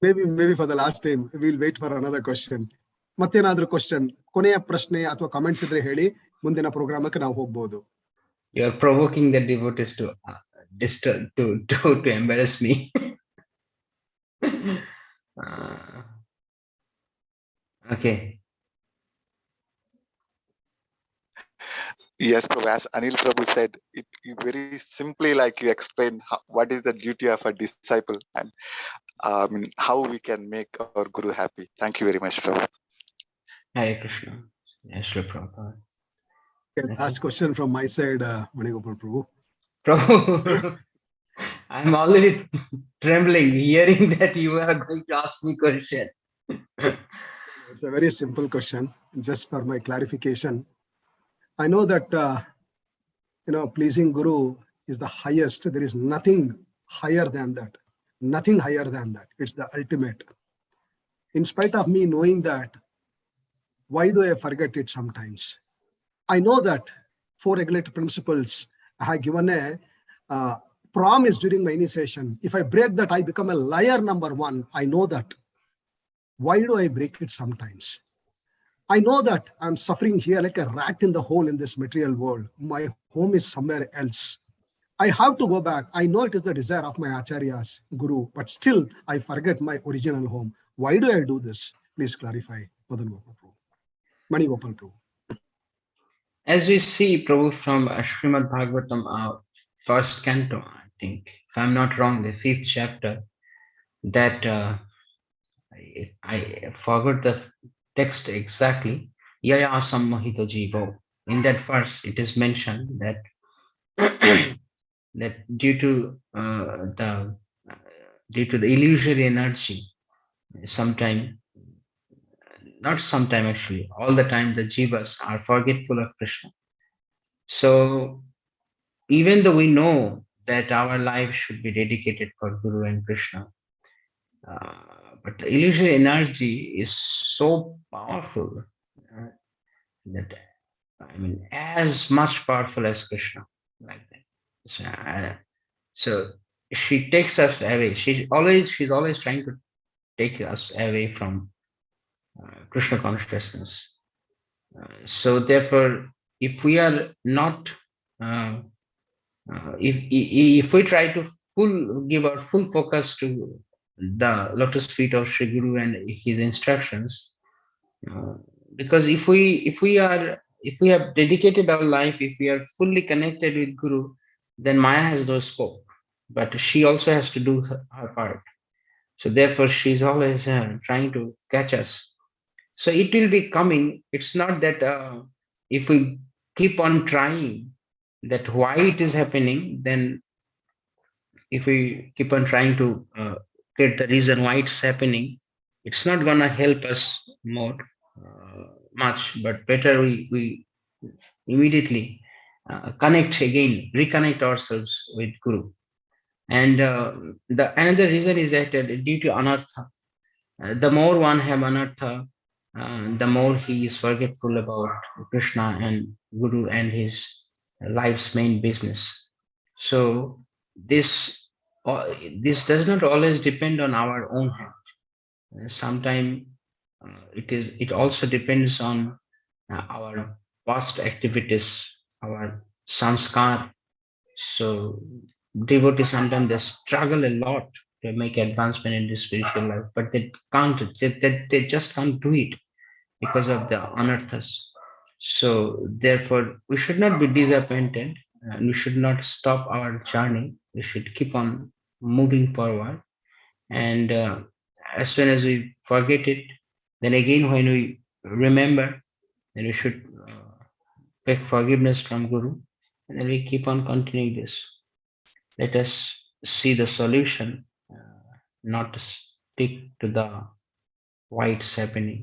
maybe for the last time we'll wait for another question. ಮತ್ತೇನಾದ್ರೂ question, ಕೊನೆಯ ಪ್ರಶ್ನೆ ಅಥವಾ comments ಇದ್ರೆ ಹೇಳಿ, ಮುಂದಿನ ಪ್ರೋಗ್ರಾಮಕ್ಕೆ ನಾವು ಹೋಗ್ಬೋದು. You are provoking the devotees to disturb to embarrass me. Okay. Yes, Prabhu, as Anil Prabhu said, it very simply, like you explained what is the duty of a disciple and how we can make our Guru happy. Thank you very much, Prabhu. Hare Krishna. Yes, Sri Prabhupada. Okay, last question from my side, Mani Gopal Prabhu. Prabhu, I'm already trembling hearing that you are going to ask me question. It's a very simple question, just for my clarification. I know that pleasing Guru is the highest. There is nothing higher than that. Nothing higher than that. It's the ultimate. In spite of me knowing that, why do I forget it sometimes? I know that 4 regulative principles, I have given a promise during my initiation. If I break that, I become a liar, number 1. I know that. Why do I break it sometimes? I know that I'm suffering here like a rat in the hole in this material world. My home is somewhere else. I have to go back. I know it is the desire of my acharyas, Guru, but still I forget my original home. Why do I do this? Please clarify, Madan Gopal Prabhu. Mani Gopal Prabhu. As we see, Prabhu, from Srimad Bhagavatam, first canto, I think, if I'm not wrong, the 5th chapter, that I forgot the text exactly. Yaya sammohito jivo. In that verse, it is mentioned that that due to the illusory energy, not sometime actually, all the time the jivas are forgetful of Krishna. So even though we know that our life should be dedicated for Guru and Krishna, but the illusory energy is so powerful that, I mean, as much powerful as Krishna, like that. So she takes us away. She's always trying to take us away from Krishna consciousness. So therefore, if we are not, if we try to give our full focus to the lotus feet of Sri Guru and his instructions, because if we have dedicated our life, if we are fully connected with Guru, then Maya has no scope, but she also has to do her part. So therefore, she's always trying to catch us. So it will be coming. It's not that if we keep on trying that why it is happening, then if we keep on trying to get the reason why it's happening, it's not gonna help us more much, but better we immediately reconnect ourselves with Guru. And the another reason is that due to anartha, the more one have anartha, the more he is forgetful about Krishna and Guru and his life's main business. So this does not always depend on our own hand. Sometimes it also depends on our past activities, our samskar. So devotees sometimes they struggle a lot to make advancement in the spiritual life, but they can't. They just can't do it because of the anarthas. So therefore, we should not be disappointed. and we should not stop our journey. We should keep on moving forward. And as soon as we forget it, then again when we remember, then we should beg forgiveness from Guru, and then we keep on continuing this. Let us see the solution, not stick to the why it's happening.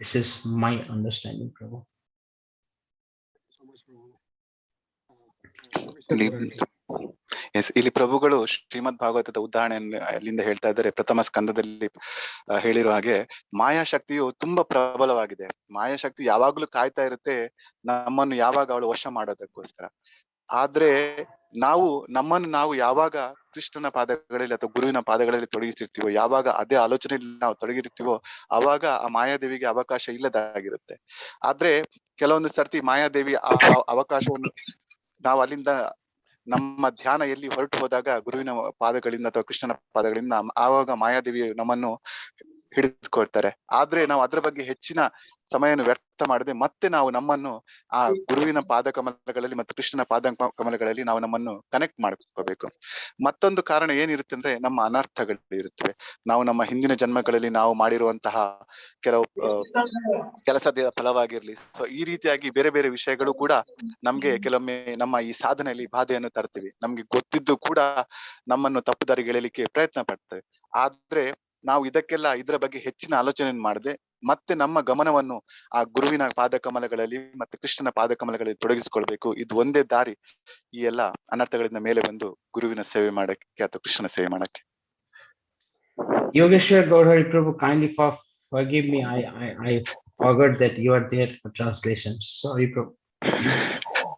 This is my understanding, Prabhu. So much, ಇಲ್ಲಿ Prabhu. S, ಇಲ್ಲಿ ಪ್ರಭುಗಳು ಶ್ರೀಮದ್ ಭಾಗವತದ ಉದಾಹರಣೆಯನ್ನು ಅಲ್ಲಿಂದ ಹೇಳ್ತಾ ಇದ್ದಾರೆ. ಪ್ರಥಮ ಸ್ಕಂದದಲ್ಲಿ ಹೇಳಿರುವ ಹಾಗೆ ಮಾಯಾಶಕ್ತಿಯು ತುಂಬಾ ಪ್ರಬಲವಾಗಿದೆ. ಮಾಯಾಶಕ್ತಿ ಯಾವಾಗ್ಲೂ ಕಾಯ್ತಾ ಇರುತ್ತೆ ನಮ್ಮನ್ನು ಯಾವಾಗ ಅವಳು ವಶ ಮಾಡೋದಕ್ಕೋಸ್ಕರ. ಆದ್ರೆ ನಮ್ಮನ್ನು ನಾವು ಯಾವಾಗ ಕೃಷ್ಣನ ಪಾದಗಳಲ್ಲಿ ಅಥವಾ ಗುರುವಿನ ಪಾದಗಳಲ್ಲಿ ತೊಡಗಿಸಿರ್ತೀವೋ, ಯಾವಾಗ ಅದೇ ಆಲೋಚನೆಯಲ್ಲಿ ನಾವು ತೊಡಗಿರ್ತೀವೋ, ಅವಾಗ ಆ ಮಾಯಾದೇವಿಗೆ ಅವಕಾಶ ಇಲ್ಲದಾಗಿರುತ್ತೆ. ಆದ್ರೆ ಕೆಲವೊಂದು ಸರ್ತಿ ಮಾಯಾದೇವಿ ಆ ಅವಕಾಶವನ್ನು ನಾವು ಅಲ್ಲಿಂದ ನಮ್ಮ ಧ್ಯಾನ ಎಲ್ಲಿ ಹೊರಟು ಹೋದಾಗ ಗುರುವಿನ ಪಾದಗಳಿಂದ ಅಥವಾ ಕೃಷ್ಣನ ಪಾದಗಳಿಂದ ಆವಾಗ ಮಾಯಾದೇವಿ ನಮ್ಮನ್ನು ಹಿಡಿದುಕೊಳ್ತಾರೆ. ಆದ್ರೆ ನಾವು ಅದ್ರ ಬಗ್ಗೆ ಹೆಚ್ಚಿನ ಸಮಯವನ್ನು ವ್ಯರ್ಥ ಮಾಡದೆ ಮತ್ತೆ ನಾವು ನಮ್ಮನ್ನು ಆ ಗುರುವಿನ ಪಾದ ಕಮಲಗಳಲ್ಲಿ ಮತ್ತು ಕೃಷ್ಣನ ಪಾದ ಕಮಲಗಳಲ್ಲಿ ನಾವು ನಮ್ಮನ್ನು ಕನೆಕ್ಟ್ ಮಾಡ್ಕೋಬೇಕು. ಮತ್ತೊಂದು ಕಾರಣ ಏನಿರುತ್ತೆ ಅಂದ್ರೆ ನಮ್ಮ ಅನರ್ಥಗಳು ಇರುತ್ತವೆ. ನಾವು ನಮ್ಮ ಹಿಂದಿನ ಜನ್ಮಗಳಲ್ಲಿ ನಾವು ಮಾಡಿರುವಂತಹ ಕೆಲವು ಕೆಲಸದ ಫಲವಾಗಿರ್ಲಿ, ಸೊ ಈ ರೀತಿಯಾಗಿ ಬೇರೆ ಬೇರೆ ವಿಷಯಗಳು ಕೂಡ ನಮ್ಗೆ ಕೆಲವೊಮ್ಮೆ ನಮ್ಮ ಈ ಸಾಧನೆಯಲ್ಲಿ ಬಾಧೆಯನ್ನು ತರ್ತೀವಿ. ನಮ್ಗೆ ಗೊತ್ತಿದ್ದು ಕೂಡ ನಮ್ಮನ್ನು ತಪ್ಪು ದಾರಿಗೆ ಎಳೆಯಲಿಕ್ಕೆ ಪ್ರಯತ್ನ ಪಡ್ತೇವೆ. ಆದ್ರೆ ನಾವು ಇದರ ಬಗ್ಗೆ ಹೆಚ್ಚಿನ ಆಲೋಚನೆಯನ್ನು ಮಾಡದೆ ಮತ್ತೆ ನಮ್ಮ ಗಮನವನ್ನು ಆ ಗುರುವಿನ ಪಾದ ಕಮಲಗಳಲ್ಲಿ ಮತ್ತೆ ಕೃಷ್ಣನ ಪಾದ ಕಮಲಗಳಲ್ಲಿ ತೊಡಗಿಸಿಕೊಳ್ಬೇಕು. ಇದು ಒಂದೇ ದಾರಿ ಈ ಎಲ್ಲ ಅನರ್ಥಗಳಿಂದ ಮೇಲೆ ಬಂದು ಗುರುವಿನ ಸೇವೆ ಮಾಡಕ್ಕೆ ಅಥವಾ ಕೃಷ್ಣನ ಸೇವೆ ಮಾಡಕ್ಕೆ. Yogeshwar Gaurhari Prabhu, kindly forgive me. I forgot that you are there for translation. Sorry, Prabhu.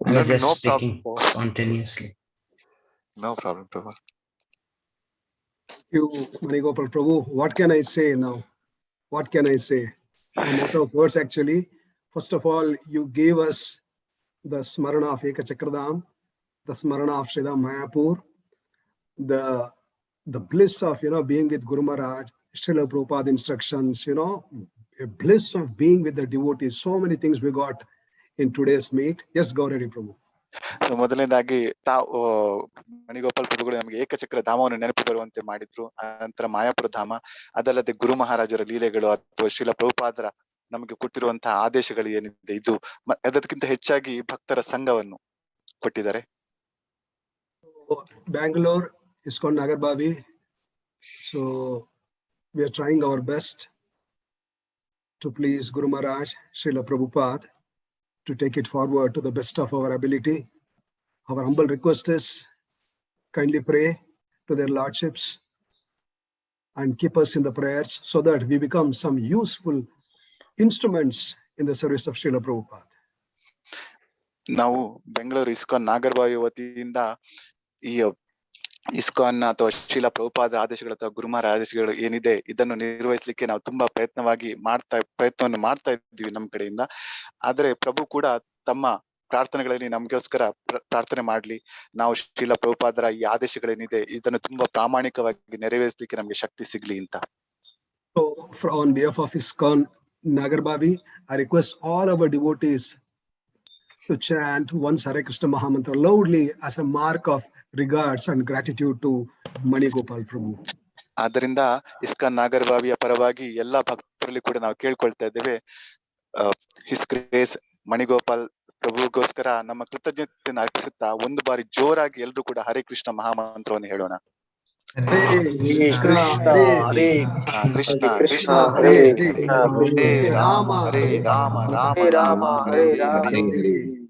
I was just speaking spontaneously. No problem, Prabhu. You, Mani Gopal Prabhu, what can I say now? What can I say? I'm out of words actually. First of all, you gave us the Smarana of Ekachakradam, the Smarana of Sridham Mayapur, the bliss of, being with Guru Maharaj, Srila Prabhupada instructions, a bliss of being with the devotees. So many things we got in today's meet. Yes, Gaurari Prabhu. ಮೊದಲನೇದಾಗಿ ಮಣಿಗೋಪಾಲ್ ಪ್ರಭುಗಳು ನಮಗೆ ಏಕಚಕ್ರ ಧಾಮವನ್ನು ನೆನಪು ಬರುವಂತೆ ಮಾಡಿದ್ರು. ನಂತರ ಮಾಯಾಪುರ ಧಾಮ, ಅದಲ್ಲದೆ ಗುರು ಮಹಾರಾಜರ ಲೀಲೆಗಳು ಅಥವಾ ಶ್ರೀಲ ಪ್ರಭುಪಾದರ ನಮಗೆ ಕೊಟ್ಟಿರುವಂತಹ ಆದೇಶಗಳು ಏನಿದೆ, ಇದು ಅದಕ್ಕಿಂತ ಹೆಚ್ಚಾಗಿ ಭಕ್ತರ ಸಂಘವನ್ನು ಕೊಟ್ಟಿದ್ದಾರೆ. Bengaluru, ISKCON Nagarabhavi. So we are trying our best to please Guru Maharaj, Srila Prabhupada, to take it forward to the best of our ability. Our humble request is kindly pray to their lordships and keep us in the prayers so that we become some useful instruments in the service of Srila Prabhupada. ನಾವು Bengaluru ISKCON Nagarabhavi ವತಿಯಿಂದ ಈ ISKCON ಅಥವಾ ಶ್ರೀಲ ಪ್ರಭುಪಾದರ ಆದೇಶಗಳು ಅಥವಾ ಗುರುಮಾರ ಆದೇಶಗಳು ಏನಿದೆ ಇದನ್ನು ನಿರ್ವಹಿಸಲಿಕ್ಕೆ ನಾವು ತುಂಬಾ ಪ್ರಯತ್ನವನ್ನು ಮಾಡ್ತಾ ಇದ್ವಿ ನಮ್ಮ ಕಡೆಯಿಂದ. ಆದ್ರೆ ಪ್ರಭು ಕೂಡ ತಮ್ಮ ಪ್ರಾರ್ಥನೆಗಳಲ್ಲಿ ನಮಗೋಸ್ಕರ ಪ್ರಾರ್ಥನೆ ಮಾಡ್ಲಿ, ನಾವು ಶ್ರೀಲ ಪ್ರಭುಪಾದರ ಈ ಆದೇಶಗಳೇನಿದೆ ಇದನ್ನು ತುಂಬಾ ಪ್ರಾಮಾಣಿಕವಾಗಿ ನೆರವೇರಿಸಲಿಕ್ಕೆ ನಮ್ಗೆ ಶಕ್ತಿ ಸಿಗ್ಲಿ ಅಂತ. So on behalf of ISKCON Nagarabhavi, I request all our devotees to chant once Hare Krishna Mahamantra loudly as a mark of regards and gratitude to Mani Gopal Prabhu. ಆದ್ದರಿಂದ ಇಸ್ಕಾನ್ ನಾಗರಭಾವಿಯ ಪರವಾಗಿ ಎಲ್ಲಾ ಭಕ್ತರಲ್ಲಿ ಕೂಡ ನಾವು ಕೇಳ್ಕೊಳ್ತಾ ಇದ್ದೇವೆ, ಹಿಸ್ ಗ್ರೇಸ್ ಮಣಿಗೋಪಾಲ್ ಪ್ರಭುಗೋಸ್ಕರ ನಮ್ಮ ಕೃತಜ್ಞತೆಯನ್ನು ಅರ್ಪಿಸುತ್ತಾ ಒಂದು ಬಾರಿ ಜೋರಾಗಿ ಎಲ್ರು ಕೂಡ ಹರೇ ಕೃಷ್ಣ ಮಹಾಮಂತ್ರವನ್ನು ಹೇಳೋಣ. Hare Krishna, Hare Krishna Krishna Hare ಹರೇ Rama, Hare Rama, Rama Rama, Hare Hare.